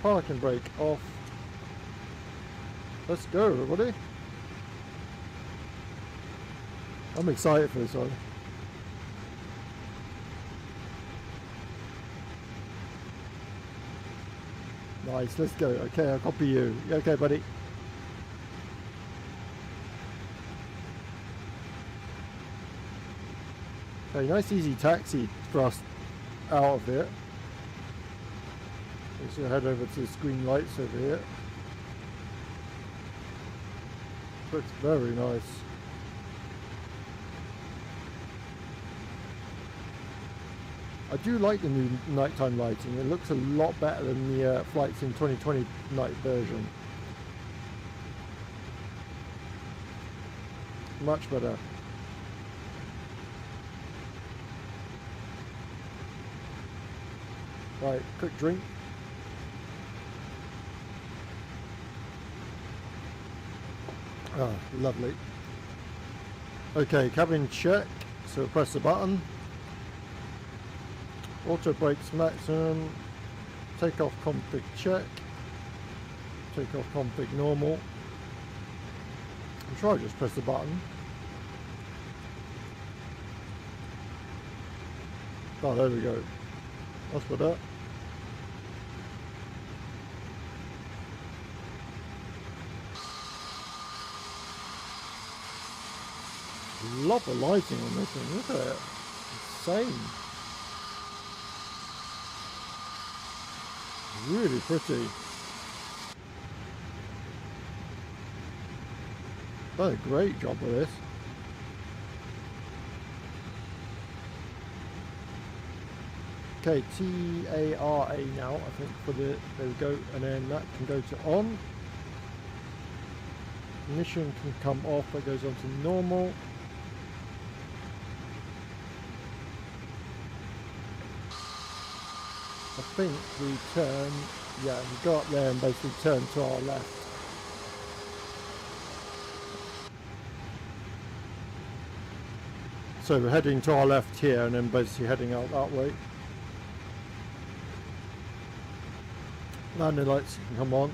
Parking brake off. Let's go, everybody. I'm excited for this one. Nice, let's go. Okay, I'll copy you. Okay, buddy. Okay, nice easy taxi thrust out of it. Let's head over to the screen lights over here. Looks very nice. I do like the new nighttime lighting. It looks a lot better than the Flight Sim 2020 night version. Much better. Right, quick drink. Ah, lovely. Okay, cabin check. So press the button. Auto brakes maximum. Takeoff config check. Takeoff config normal. I'm sure I just press the button. Oh, there we go. That's what that. Lot of lighting on this thing, look at it. Insane. Really pretty. Done a great job with this. Okay, TARA now, I think, for the, there we go, and then that can go to on. Ignition can come off, that goes on to normal. I think we turn, yeah, we go up there and basically turn to our left. So we're heading to our left here and then basically heading out that way. Landing lights can come on.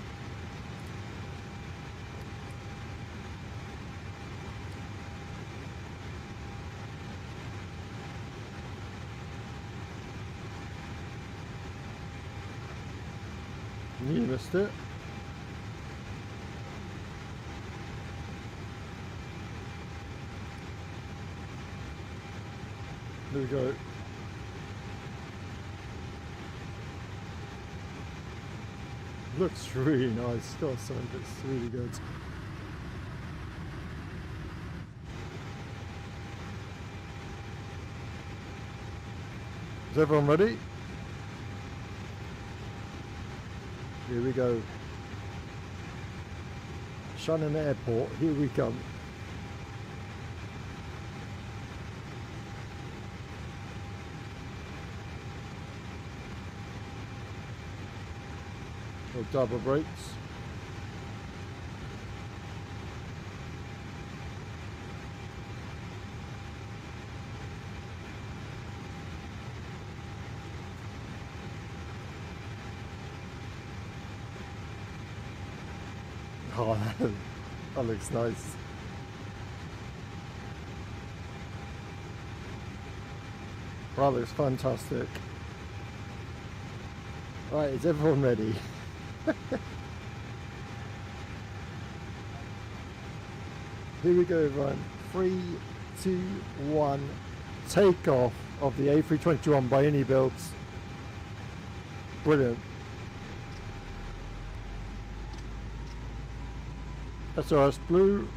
You missed it. There we go. Looks really nice. Got something that's really good. Is everyone ready? Here we go. Shannon Airport, here we come. Or double brakes. Oh, that looks nice. That looks fantastic. Right, is everyone ready? Here we go, everyone. 3, 2, 1. Takeoff of the A321 by any builds. Brilliant. SRS Blue.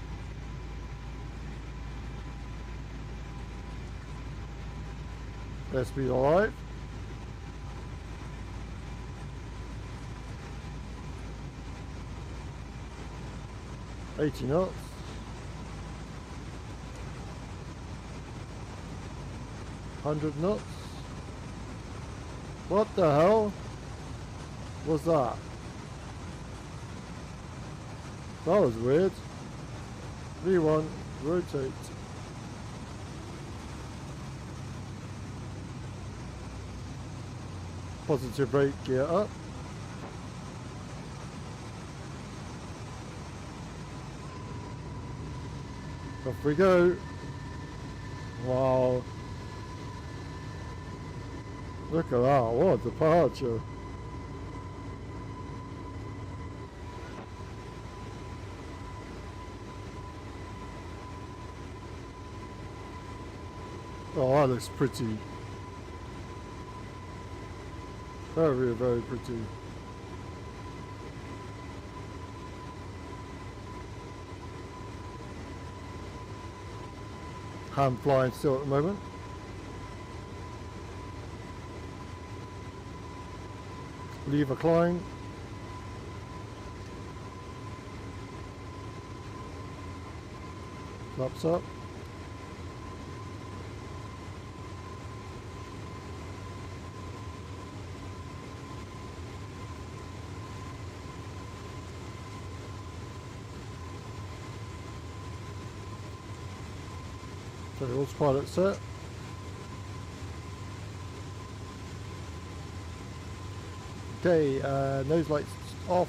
Airspeed alright. $80 knots. $100 knots. What the hell was that? That was weird. V1, rotate. Positive brake, gear up. Off we go. Wow. Look at that, what a departure. Oh, that looks pretty. Very, very pretty. Hand flying still at the moment. Lever climb. Flaps up. So the autopilot set. Okay, nose lights off.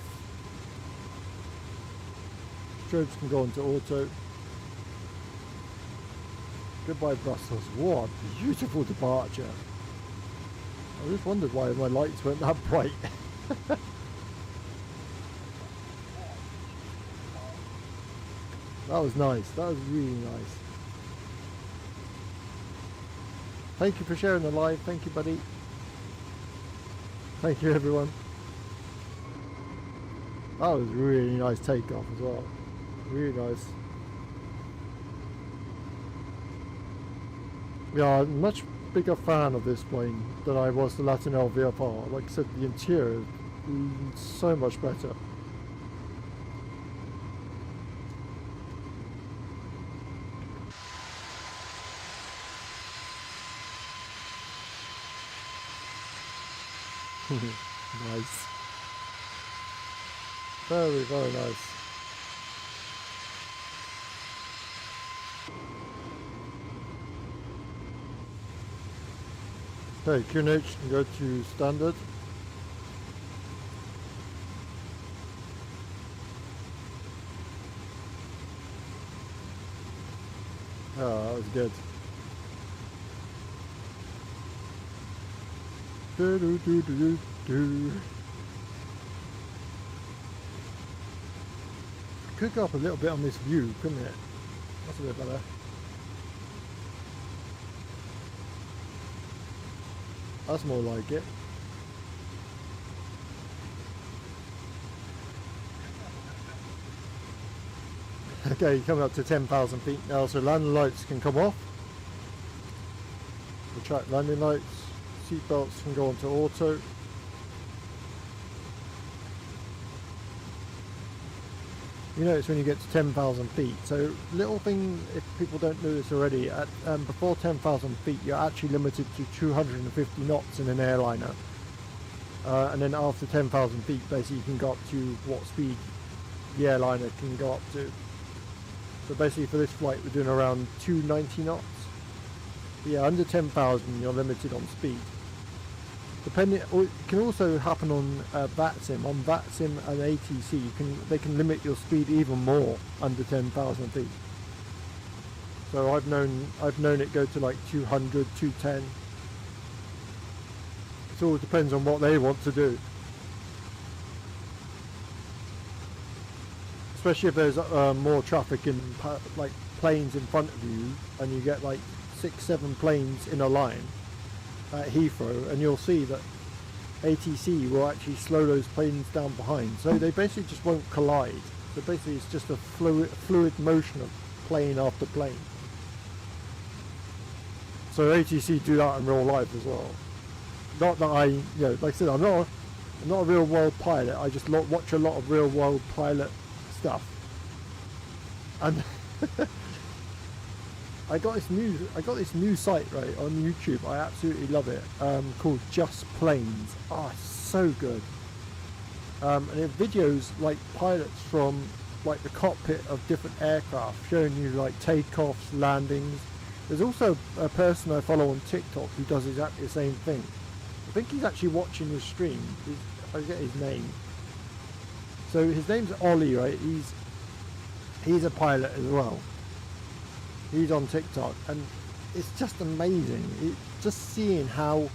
Strobes can go into auto. Goodbye Brussels. What a beautiful departure. I just wondered why my lights weren't that bright. That was nice. That was really nice. Thank you for sharing the live. Thank you, buddy. Thank you, everyone. That was really nice takeoff as well. Really nice. Yeah, I'm a much bigger fan of this plane than I was the Latinel VFR. Like I said, the interior is so much better. Nice. Very, very nice. Okay, QNH can go to standard. Oh, that was good. Do do do do do do. Could go up a little bit on this view, couldn't it? That's a bit better. That's more like it. Okay, coming up to 10,000 feet now, so landing lights can come off. Retract landing lights. Seat belts can go onto auto. You notice when you get to 10,000 feet. So little thing, if people don't know this already, at before 10,000 feet you're actually limited to 250 knots in an airliner. And then after 10,000 feet basically you can go up to what speed the airliner can go up to. So basically for this flight we're doing around 290 knots. But yeah, under 10,000 you're limited on speed. Depending, it can also happen on VATSIM. On VATSIM and ATC, they can limit your speed even more under 10,000 feet. So I've known it go to like 200, 210. It all depends on what they want to do. Especially if there's more traffic in like planes in front of you, and you get like 6-7 planes in a line at Heathrow, and you'll see that ATC will actually slow those planes down behind. So they basically just won't collide. So basically it's just a fluid motion of plane after plane. So ATC do that in real life as well. Not that I, like I said, I'm not a real world pilot. I just watch a lot of real world pilot stuff. And I got this new site right on YouTube. I absolutely love it. Called Just Planes. Oh, it's so good. And it videos like pilots from like the cockpit of different aircraft, showing you like takeoffs, landings. There's also a person I follow on TikTok who does exactly the same thing. I think he's actually watching the stream. I forget his name. So his name's Ollie, right? He's a pilot as well. He's on TikTok, and it's just amazing. Just seeing how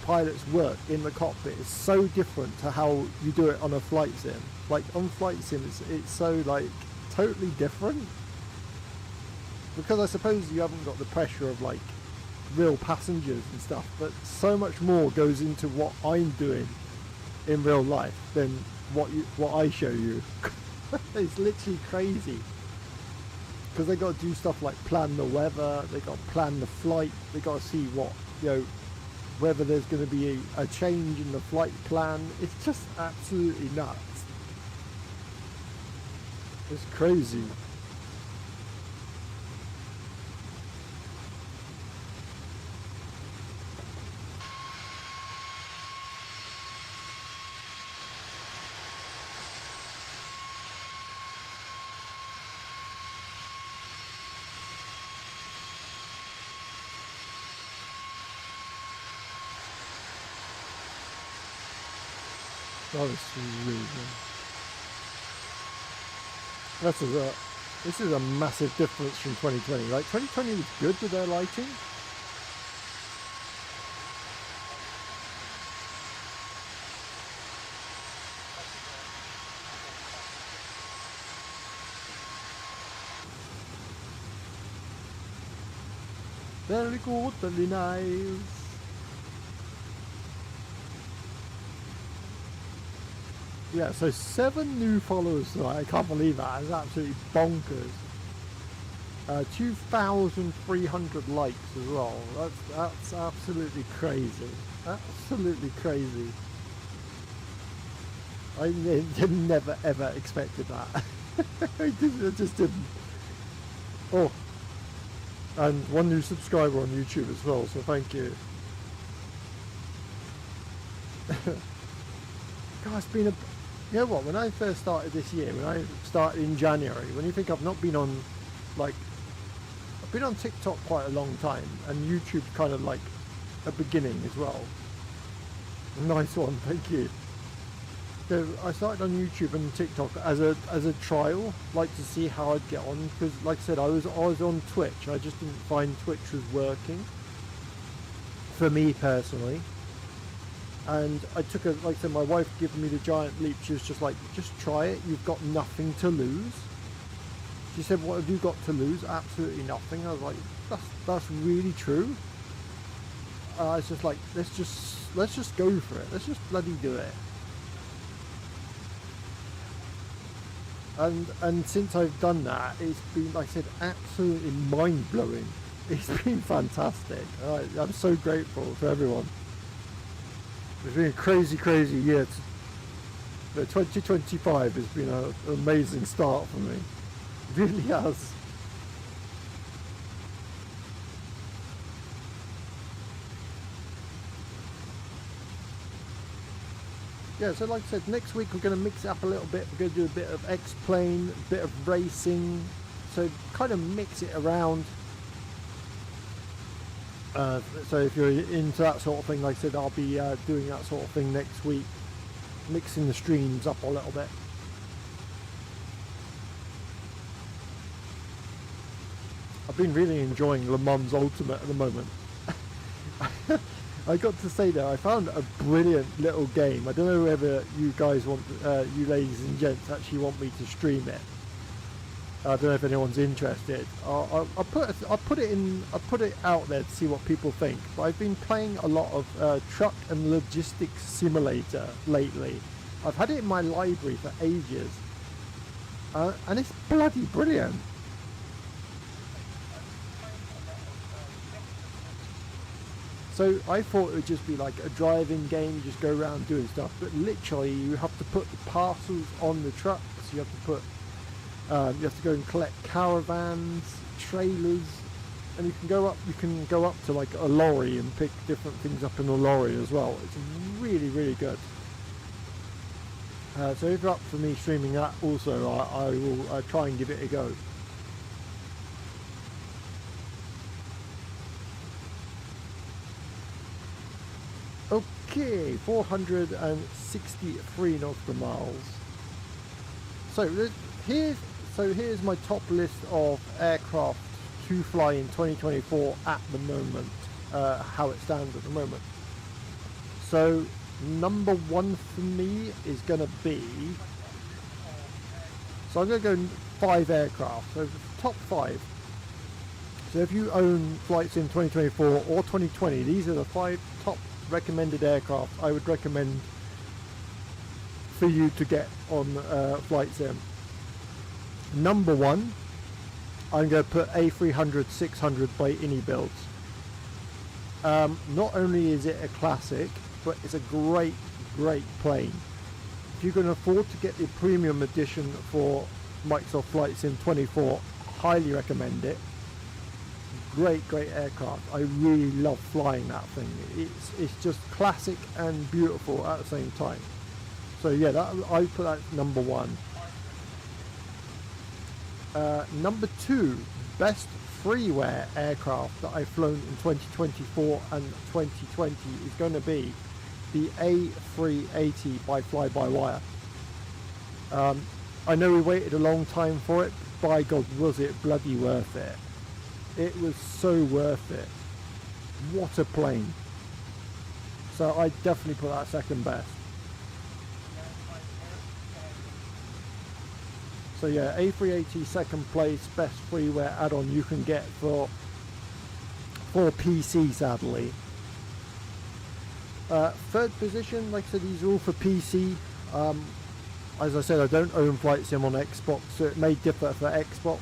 pilots work in the cockpit is so different to how you do it on a flight sim. Like on flight sim, it's so like totally different. Because I suppose you haven't got the pressure of like real passengers and stuff, but so much more goes into what I'm doing in real life than what I show you. It's literally crazy. Because they got to do stuff like plan the weather, they got to plan the flight, they got to see what whether there's going to be a change in the flight plan. It's just absolutely nuts. It's crazy. Oh, this is really good. This is a massive difference from 2020. Like 2020 was good with their lighting. Very good, very nice. Yeah, so 7 new followers tonight. I can't believe that. It's absolutely bonkers. 2,300 likes as well. That's absolutely crazy. Absolutely crazy. I never ever expected that. I just didn't. Oh, and 1 new subscriber on YouTube as well. So thank you. God, it's been a. You know what, when I first started this year, when I started in January, when you think I've not been on, like, I've been on TikTok quite a long time, and YouTube's kind of like a beginning as well. Nice one, thank you. So I started on YouTube and TikTok as a trial, like to see how I'd get on, because like I said, I was on Twitch. I just didn't find Twitch was working for me personally. And I took like I said, my wife gave me the giant leap. She was just like, just try it. You've got nothing to lose. She said, what have you got to lose? Absolutely nothing. I was like, that's really true. It's just like, let's just go for it. Let's just bloody do it. And since I've done that, it's been, like I said, absolutely mind-blowing. It's been fantastic. I'm so grateful to everyone. It's been a crazy, crazy year. 2025 has been an amazing start for me. It really has. Yeah, so like I said, next week we're going to mix it up a little bit. We're going to do a bit of X-Plane, a bit of racing. So kind of mix it around. So if you're into that sort of thing, like I said, I'll be doing that sort of thing next week, mixing the streams up a little bit. I've been really enjoying Le Mans Ultimate at the moment. I got to say that I found a brilliant little game. I don't know whether you guys want, you ladies and gents, actually want me to stream it. I don't know if anyone's interested. I'll put it out there to see what people think. But I've been playing a lot of truck and logistics simulator lately. I've had it in my library for ages, and it's bloody brilliant. So I thought it would just be like a driving game, you just go around doing stuff, but literally you have to put the parcels on the trucks, you have to put you have to go and collect caravans, trailers, and you can go up to like a lorry and pick different things up in a lorry as well. It's really good. So if you're up for me streaming that also, I will try and give it a go. Okay, 463 nautical miles. So here's my top list of aircraft to fly in 2024 at the moment, how it stands at the moment. So number one for me is going to be, so I'm going to go 5 aircraft, so top 5. So if you own flights in 2024 or 2020, these are the 5 top recommended aircraft I would recommend for you to get on flight sim. Number 1, I'm going to put A340-600 by Builds. Not only is it a classic, but it's a great plane. If you can afford to get the premium edition for Microsoft Flight Sim 24, highly recommend it. Great aircraft. I really love flying that thing. It's just classic and beautiful at the same time. So yeah, I put that number 1. Number 2, best freeware aircraft that I've flown in 2024 and 2020 is going to be the A380 by Fly-by-Wire. I know we waited a long time for it, but by God was it bloody worth it. It was so worth it. What a plane. So I definitely put that second best. So yeah, A380 second place, best freeware add-on you can get for PC, sadly. Third position, like I said, these are all for PC. As I said, I don't own Flight Sim on Xbox, so it may differ for Xbox.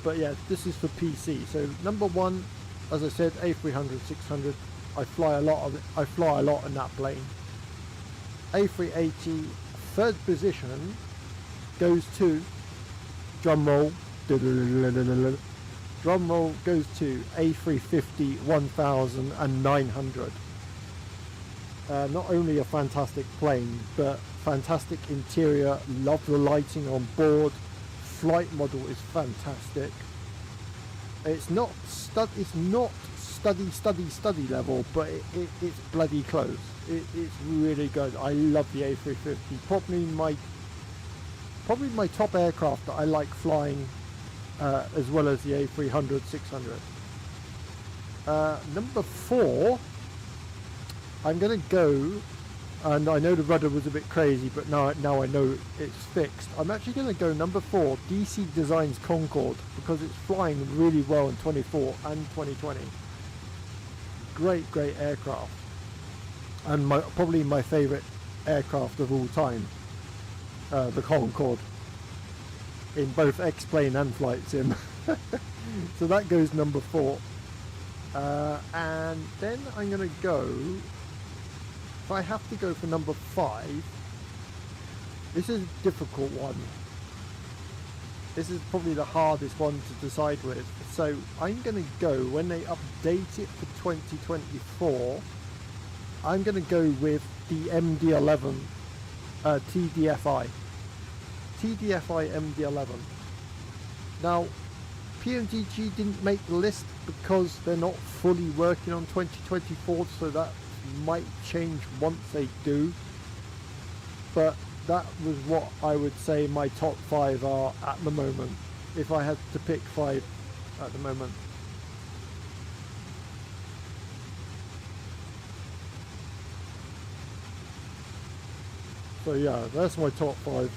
But yeah, this is for PC. So number 1, as I said, A300-600. I fly a lot in that plane. A380 third position goes to, drum roll, goes to A350-1900. Not only a fantastic plane, but fantastic interior. Love the lighting on board. Flight model is fantastic. It's not study level, but it's bloody close. It's really good. I love the A350. Probably my top aircraft that I like flying, as well as the A300-600. Number 4, I'm going to go, and I know the rudder was a bit crazy, but now I know it's fixed. I'm actually going to go number 4, DC Designs Concorde, because it's flying really well in 24 and 2020. Great aircraft, and probably my favourite aircraft of all time, the Concorde, in both X-Plane and Flight Sim. So that goes number 4. And then I'm going to go, if I have to go for number 5, this is a difficult one. This is probably the hardest one to decide with. So I'm going to go, when they update it for 2024, I'm going to go with the MD-11 TDFI MD-11. Now, PMDG didn't make the list because they're not fully working on 2024, so that might change once they do. But that was what I would say my top 5 are at the moment, if I had to pick 5 at the moment. So yeah, that's my top 5.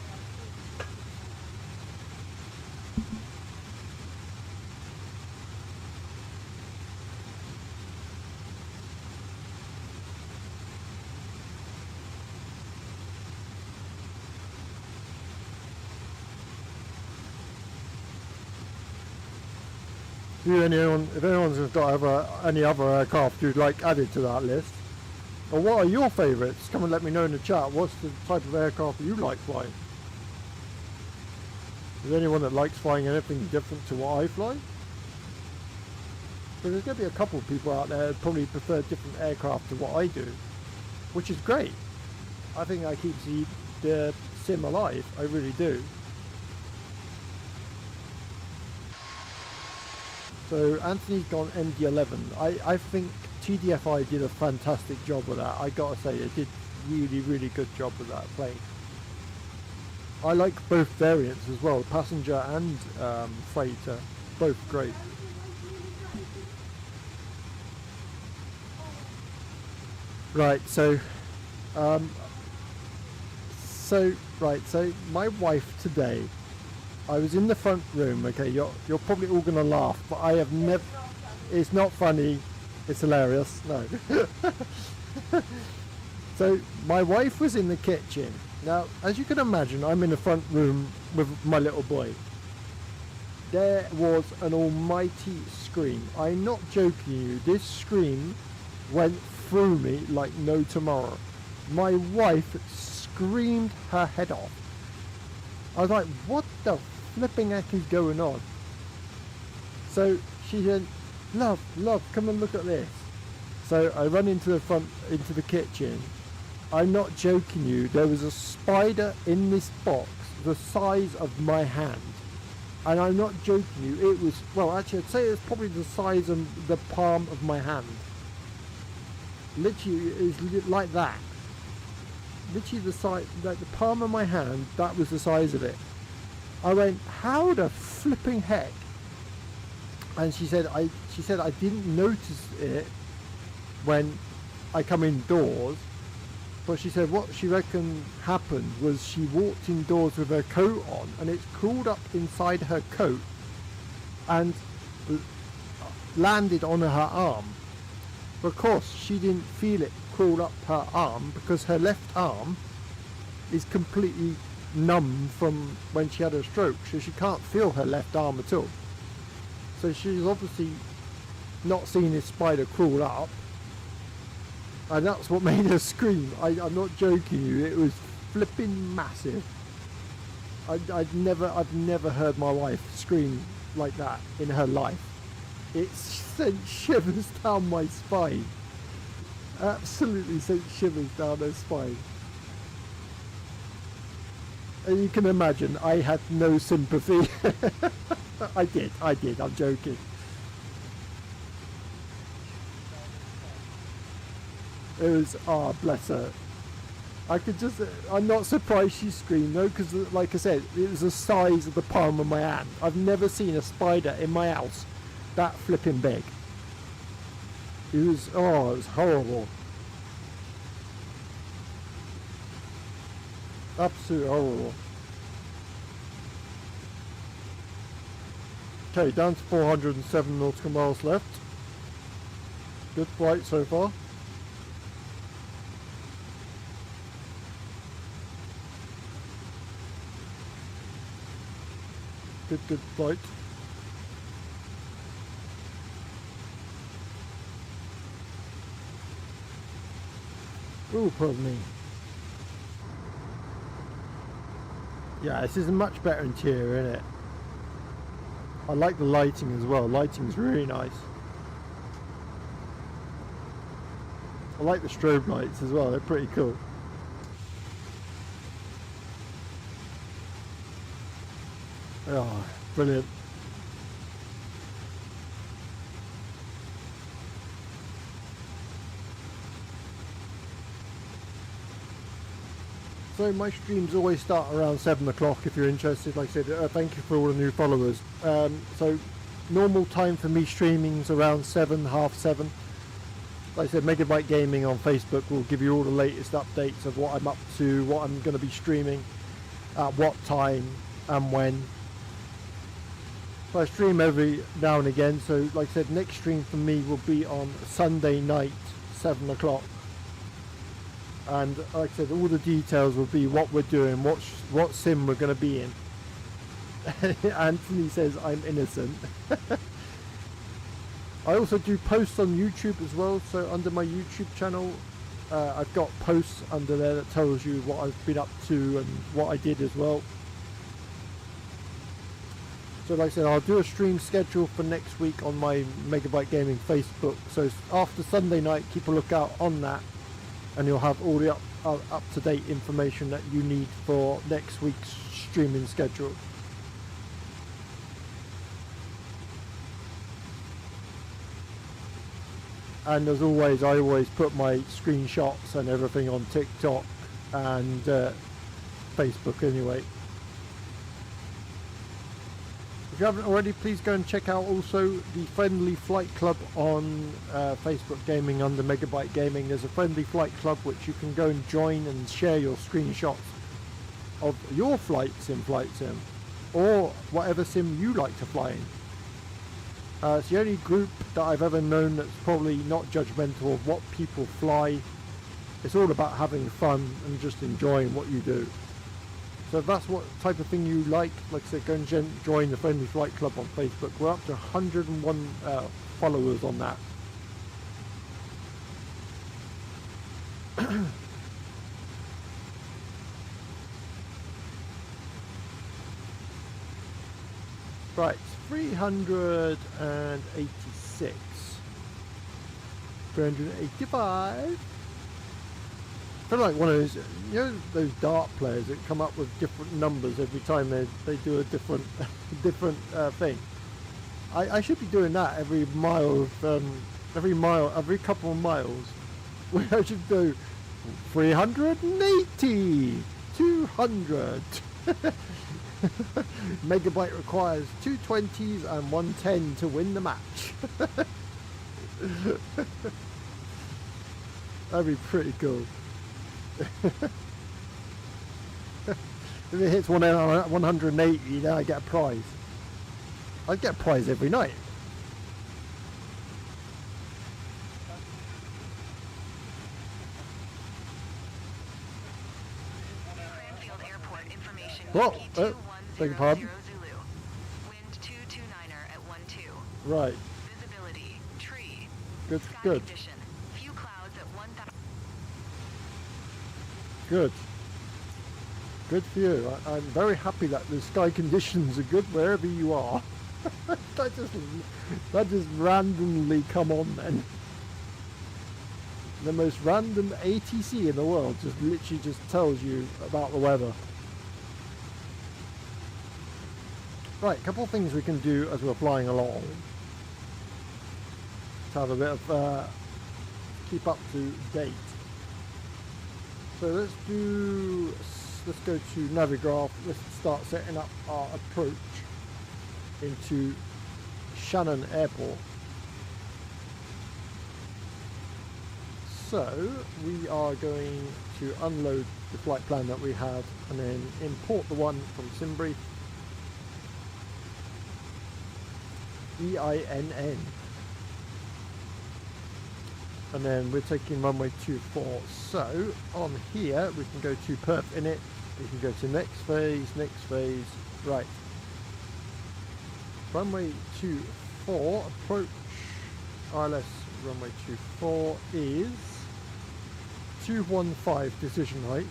If anyone's got any other aircraft you'd like added to that list, or what are your favourites? Come and let me know in the chat. What's the type of aircraft you like flying? Is there anyone that likes flying anything different to what I fly? But there's going to be a couple of people out there that probably prefer different aircraft to what I do, which is great. I think that keeps the sim alive. I really do. So Anthony's gone MD-11. I think TDFI did a fantastic job with that. I gotta say, it did really good job with that plane. I like both variants as well, passenger and freighter, both great. Right, so my wife today, I was in the front room. Okay, you're probably all gonna laugh, but I have never. It's not funny. It's hilarious. No. So my wife was in the kitchen. Now, as you can imagine, I'm in the front room with my little boy. There was an almighty scream. I'm not joking you. This scream went through me like no tomorrow. My wife screamed her head off. I was like, what the flipping heck is going on? So she said, love, come and look at this. So I run into the kitchen. I'm not joking you, there was a spider in this box the size of my hand. And I'm not joking you, it was, well actually I'd say it's probably the size of the palm of my hand. Literally it's like that. Literally the size, like the palm of my hand, that was the size of it. I went, how the flipping heck? And she said I didn't notice it when I come indoors, but she said what she reckoned happened was she walked indoors with her coat on and it's crawled up inside her coat and landed on her arm. Of course she didn't feel it crawl up her arm because her left arm is completely numb from when she had her stroke, so she can't feel her left arm at all. So she's obviously not seen this spider crawl up, and that's what made her scream. I'm not joking you, it was flipping massive. I've never heard my wife scream like that in her life. It sent shivers down my spine. Absolutely sent shivers down her spine. And you can imagine, I had no sympathy. I did, I'm joking. It was, oh bless her. I'm not surprised she screamed though, because like I said, it was the size of the palm of my hand. I've never seen a spider in my house that flipping big. It was horrible. Absolutely horrible. Okay, down to 407 nautical miles left. Good flight so far. Good flight. Oh, pardon me. Yeah, this is a much better interior, isn't it? I like the lighting as well. Lighting's really nice. I like the strobe lights as well. They're pretty cool. Oh, brilliant. So my streams always start around 7 o'clock if you're interested. Like I said, thank you for all the new followers. So normal time for me streaming is around 7, half 7. Like I said, Megabyte Gaming on Facebook will give you all the latest updates of what I'm up to, what I'm going to be streaming, at what time and when. So I stream every now and again, so like I said, next stream for me will be on Sunday night, 7 o'clock. And like I said, all the details will be what we're doing, what sim we're going to be in. Anthony says I'm innocent. I also do posts on YouTube as well, so under my YouTube channel I've got posts under there that tells you what I've been up to and what I did as well. So like I said, I'll do a stream schedule for next week on my Megabyte Gaming Facebook, so after Sunday night keep a lookout on that and you'll have all the up-to-date information that you need for next week's streaming schedule. And as always, I always put my screenshots and everything on TikTok and Facebook anyway. If you haven't already, please go and check out also the Friendly Flight Club on Facebook Gaming under Megabyte Gaming. There's a Friendly Flight Club which you can go and join and share your screenshots of your flights in Flight Sim or whatever sim you like to fly in. It's the only group that I've ever known that's probably not judgmental of what people fly. It's all about having fun and just enjoying what you do. So if that's what type of thing you like I said, go and join the Friendly Flight Club on Facebook. We're up to 101 followers on that. Right, 386. 385. I feel like one of those, you know, those dart players that come up with different numbers every time they do a different thing. I should be doing that every mile of every couple of miles. Where I should do 380, 200. Megabyte requires 220s and 110 to win the match. That'd be pretty cool. If it hits 180, then I get a prize. I get a prize every night. Cranfield Airport information. Whoa, EP210 beg your pardon? Zulu. Wind 229er at 12. Right. Visibility, tree. Good, Sky good. condition, few clouds at 1,000. Good. Good for you. I'm very happy that the sky conditions are good wherever you are. that just randomly come on then. The most random ATC in the world just literally just tells you about the weather. Right, a couple of things we can do as we're flying along to have a bit of keep up to date. So let's go to Navigraph. Let's start setting up our approach into Shannon Airport. So we are going to unload the flight plan that we have and then import the one from Simbrief. EINN. And then we're taking runway 24. So on here we can go to perf init, we can go to next phase, right. Runway 24 approach ILS runway 24 is 215 decision height.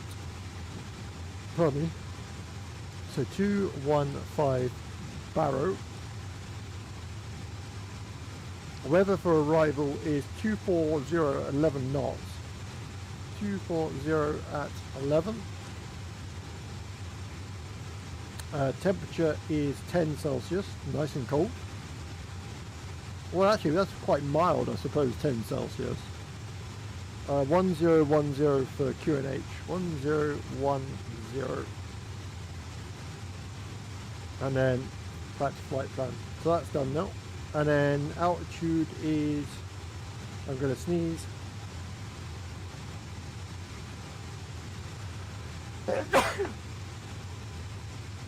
Pardon me. So 215 Barrow. Weather for arrival is 240 at 11 knots. 240 at 11. Temperature is 10 Celsius, nice and cold. Well, actually, that's quite mild, I suppose, 10 Celsius. 1010 for QNH. 1010. And then back to flight plan. So that's done now. And then altitude is, I'm going to sneeze.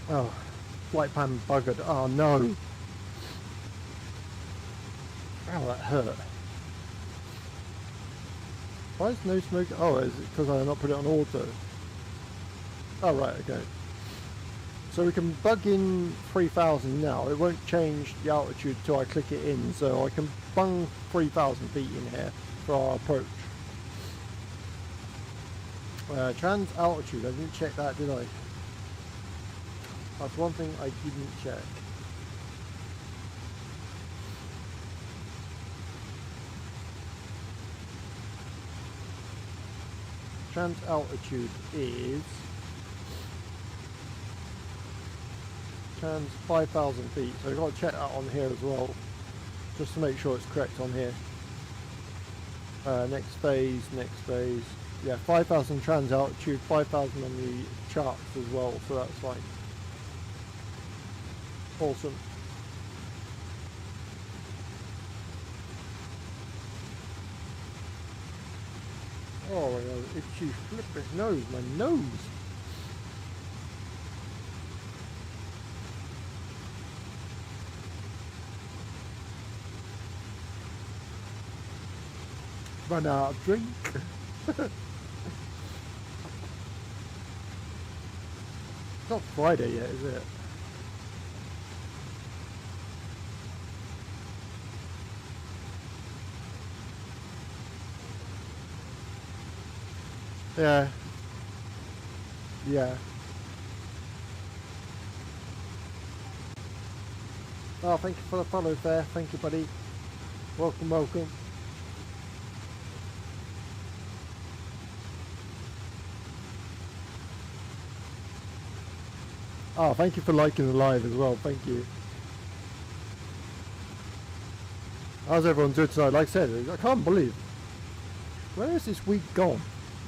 Oh, flight plan buggered. Oh no. Ow, that hurt. Why is no smoke? Oh, is it because I not put it on auto? Oh right, okay. So we can bug in 3,000 now. It won't change the altitude till I click it in. So I can bung 3,000 feet in here for our approach. Trans altitude, I didn't check that, did I? That's one thing I didn't check. Trans altitude is trans 5,000 feet, so I've got to check that on here as well, just to make sure it's correct on here. Next phase, yeah, 5,000 trans altitude, 5,000 on the charts as well, so that's fine. Awesome. Oh, my God, itchy flipping nose, my nose. Run out of drink. It's not Friday yet, is it? Yeah. Yeah. Oh, thank you for the follow there. Thank you, buddy. Welcome, welcome. Oh, thank you for liking the live as well. Thank you. How's everyone doing tonight? Like I said, I can't believe. Where is this week gone?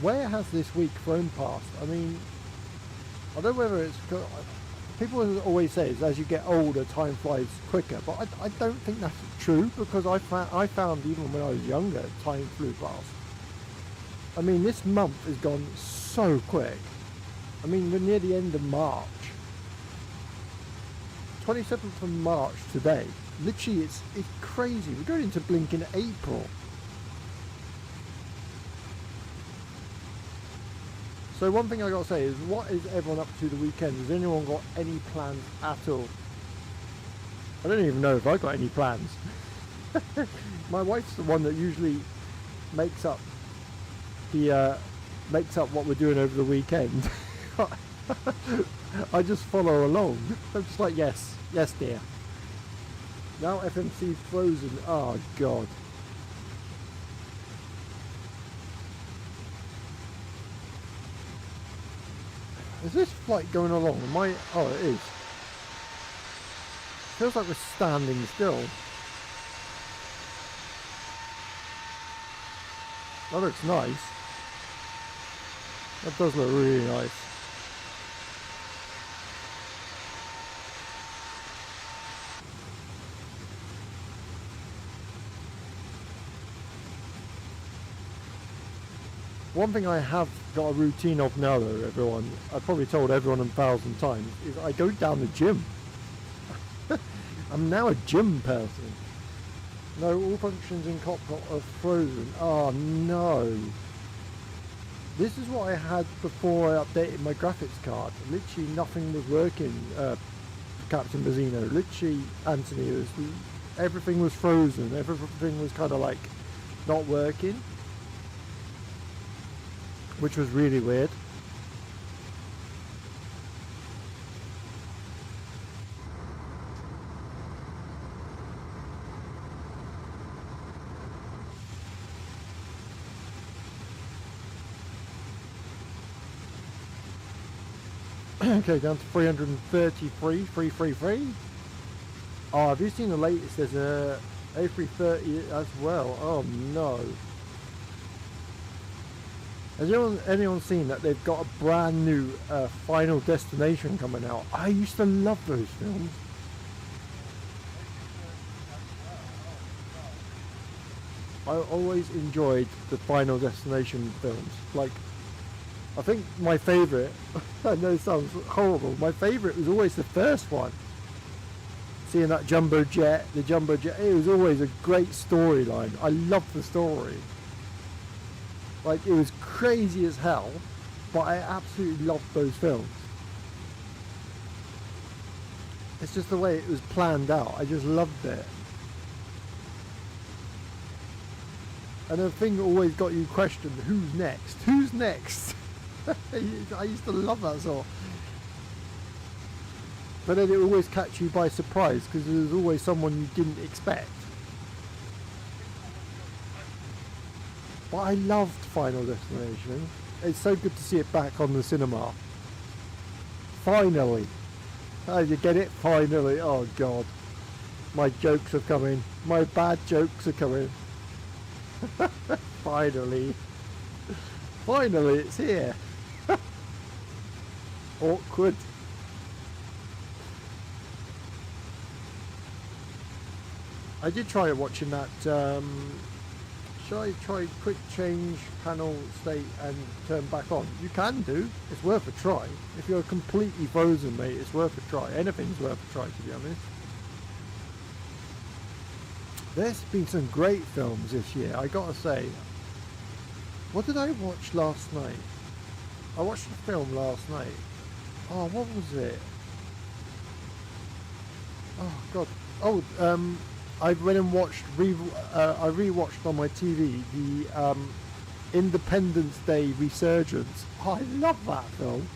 Where has this week flown past? I mean, I don't know whether it's... People always say is as you get older, time flies quicker. But I don't think that's true, because I found even when I was younger, time flew past. I mean, this month has gone so quick. I mean, we're near the end of March. 27th of March today. Literally, it's crazy. We're going into blinking April. So one thing I got to say is, what is everyone up to the weekend? Has anyone got any plans at all? I don't even know if I got any plans. My wife's the one that usually makes up what we're doing over the weekend. I just follow along. I'm just like, yes, dear. Now FMC frozen. Oh God. Is this flight going along? Oh, it is. Feels like we're standing still. That looks nice. That does look really nice. One thing I have got a routine of now though, everyone, I've probably told everyone 1,000 times, is I go down the gym. I'm now a gym person. No, all functions in cockpit are frozen. Oh no. This is what I had before I updated my graphics card. Literally nothing was working, Captain Bazzino. Literally, Anthony, everything was frozen. Everything was kind of like not working. Which was really weird. Okay, down to 333, 333. Oh, have you seen the latest? There's a A330 as well. Oh no. Has anyone seen that they've got a brand new Final Destination coming out? I used to love those films. I always enjoyed the Final Destination films. Like, I think my favourite, I know it sounds horrible, my favourite was always the first one. Seeing that jumbo jet, it was always a great storyline. I loved the story. Like, it was crazy as hell, but I absolutely loved those films. It's just the way it was planned out. I just loved it. And the thing that always got you questioned, who's next? Who's next? I used to love that sort. But then it always catch you by surprise because there's always someone you didn't expect. But I loved Final Destination. It's so good to see it back on the cinema. Finally. Oh, you get it? Finally. Oh God. My jokes are coming. My bad jokes are coming. Finally. Finally, it's here. Awkward. I did try watching that. Shall I try quick change panel state and turn back on? You can do. It's worth a try. If you're completely frozen, mate, it's worth a try. Anything's worth a try, to be honest. There's been some great films this year, I gotta say. What did I watch last night? I watched a film last night. Oh, what was it? Oh God. Oh, I went and watched. I rewatched on my TV the Independence Day Resurgence. Oh, I love that film.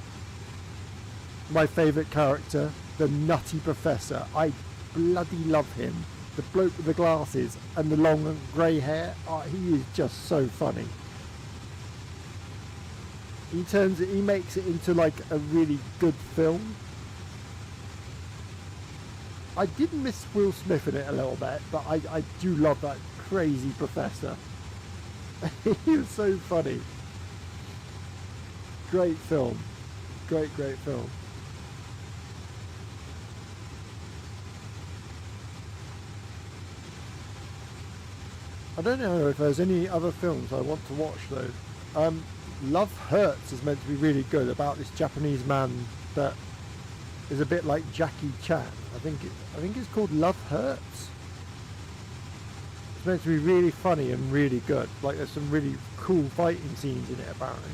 My favourite character, the nutty professor. I bloody love him. The bloke with the glasses and the long grey hair. Oh, he is just so funny. He makes it into like a really good film. I did miss Will Smith in it a little bit, but I do love that crazy professor. He was so funny. Great film. Great film. I don't know if there's any other films I want to watch though. Love Hurts is meant to be really good, about this Japanese man that is a bit like Jackie Chan. I think it's called Love Hurts. It's meant to be really funny and really good. Like there's some really cool fighting scenes in it apparently.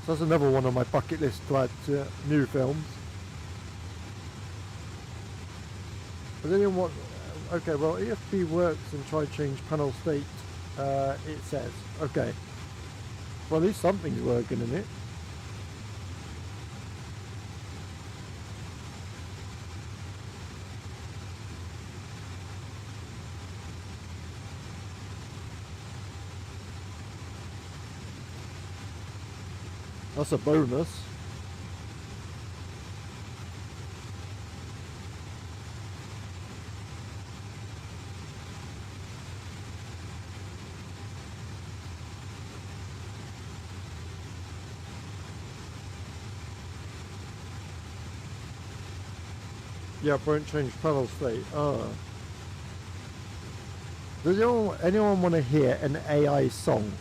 So that's another one on my bucket list to add to new films. But then what? Okay, well EFB works and try change panel state. It says okay. Well, at least something's working in it. That's a bonus. Yeah, won't change panel state. Does anyone want to hear an AI song?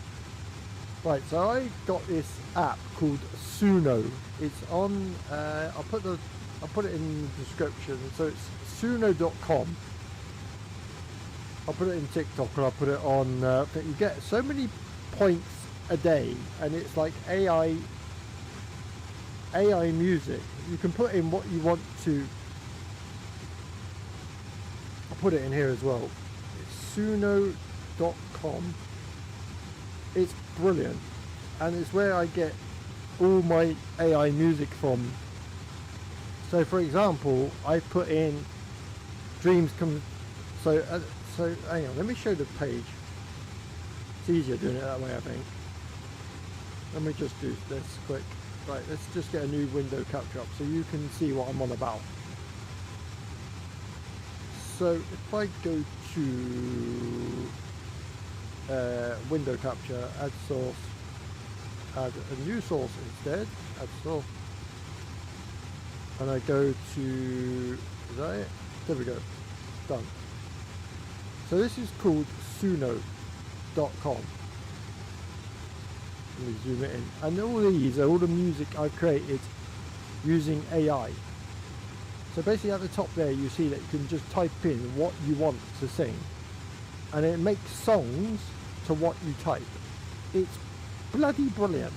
Right, so I got this app called Suno. It's on. I'll put it in the description. So it's suno.com. I'll put it in TikTok and I'll put it on. You get so many points a day, and it's like AI music. You can put in what you want to. I'll put it in here as well. It's suno.com. It's brilliant, and it's where I get all my AI music from. So for example, I put in dreams come. So hang on, let me show the page. It's easier doing it that way, I think. Let me just do this quick. Right, let's just get a new window capture up so you can see what I'm on about. So if I go to window capture, add source, add a new source instead, add source, and I go to, is that it? There we go, done. So this is called suno.com. Let me zoom it in, and all these are all the music I've created using AI. So basically at the top there you see that you can just type in what you want to sing, and it makes songs to what you type. It's bloody brilliant.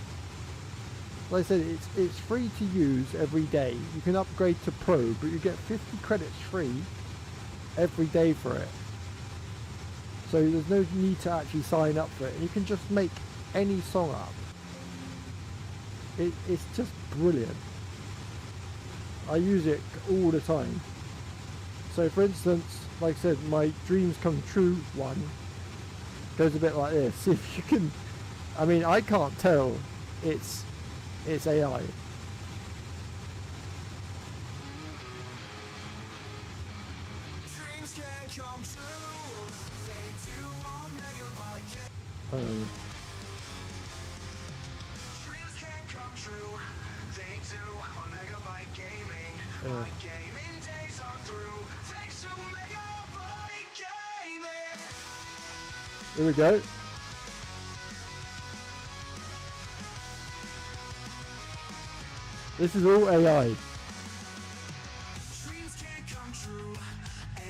like I said, it's free to use every day. You can upgrade to Pro, but you get 50 credits free every day for it. So there's no need to actually sign up for it. You can just make any song up. It's just brilliant. I use it all the time. So for instance, like I said, my Dreams Come True one goes a bit like this. If you can, I mean, I can't tell it's AI. Dreams can come true. They do on megabyte gaming. Dreams can come true. They do on megabyte gaming. My gaming days are through. Thanks to megabyte gaming. Here we go. This is all AI. Dreams can come true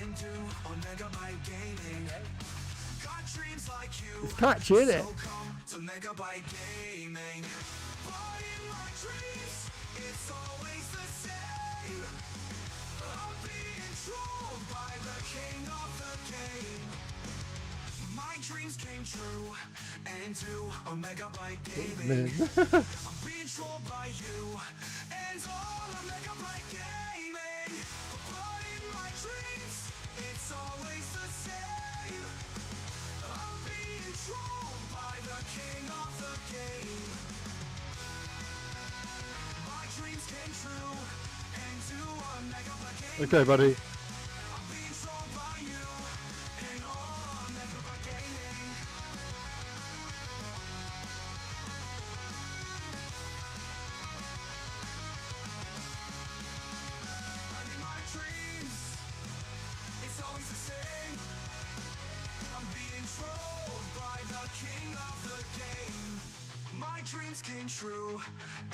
and do on megabyte gaming. Got dreams like you. It's catchy, isn't it? So come to megabyte gaming. But in my dreams, it's always the same. I'm being trolled by the king of the game. My dreams came true and do on megabyte gaming. I'm being trolled by you and all on megabyte gaming. But in my dreams, it's always the same. I'm being trolled by the king of the game. My dreams came true and do on megabyte gaming. Okay, buddy. I'm being trolled by you and all on megabyte gaming. And in my dreams, it's always the same. I'm being trolled by the king of the game. My dreams came true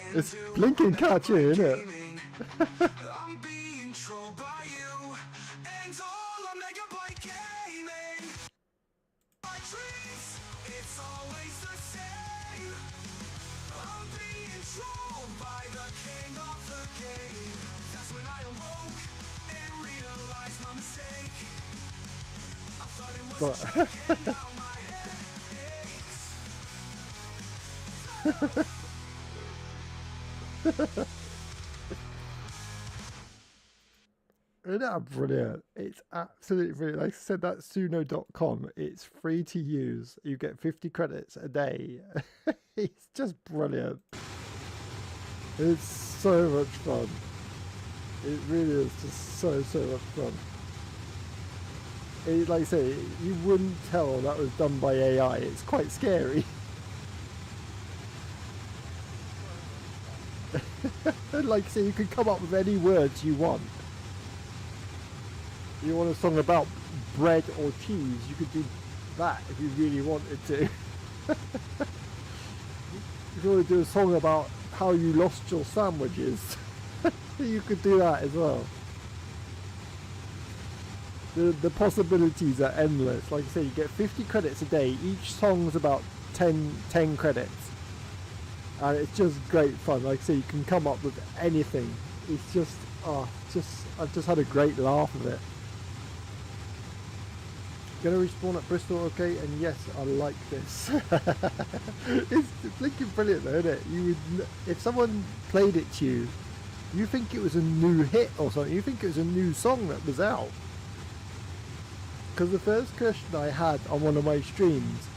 and It's do blinking catchy, isn't it? gaming. I'm being trolled by you and all on megabyte gaming. My dreams, it's always the same. I'm being trolled by the king of the game. That's when I awoke and realized my mistake. I thought it was a joke and now my head aches. Isn't that brilliant? It's absolutely brilliant. Like I said, that's suno.com. It's free to use. You get 50 credits a day. It's just brilliant. It's so much fun. It really is just so much fun. Like I say, you wouldn't tell that was done by AI. It's quite scary. Like I say, you can come up with any words you want. You want a song about bread or cheese, you could do that if you really wanted to. If you want to do a song about how you lost your sandwiches, you could do that as well. The possibilities are endless. Like I say, you get 50 credits a day. Each song's about 10 credits. And it's just great fun. Like I say, you can come up with anything. It's just, I've just had a great laugh of it. Gonna respawn at Bristol, okay? And yes, I like this. It's blinking brilliant though, isn't it? You would, if someone played it to you, you think it was a new hit or something. You think it was a new song that was out. Because the first question I had on one of my streams,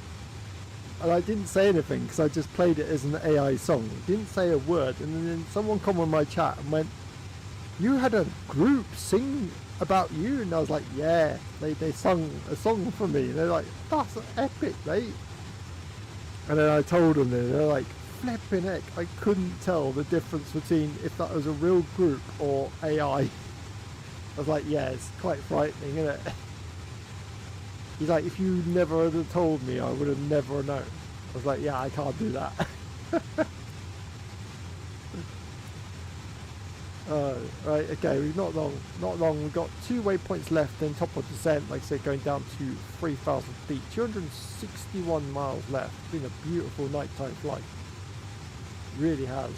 and I didn't say anything because I just played it as an AI song. Didn't say a word, and then someone come on my chat and went, "You had a group sing about you," and I was like, "Yeah, they sung a song for me." And they're like, "That's epic, mate." And then I told them, and they're like, "Flipping heck, I couldn't tell the difference between if that was a real group or AI." I was like, "Yeah, it's quite frightening, isn't it?" He's like, "If you never had told me, I would have never known." I was like, "Yeah, I can't do that." Right, okay, we've not long. We've got 2 waypoints left, then top of descent, like I said, going down to 3,000 feet, 261 miles left. It's been a beautiful nighttime flight. Really has.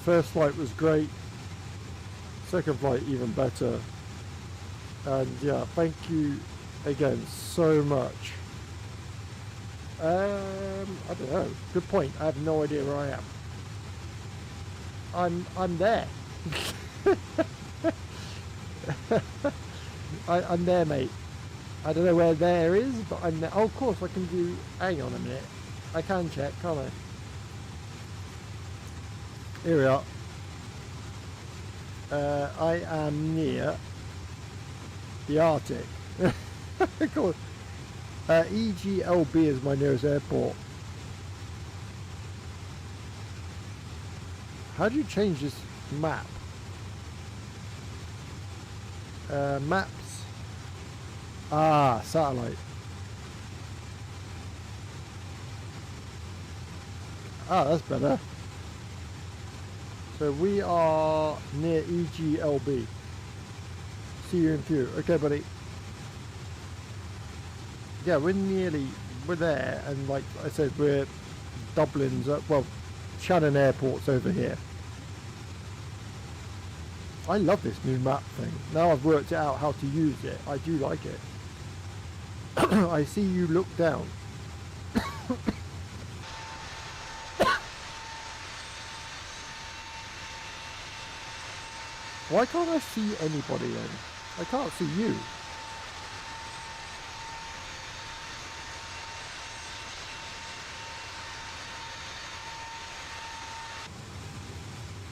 First flight was great. Second flight even better. And yeah, thank you again so much. I don't know. Good point. I have no idea where I am. I'm there. I'm there, mate. I don't know where there is, but I'm there. Oh, of course I can do. Hang on a minute. I can check, can't I? Here we are. I am near the Arctic. Cool. EGLB is my nearest airport. How do you change this map? Maps. Ah, satellite. Ah, that's better. So we are near EGLB. See you in few. Okay, buddy. Yeah, we're there, and like I said, we're Dublin's, well, Shannon Airport's over here. I love this new map thing. Now I've worked it out how to use it, I do like it. I see you look down. Why can't I see anybody then? I can't see you.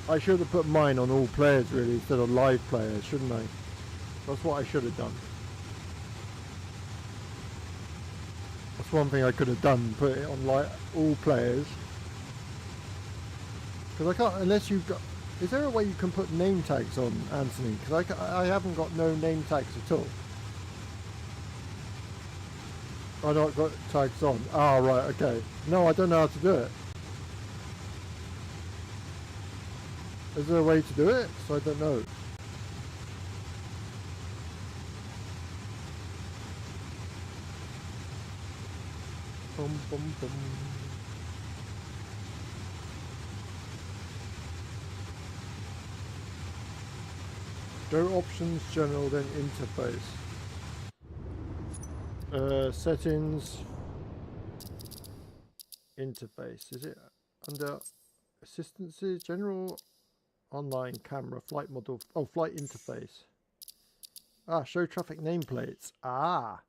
I should have put mine on all players really instead of live players, shouldn't I? That's what I should have done. That's one thing I could have done, put it on like all players. Because I can't, unless you've got... Is there a way you can put name tags on, Anthony? Because I haven't got no name tags at all. I've not got tags on. Ah, right, okay. No, I don't know how to do it. Is there a way to do it? So I don't know. Bum, bum, bum. Go options, general, then interface. Settings. Interface. Is it under assistances, general? Online camera, flight model, oh, flight interface. Ah, show traffic nameplates. Ah,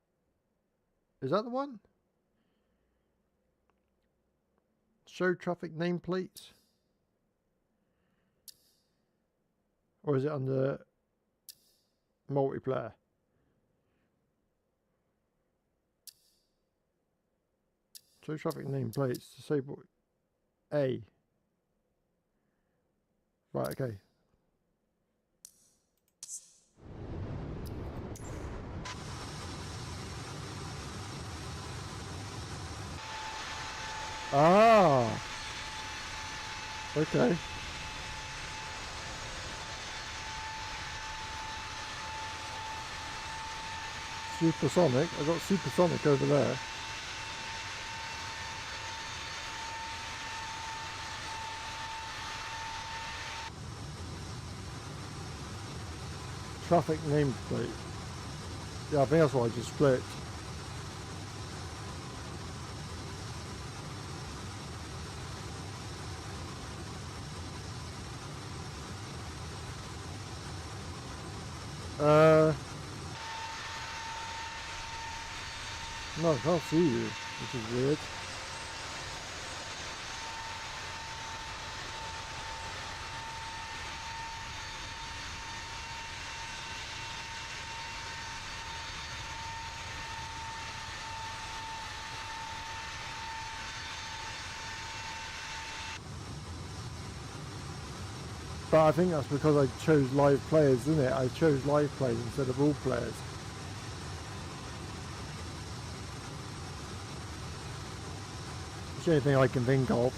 is that the one? Show traffic nameplates? Or is it under multiplayer? Show traffic nameplates, disable A. Right, okay. Ah. Okay. Supersonic. I got supersonic over there. Traffic nameplate. Yeah, I think that's what I just clicked. No, I can't see you, which is weird. But I think that's because I chose live players, isn't it? I chose live players instead of all players. It's the only thing I can think of.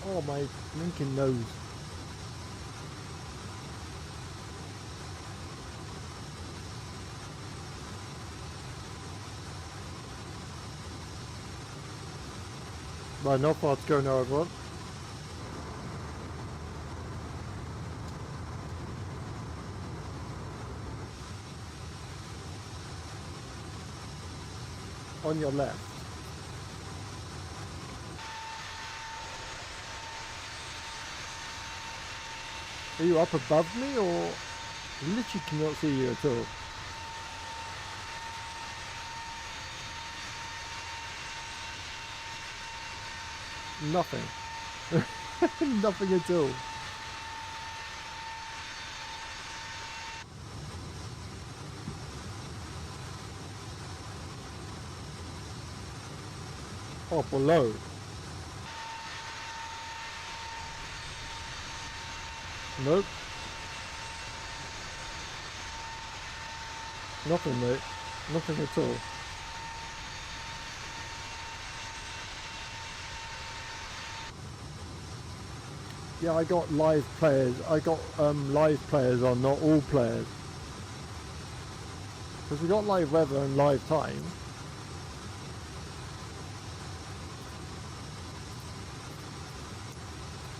Oh, my blinking nose. Right, not far to go now, everyone. on your left. Are you up above me, or I literally cannot see you at all? Nothing. Nothing at all. Oh, below. Nope. Nothing, mate. Nothing at all. Yeah, I got live players. I got live players on, not all players. Because we got live weather and live time.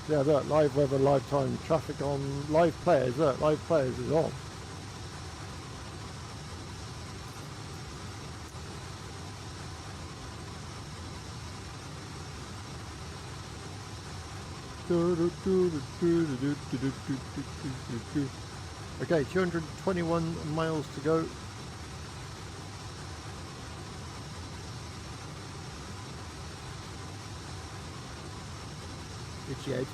Yeah, look, live weather, live time, traffic on, live players, look, live players is on. Okay, 221 miles to go. Itchy head.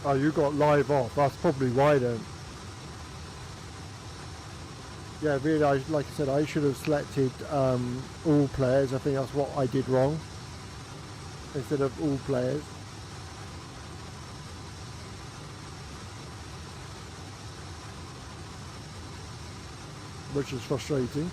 Oh, you got live off. That's probably why then. Yeah, really, like I said, I should have selected all players. I think that's what I did wrong. Instead of all players. Which is frustrating.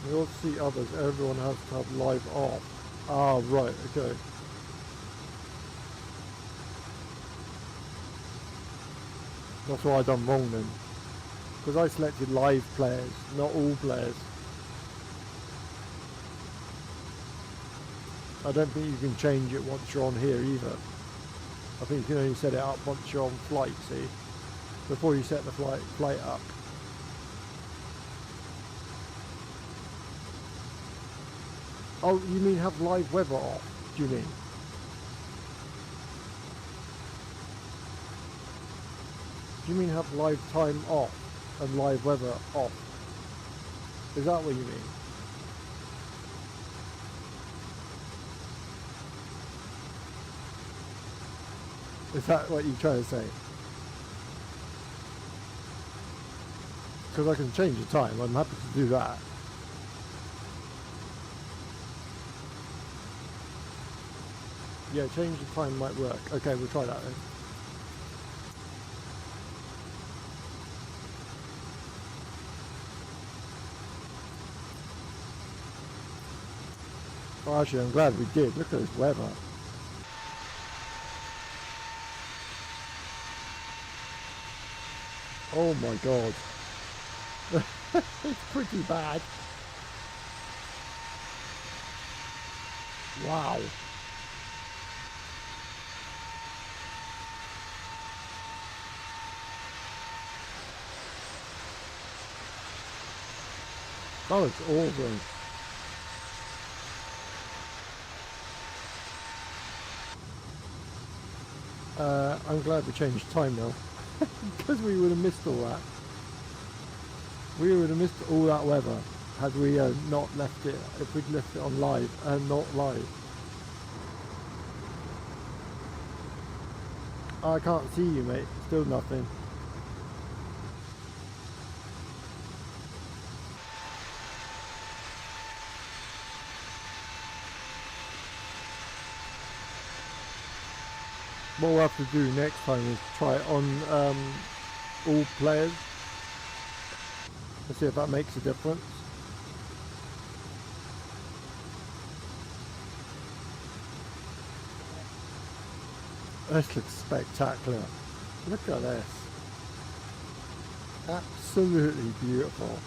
We all see others. Everyone has to have live off. Ah, right, okay. That's what I done wrong then. Because I selected live players, not all players. I don't think you can change it once you're on here either. I think you can only set it up once you're on flight, see? Before you set the flight up. Oh, you mean have live weather off, do you mean? Do you mean have live time off and live weather off? Is that what you mean? Is that what you're trying to say? Because I can change the time, I'm happy to do that. Yeah, change the time might work. Okay, we'll try that then. Oh, actually, I'm glad we did. Look at this weather. Oh my god. It's pretty bad. Wow. That looks awesome. I'm glad we changed time now. Because we would have missed all that. We would have missed all that weather had we not left it, if we'd left it on live and not live. I can't see you, mate. Still nothing. What we'll have to do next time is try it on all players. Let's see if that makes a difference. This looks spectacular. Look at this. Absolutely beautiful.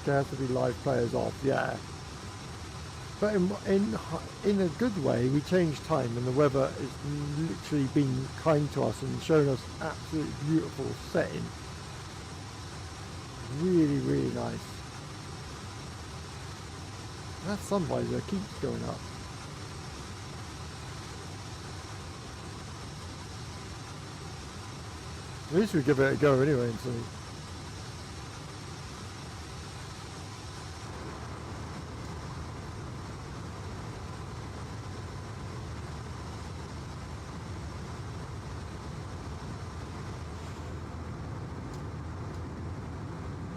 There has to be live players off, yeah. But in a good way, we changed time and the weather has literally been kind to us and shown us absolutely beautiful setting. Really, really nice. That sun visor keeps going up. At least we give it a go anyway and see.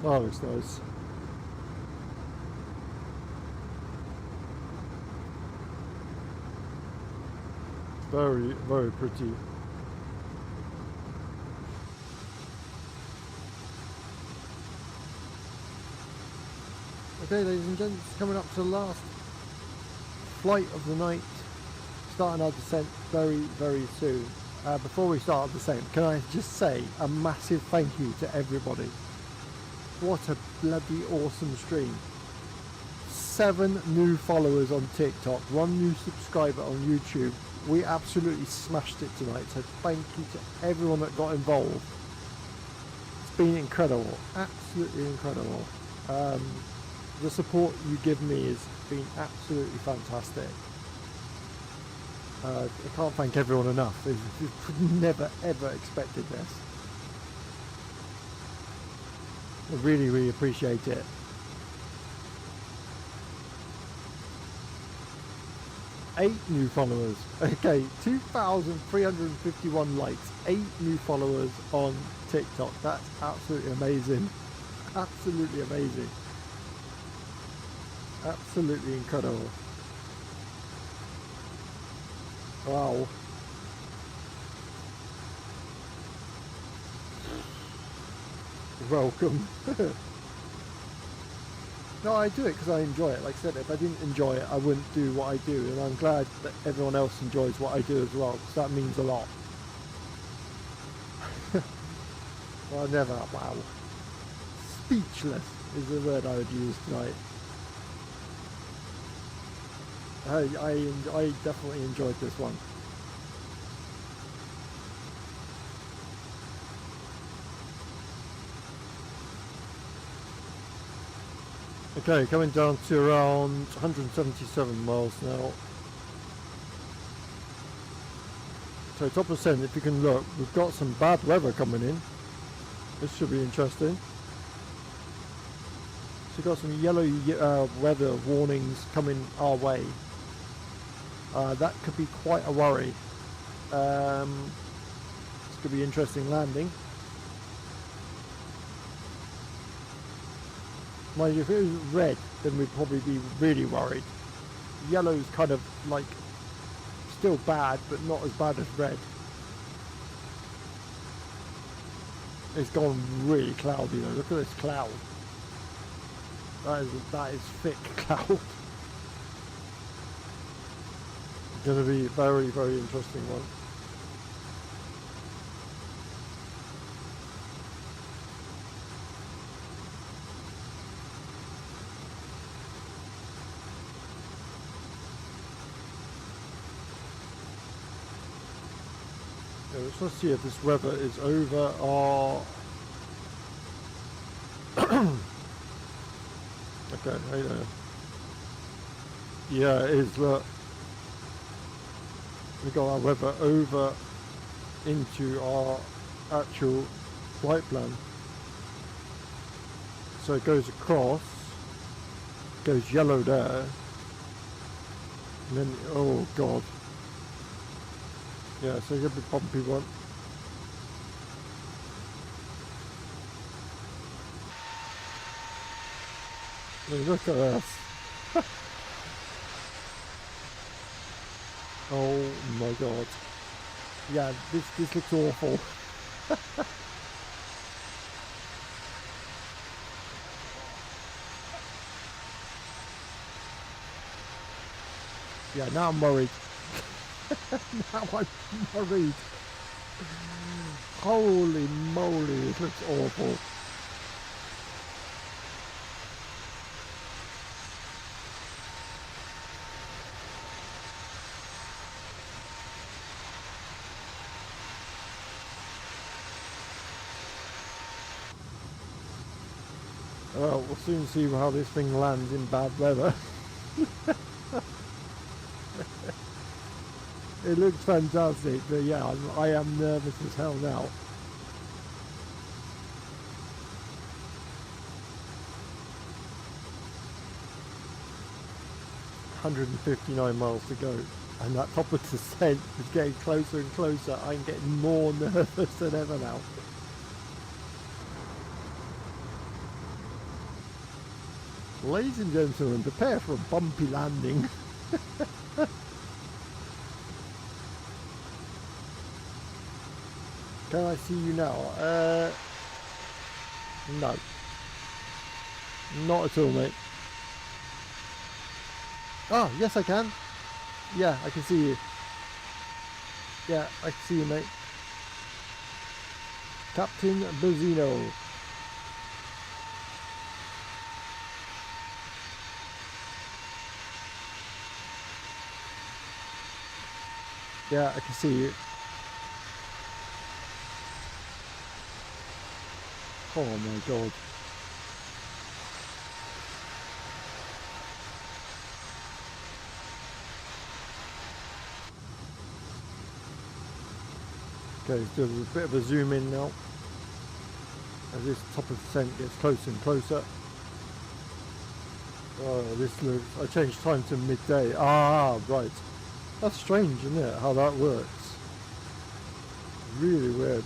Oh, looks nice. Very, very pretty. Okay, ladies and gents, coming up to the last flight of the night. Starting our descent very, very soon. Before we start our descent, can I just say a massive thank you to everybody. What a bloody awesome stream. 7 new followers on TikTok, 1 new subscriber on YouTube. We absolutely smashed it tonight, so thank you to everyone that got involved. It's been incredible, absolutely incredible. The support you give me has been absolutely fantastic. I can't thank everyone enough. I never ever expected this. I really, really appreciate it. Eight new followers. Okay, 2,351 likes. 8 new followers on TikTok. That's absolutely amazing. Absolutely amazing. Absolutely incredible. Wow. Welcome. No, I do it because I enjoy it. Like I said, if I didn't enjoy it, I wouldn't do what I do. And I'm glad that everyone else enjoys what I do as well, because that means a lot. Well, never, wow. Speechless is the word I would use tonight. I definitely enjoyed this one. Okay, coming down to around 177 miles now. So top of descent, if you can look, we've got some bad weather coming in. This should be interesting. So we've got some yellow weather warnings coming our way. That could be quite a worry. This could be interesting landing. Mind you, if it was red, then we'd probably be really worried. Yellow's kind of like still bad, but not as bad as red. It's gone really cloudy though. Look at this cloud. That is thick cloud. Going to be a very, very interesting one. Yeah, let's see if this weather is over our... Okay, hey there. Yeah, it is, look. We got our weather over into our actual flight plan. So it goes across, goes yellow there, and then, oh god. Yeah, so it's gonna be a bumpy one. I mean, look at this. Oh my god. Yeah, this looks awful. Yeah, now I'm worried. Now I'm worried. Holy moly, it looks awful. Well, we'll soon see how this thing lands in bad weather. It looks fantastic, but yeah, I am nervous as hell now. $159 miles to go, and that top of descent is getting closer and closer. I'm getting more nervous than ever now. Ladies and gentlemen, prepare for a bumpy landing. Can I see you now? No. Not at all, mate. Oh, yes I can. Yeah, I can see you. Yeah, I can see you, mate. Captain Bozino. Yeah, I can see you. Oh my god. Okay, let's do a bit of a zoom in now. As this top of descent gets closer and closer. Oh, this looks... I changed time to midday. Ah, right. That's strange, isn't it, how that works? Really weird.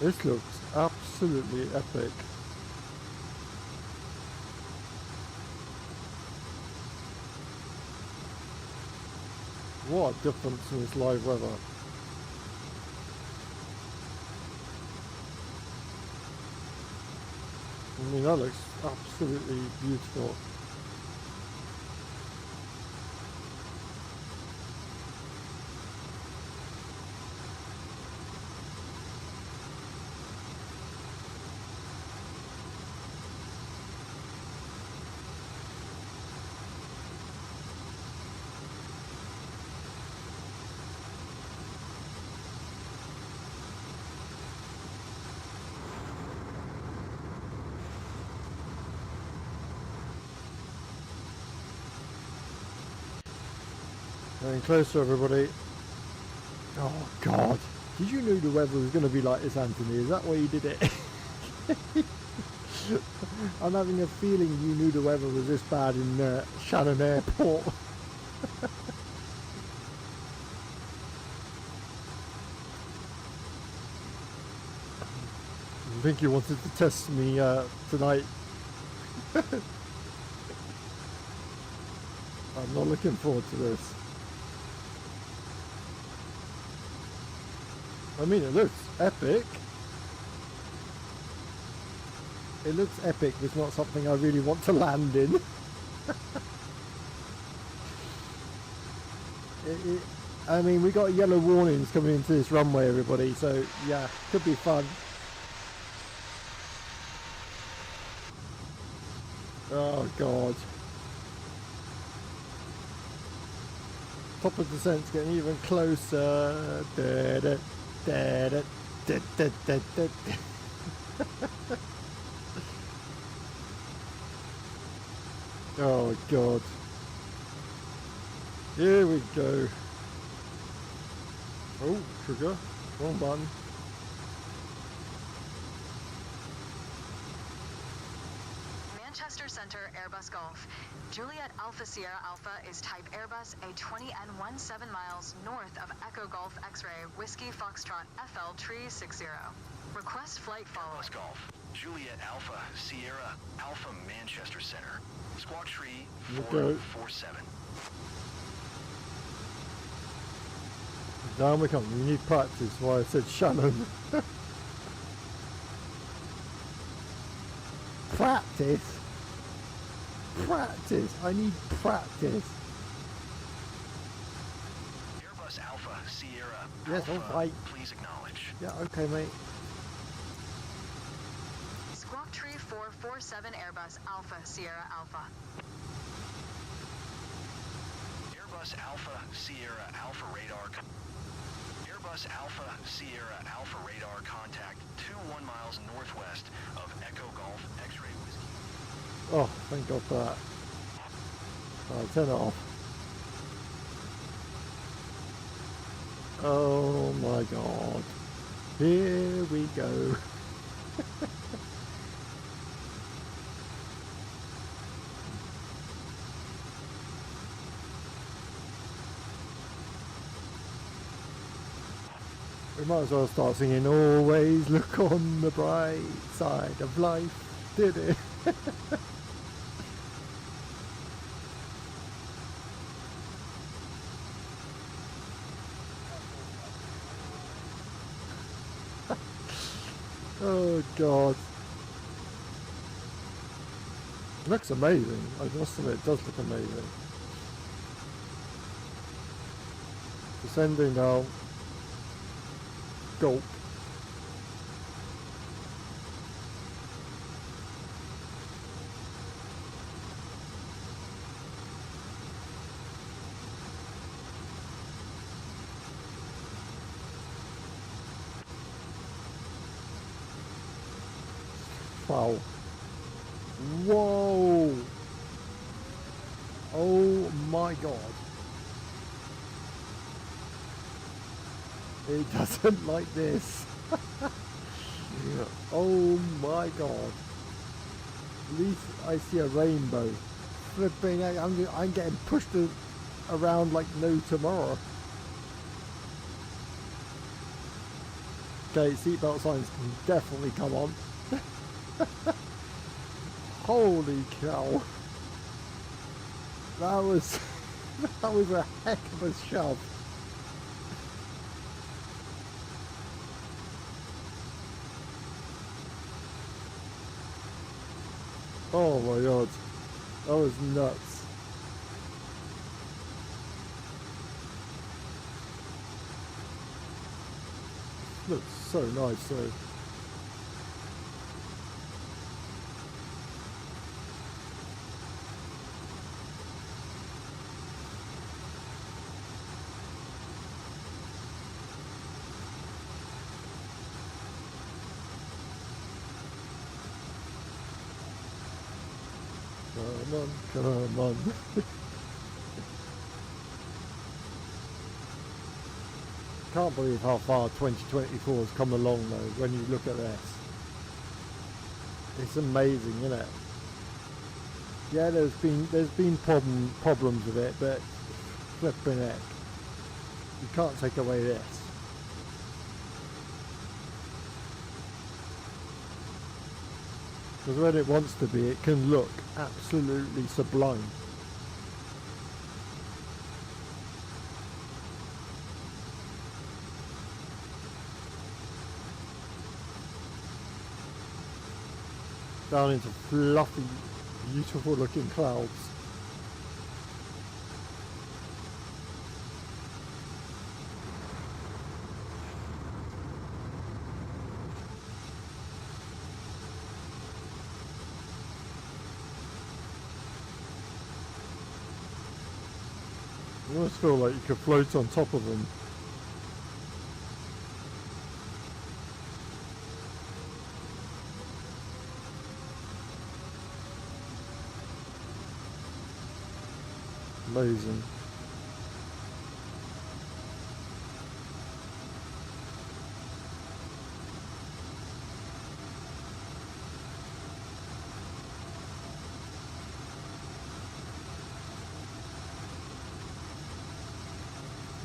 This looks absolutely epic. What a difference in this live weather. I mean, that looks absolutely beautiful. Getting closer, everybody. Oh god, did you know the weather was going to be like this, Anthony? Is that why you did it? I'm having a feeling you knew the weather was this bad in Shannon Airport. I think you wanted to test me tonight. I'm not looking forward to this. I mean, it looks epic. It looks epic, but it's not something I really want to land in. I mean, we got yellow warnings coming into this runway, everybody, so yeah, could be fun. Oh god. Top of descent's getting even closer. Oh god. Here we go. Oh, trigger. Wrong button. Manchester Center Airbus Golf. Juliet Alpha Sierra Alpha is type Airbus A340 and 17 miles north of Echo Golf X-Ray Whiskey Foxtrot FL Tree 60. Request flight following. Airbus Golf. Juliet Alpha Sierra Alpha Manchester Center. Squawk tree 447. Down we come. We need practice. Why I said Shannon. Practice. Practice. I need practice. Yes, all Alpha, right. please acknowledge. Yeah, okay, mate. Squawk Tree 447 Airbus Alpha Sierra Alpha. Airbus Alpha Sierra Alpha radar. Airbus Alpha Sierra Alpha radar contact 21 miles northwest of Echo Golf X-ray Whiskey. Oh, thank God for that. I'll turn it off. Oh my God. Here we go. We might as well start singing Always Look on the Bright Side of Life, did it? Oh God. It looks amazing. I must admit, it does look amazing. Descending now. Gulp. Wow. Whoa. Oh my God. It doesn't like this. Oh my God. At least I see a rainbow. Flipping out. I'm getting pushed around like no tomorrow. Okay, seatbelt signs can definitely come on. Holy cow. That was a heck of a shove. Oh my God, that was nuts. Looks so nice though. Come on, come on. Can't believe how far 2024 has come along though, when you look at this. It's amazing, isn't it? Yeah, there's been problems with it, but flipping heck. You can't take away this. Because when it wants to be, it can look absolutely sublime. Down into fluffy, beautiful looking clouds. You almost feel like you could float on top of them. Amazing.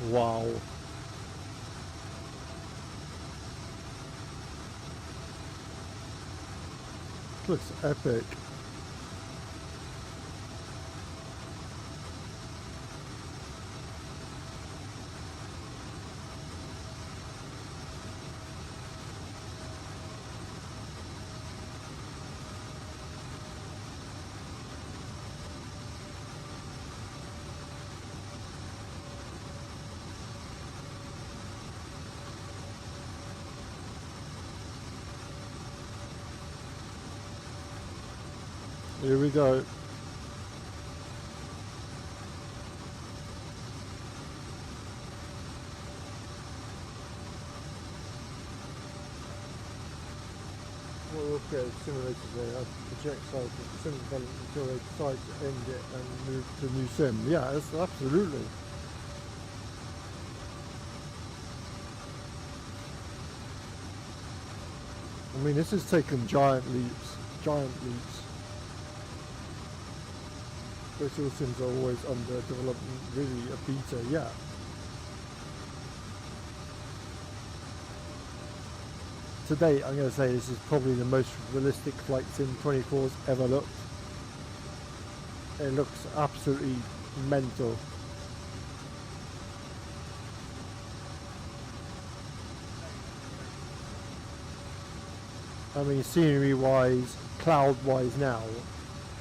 Wow. Looks epic. Here we go. Well, we'll get simulators there. Project sites, sim development until they decide to end it and move to new sim. Yeah, that's absolutely. I mean, this has taken giant leaps. Giant leaps. Virtual sims are always under development, really a beta, yeah. Today, I'm going to say this is probably the most realistic flight sim 24's ever looked. It looks absolutely mental. I mean, scenery-wise, cloud-wise now,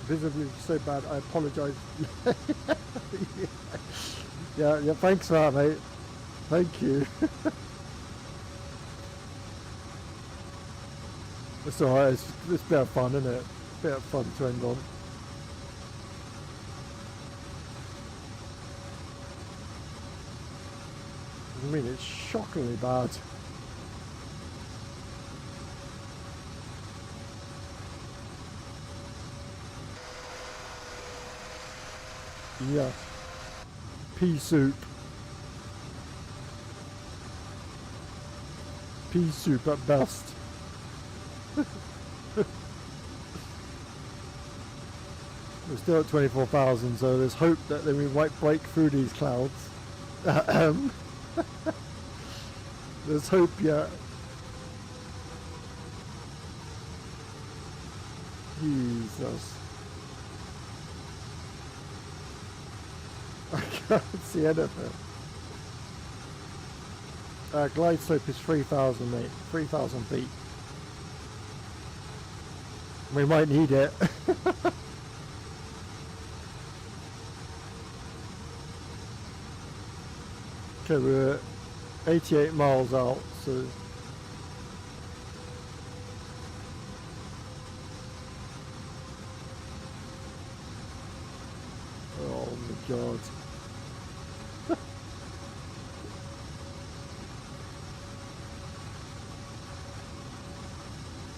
visibly so bad, I apologise. yeah, thanks for that, mate. Thank you. It's alright, it's a bit of fun, isn't it? A bit of fun to end on. I mean, it's shockingly bad. Yeah. Pea soup. Pea soup at best. We're still at 24,000, so there's hope that we might break through these clouds. There's hope yet. Jesus. I can't see anything. Glide slope is 3,000, mate. 3,000 feet. We might need it. Okay, we're 88 miles out, so... Oh my god.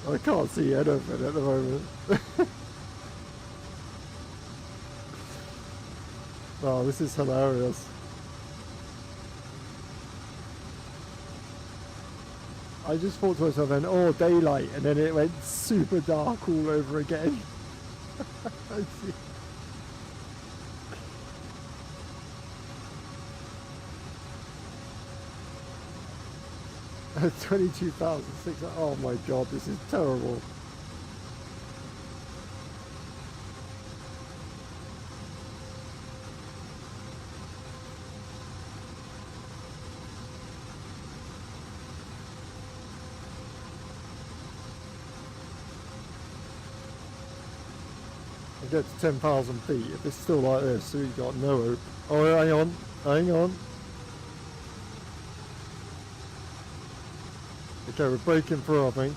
I can't see anything at the moment. Oh, this is hilarious. I just thought to myself then, oh, daylight, and then it went super dark all over again. I see. 22,600. Oh my god, this is terrible. I get to 10,000 feet. If it's still like this, we've got no hope. Oh, hang on, hang on. Okay, we're breaking through, I think.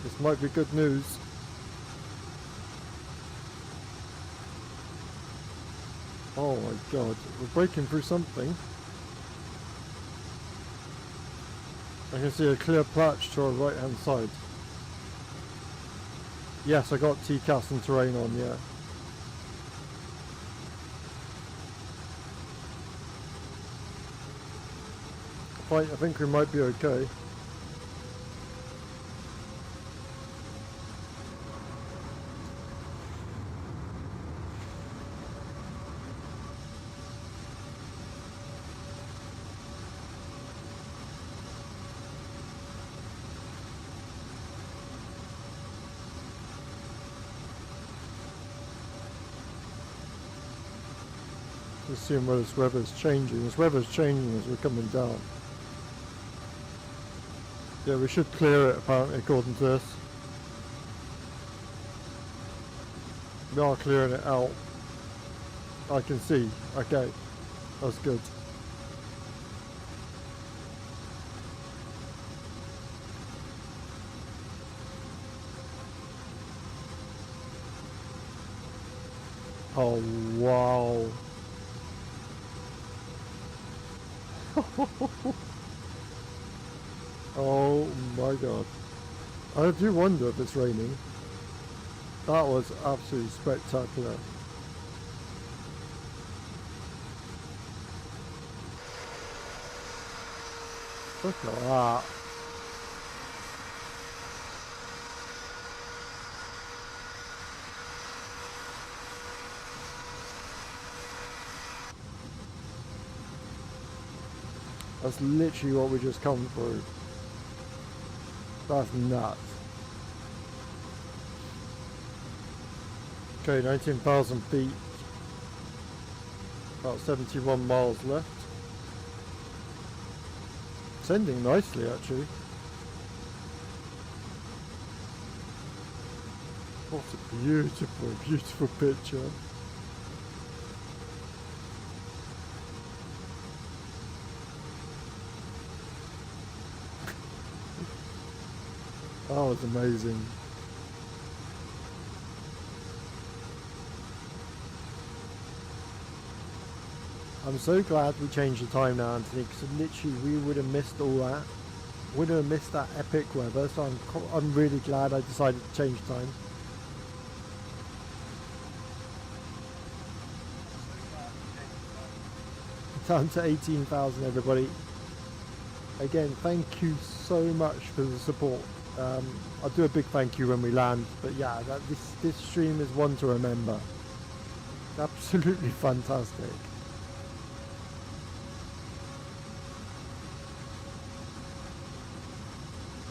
This might be good news. Oh my god, we're breaking through something. I can see a clear patch to our right hand side. Yes, I got TCAS and terrain on, yeah. Fine, I think we might be okay. Let's see where this weather's changing. This weather's changing as we're coming down. Yeah, we should clear it apparently according to this. We are clearing it out. I can see. Okay. That's good. Oh, wow. Oh my god. I do wonder if it's raining. That was absolutely spectacular. Look at that. That's literally what we just come through. That's nuts. Okay, 19,000 feet. About 71 miles left. It's ending nicely, actually. What a beautiful, beautiful picture. That was amazing. I'm so glad we changed the time now, Anthony, because literally we would have missed all that. Would have missed that epic weather, so I'm really glad I decided to change time. Down to 18,000, everybody. Again, thank you so much for the support. I'll do a big thank you when we land, but yeah, this stream is one to remember. Absolutely fantastic.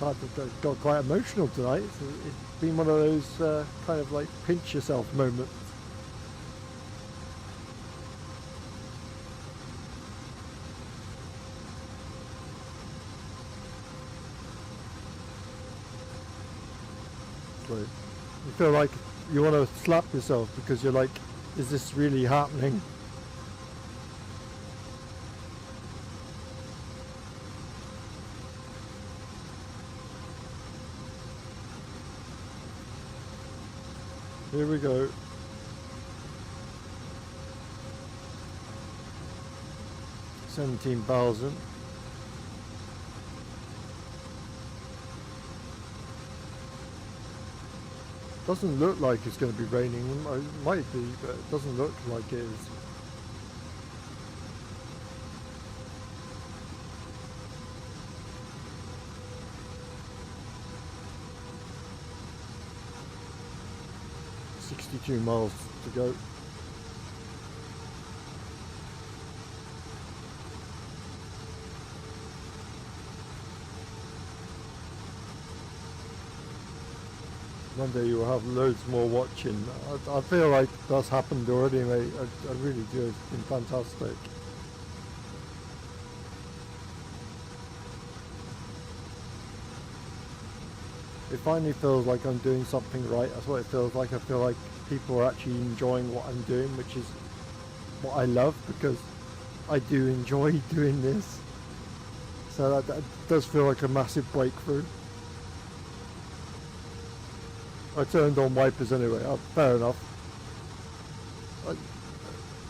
I got quite emotional tonight. It's been one of those kind of like pinch yourself moments. You feel like you want to slap yourself because you're like, is this really happening? Here we go. $17,000. Doesn't look like it's going to be raining. It might be, but it doesn't look like it is. $62 miles to go. One day you'll have loads more watching. I feel like that's happened already, mate. I really do. It's been fantastic. It finally feels like I'm doing something right. That's what it feels like. I feel like people are actually enjoying what I'm doing, which is what I love, because I do enjoy doing this. So that does feel like a massive breakthrough. I turned on wipers anyway. Oh, fair enough.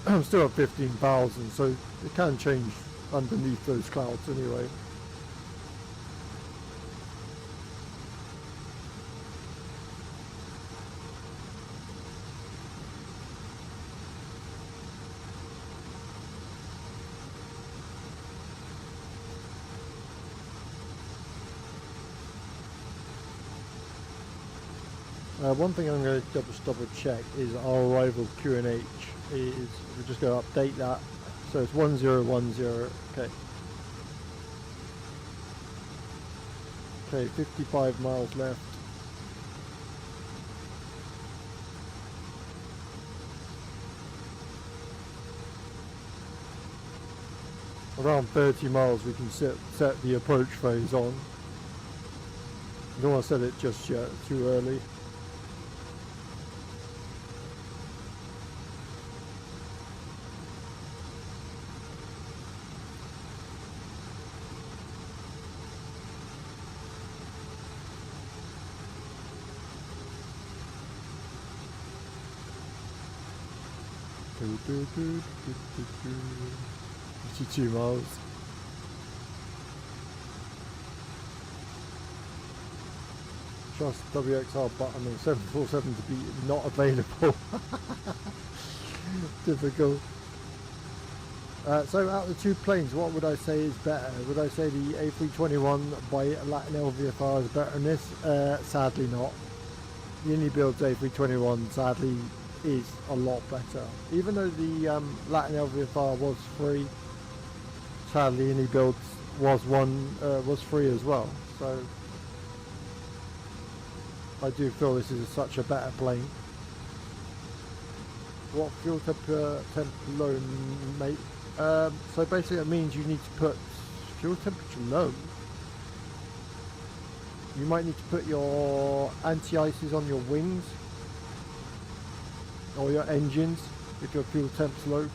I'm still at 15,000, so it can change underneath those clouds anyway. One thing I'm going to double check is our arrival QNH is, we're just going to update that, so it's 1010, okay. Okay, 55 miles left. Around 30 miles we can set the approach phase on. I don't want to set it just yet, too early. 52 miles. Trust WXR button on 747 to be not available. Difficult. So out of the two planes, what would I say is better? Would I say the A321 by Latin LVFR is better than this? Sadly not. The Uni Build's A321 sadly is a lot better. Even though the Latin LVFR was free, sadly Uni Build's was free as well. So I do feel this is such a better plane. What fuel temp low, mate? So basically it means you need to put fuel temperature low. You might need to put your anti-ices on your wings or your engines if your fuel temp's low.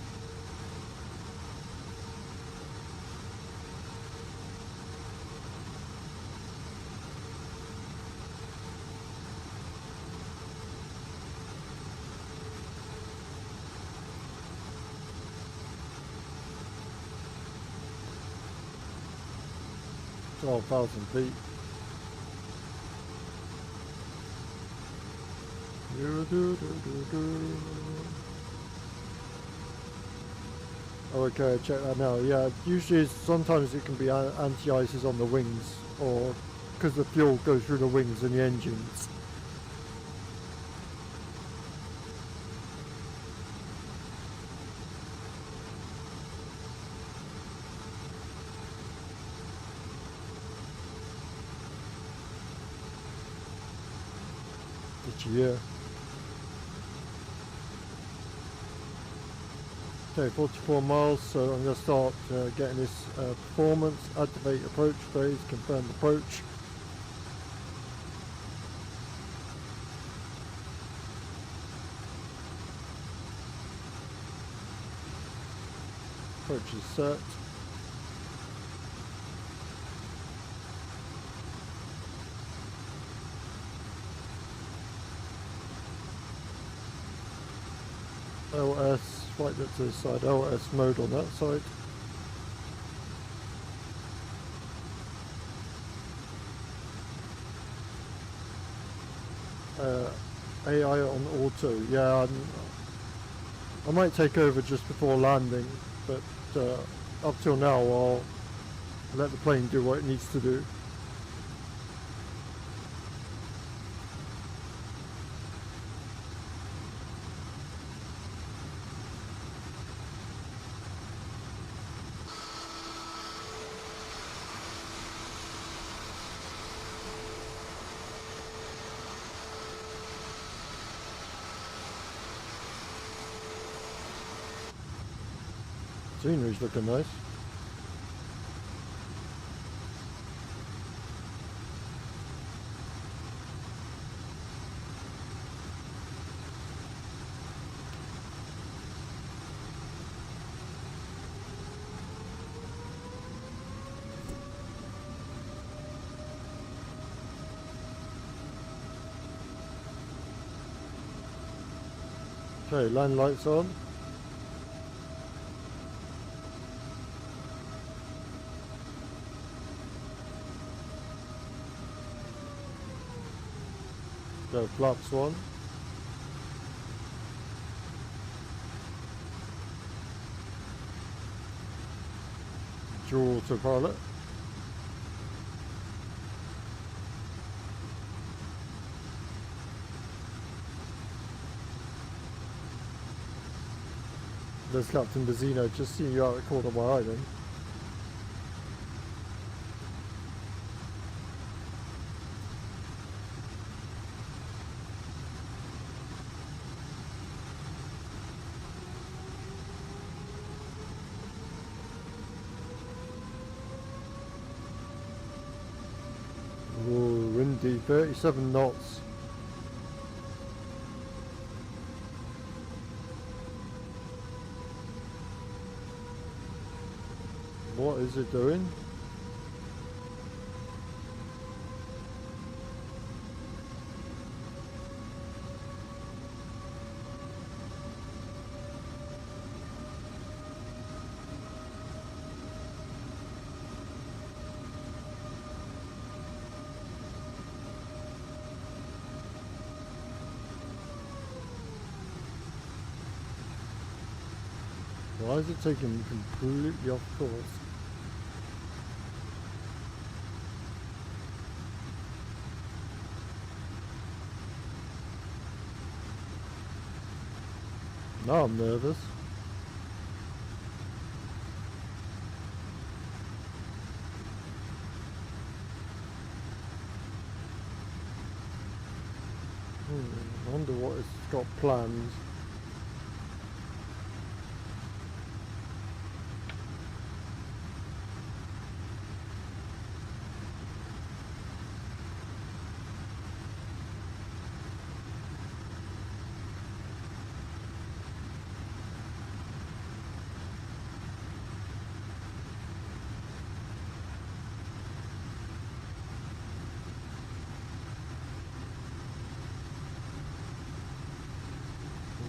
Oh, 1,000 feet. Okay, check that now. Yeah, usually sometimes it can be anti-ices on the wings, or because the fuel goes through the wings and the engines. Yeah. Okay, 44 miles, so I'm going to start getting this performance. Activate approach phase, confirm approach. Approach is set. LS, right up to the side, LS mode on that side. AI on auto, yeah, I might take over just before landing, but up till now I'll let the plane do what it needs to do. Scenery's looking nice. Okay, land lights on. Go flaps one. Dual autopilot. There's Captain Bazzino, just seeing you out of the corner of my eye then. Ooh, windy, 37 knots. What is it doing? Why is it taking me completely off course? Now I'm nervous. I wonder what it's got planned.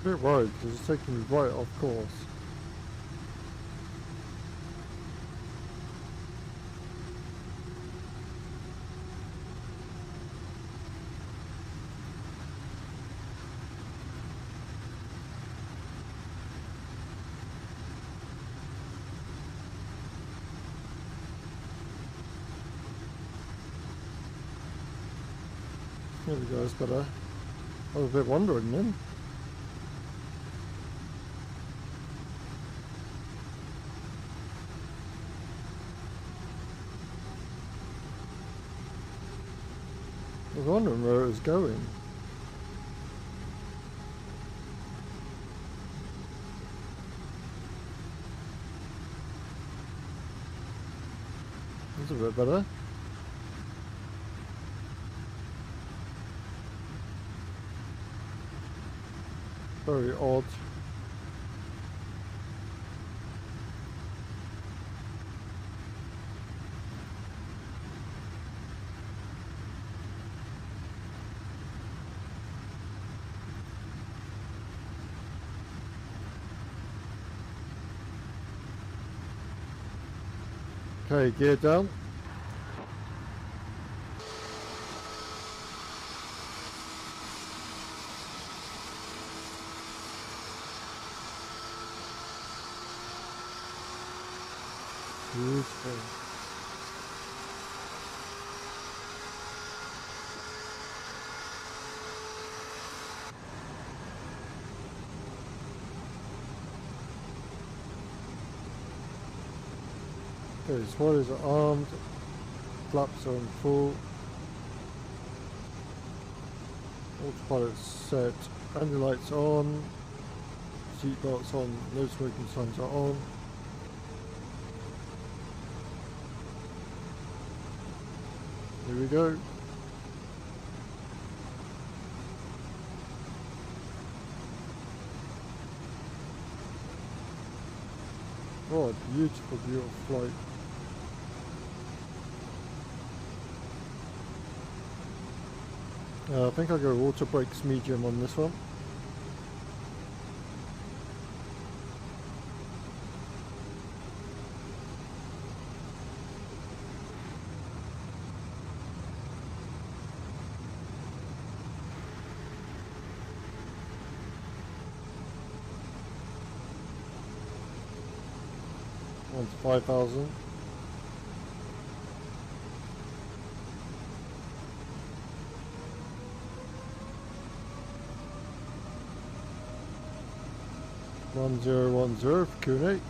I'm a bit worried because it's taking me right off course. There we go, it's better. I was a bit wondering then. I was wondering where it was going. That's a bit better. Very odd. Okay, gear down. Beautiful. Okay, spoilers are armed, flaps are on full, autopilot set, engine lights on, seat belts on, no smoking signs are on. Here we go. Oh, a beautiful, beautiful flight. I think I'll go auto brakes medium on this one. On to 5,000. One zero one zero for QNH.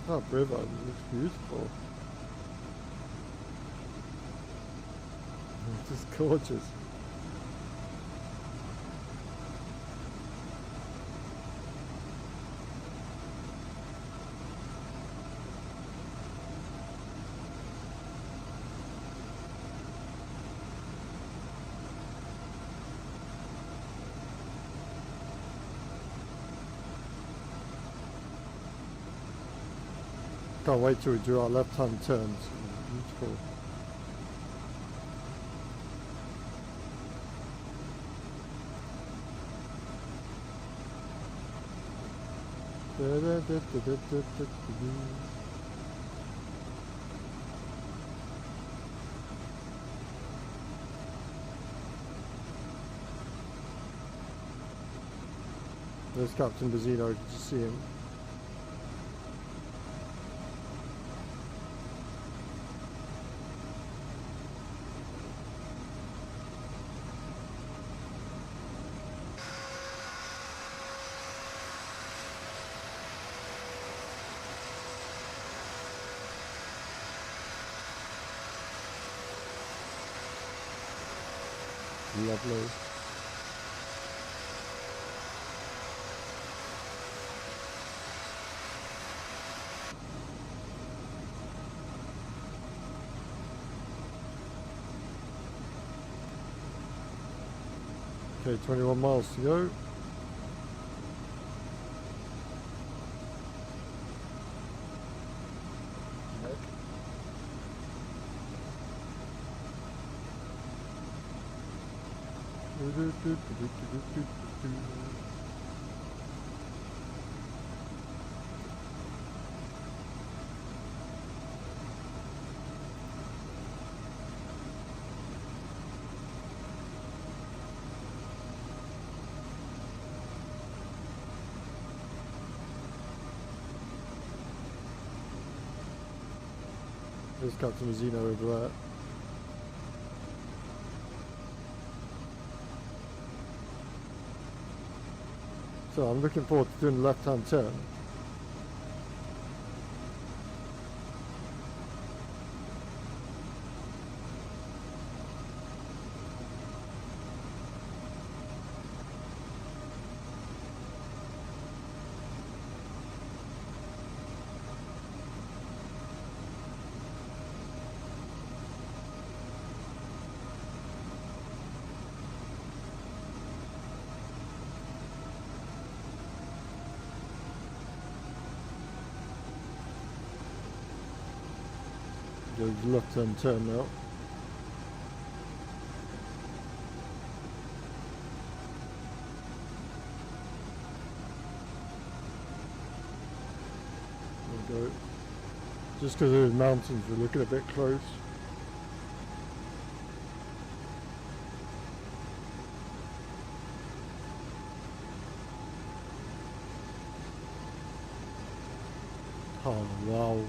That river looks beautiful. It's just gorgeous. Can't wait till we do our left-hand turns. Beautiful. There's Captain Bazzino, did you see him? Lovely. Okay, 21 miles to go. There's Captain Mazzino over there. So I'm looking forward to doing the left-hand turn. There's left-hand turn now. There we go. Just because of the mountains, we're looking a bit close. Oh wow.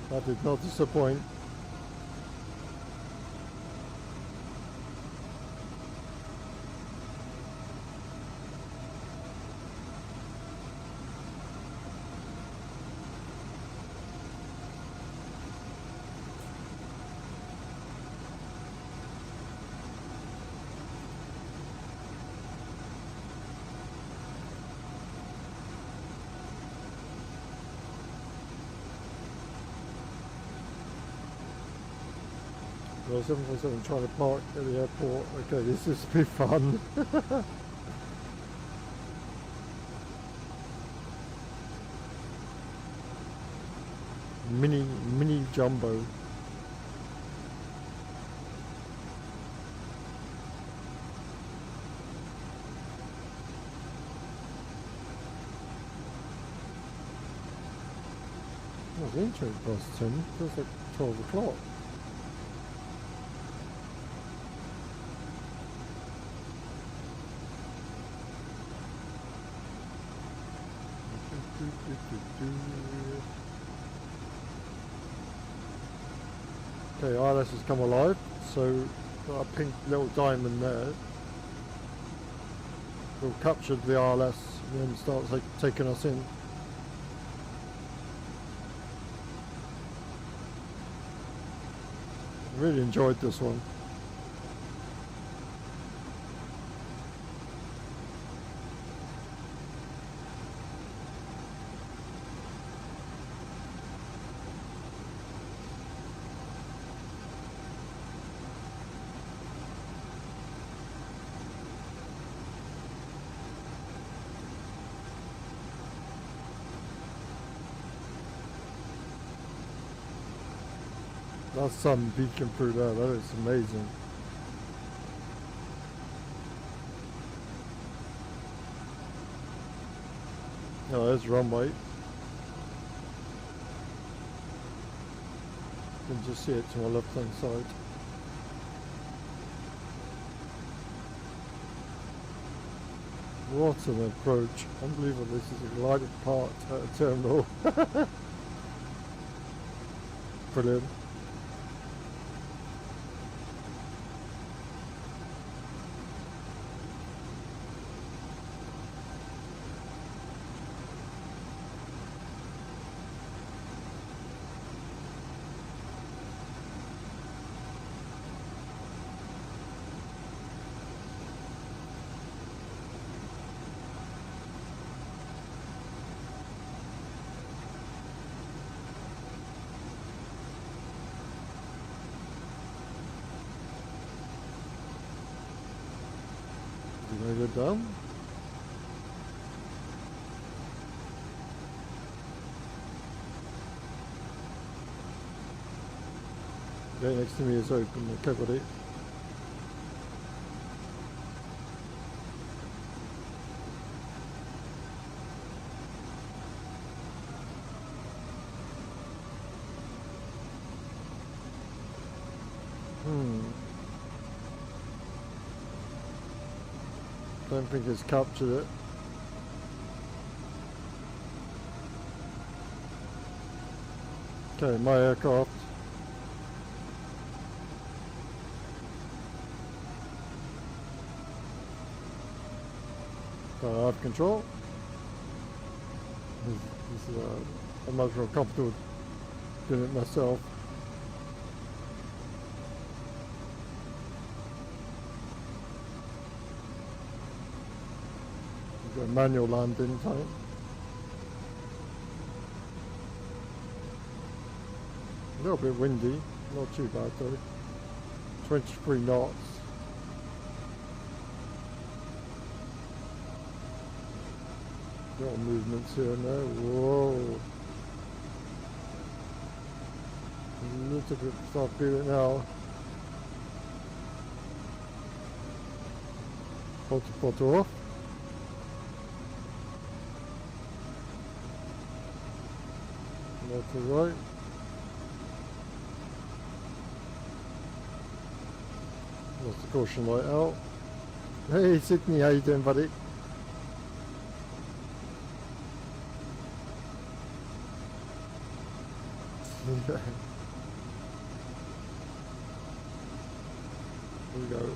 That did not disappoint. Well, 747 trying to park at the airport. Okay, this is be fun. mini jumbo. Oh, the intro past 10. Feels like 12 o'clock. Okay, ILS has come alive, so got a pink little diamond there. We'll capture the ILS and then start taking us in. Really enjoyed this one. That's sun beaking through there, that is amazing. Oh, there's runway. You can just see it to my left hand side. What an approach. Unbelievable, this is a glided part at a terminal. Brilliant. You want to go down? Okay, next to me is open, okay buddy. Don't think it's captured it. Okay, my aircraft. So I have control. This is I'm not real comfortable doing it myself. Got a manual landing time. A little bit windy, not too bad though. 23 knots. Little movements here and there. Whoa. A little bit start feeling it now. Photo off. Left to right. Lost the caution light out. Hey Sydney, how you doing buddy? Here we go.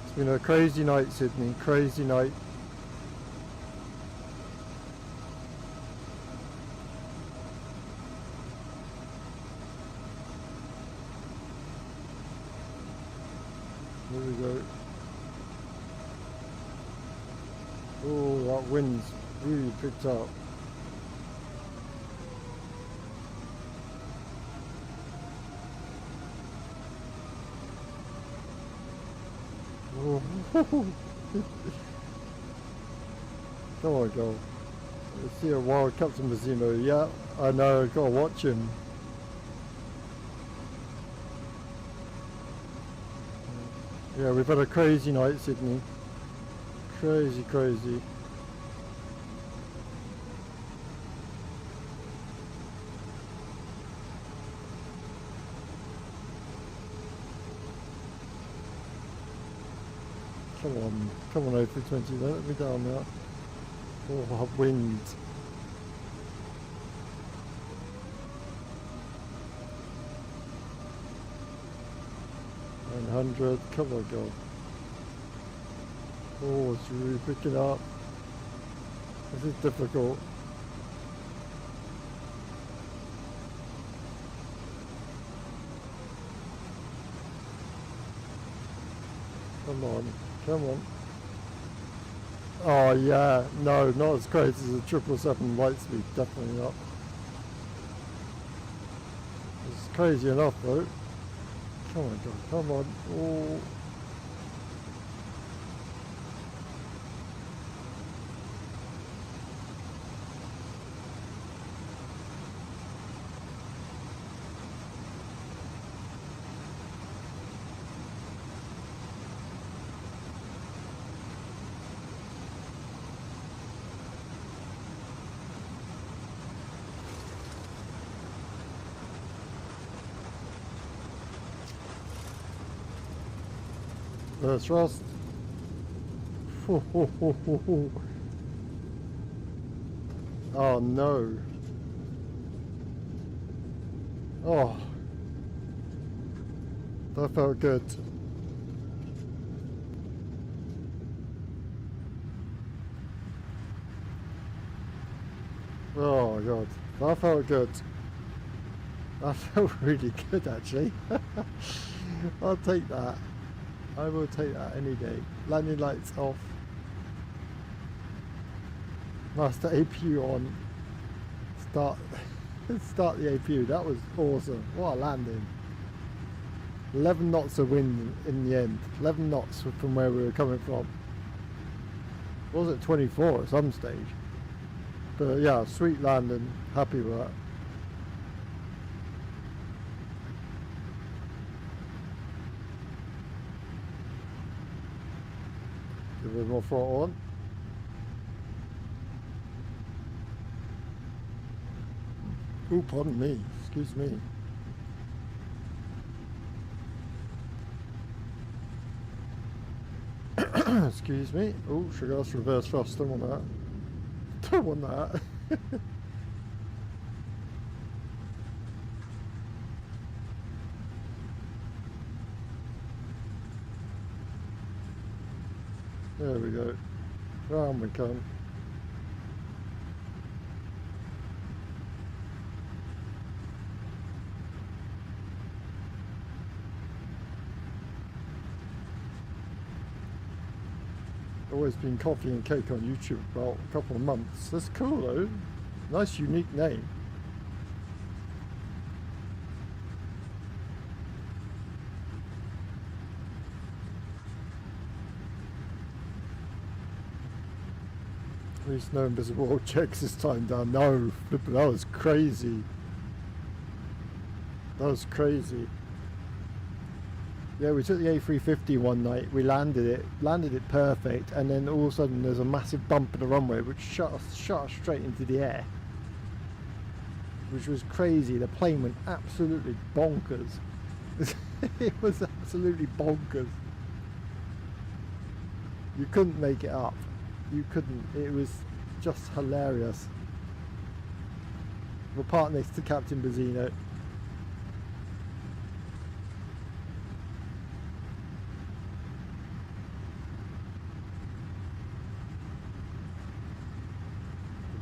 It's been a crazy night, Sydney, crazy night. Here we go. Oh, that wind's really picked up. Oh. Come on, go. Let's see a wild Captain Mazzino. Yeah, I know, gotta watch him. Yeah, we've had a crazy night, Sydney. Crazy, crazy. Come on, A320, let me down now. Oh, wind. $900, come on, go. Oh, it's really picking up. This is difficult. Come on, come on. Oh yeah, no, not as crazy as a 777 light speed, definitely not. It's crazy enough though. Come on, God, come on. Oh. First thrust. Ho, ho, ho, ho, ho. Oh no. Oh. That felt good. Oh god. That felt good. That felt really good actually. I'll take that. I will take that any day. Landing lights off. Master APU on. Start the APU. That was awesome. What a landing. 11 knots of wind in the end. 11 knots from where we were coming from. Was it 24 at some stage? But yeah, sweet landing. Happy with that. Give it more throttle on. Oh, pardon me. Excuse me. Excuse me. Oh, should I go reverse thrust? Don't want that. Don't want that. There we go. Round we come. Always been coffee and cake on YouTube for about a couple of months. That's cool though. Nice unique name. At least no invisible checks this time down. No, that was crazy. That was crazy. Yeah, we took the A350 one night, we landed it perfect, and then all of a sudden there's a massive bump in the runway which shot us straight into the air. Which was crazy. The plane went absolutely bonkers. It was absolutely bonkers. You couldn't make it up. You couldn't. It was just hilarious. We're part next to Captain Bazzino.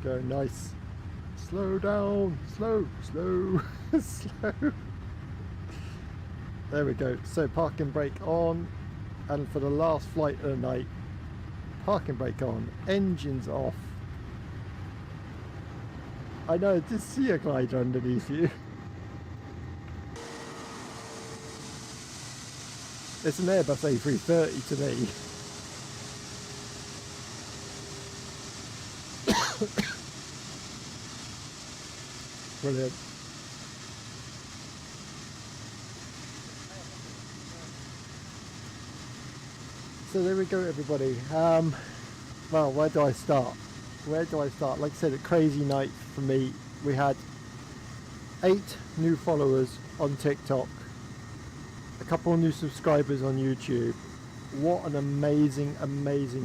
Go nice. Slow down. Slow. Slow. There we go. So parking brake on, and for the last flight of the night, parking brake on, engines off. I know, just see a glider underneath you. It's an Airbus A340 to me. Brilliant. So there we go, everybody. Well, where do I start? Like I said, a crazy night for me. We had 8 new followers on TikTok, a couple of new subscribers on YouTube. What an amazing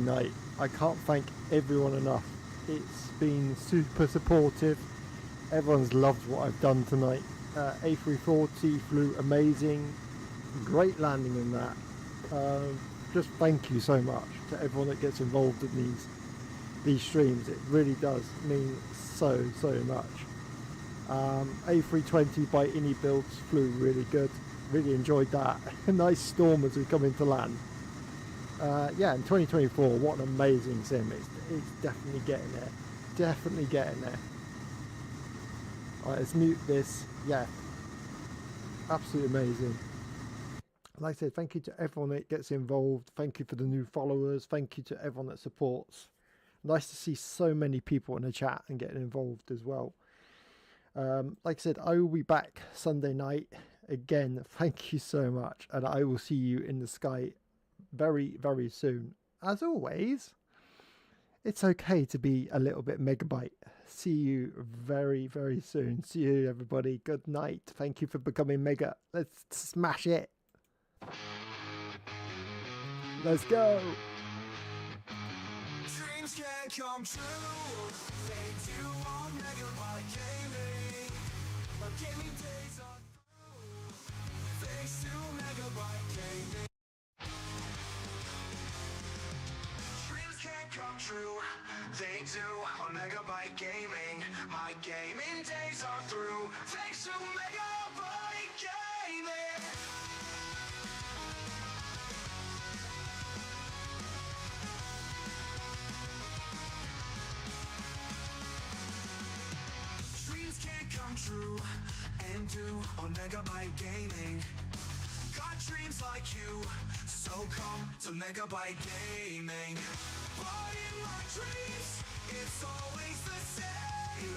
night. I can't thank everyone enough. It's been super supportive. Everyone's loved what I've done tonight. A340 flew amazing. Great landing in that. Just thank you so much to everyone that gets involved in these streams. It really does mean so much. A320 by Innie Builds flew really good. Really enjoyed that. A nice storm as we come into land. Yeah, in 2024, what an amazing sim. It's definitely getting there. Definitely getting there. Alright, let's mute this. Yeah, absolutely amazing. Like I said, thank you to everyone that gets involved. Thank you for the new followers. Thank you to everyone that supports. Nice to see so many people in the chat and getting involved as well. Like I said, I will be back Sunday night. Again, thank you so much. And I will see you in the sky very soon. As always, it's okay to be a little bit megabyte. See you very soon. See you, everybody. Good night. Thank you for becoming mega. Let's smash it. Let's go. Dreams can come true. They do on Megabyte Gaming. Our gaming days are through. Thanks to Megabyte Gaming. Dreams can come true. They do on Megabyte Gaming. My gaming days are through. Thanks to Megabyte Gaming. Dreams can come true and do on Megabyte Gaming. Got dreams like you, so come to Megabyte Gaming. But in my dreams, it's always the same.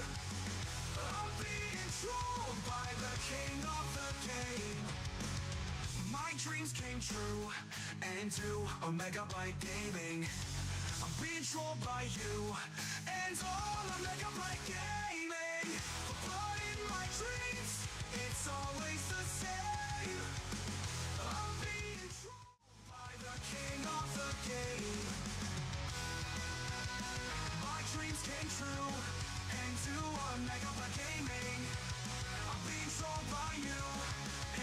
I'm being trolled by the king of the game. My dreams came true and do on Megabyte Gaming. I'm being trolled by you and all on Megabyte Gaming. But in my dreams, it's always the same. I'm being trolled by the king of the game. My dreams came true and do on Megabyte Gaming. I'm being trolled by you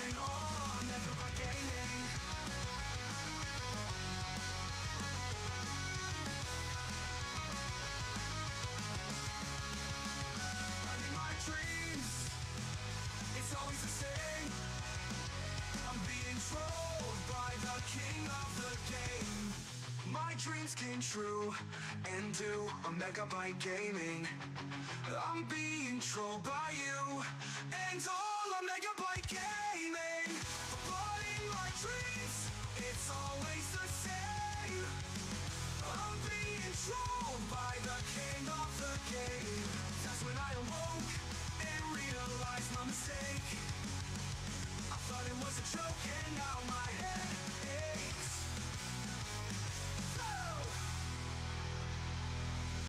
and all on Megabyte Gaming. In my dreams, it's always the same. I'm being trolled by the king of the game. My dreams came true and do a Megabyte Gaming. I'm being trolled by you and all a Megabyte Gaming. But in my dreams, it's always the same. I'm being trolled by the king of the game. That's when I awoke and realized my mistake. I thought it was a joke and now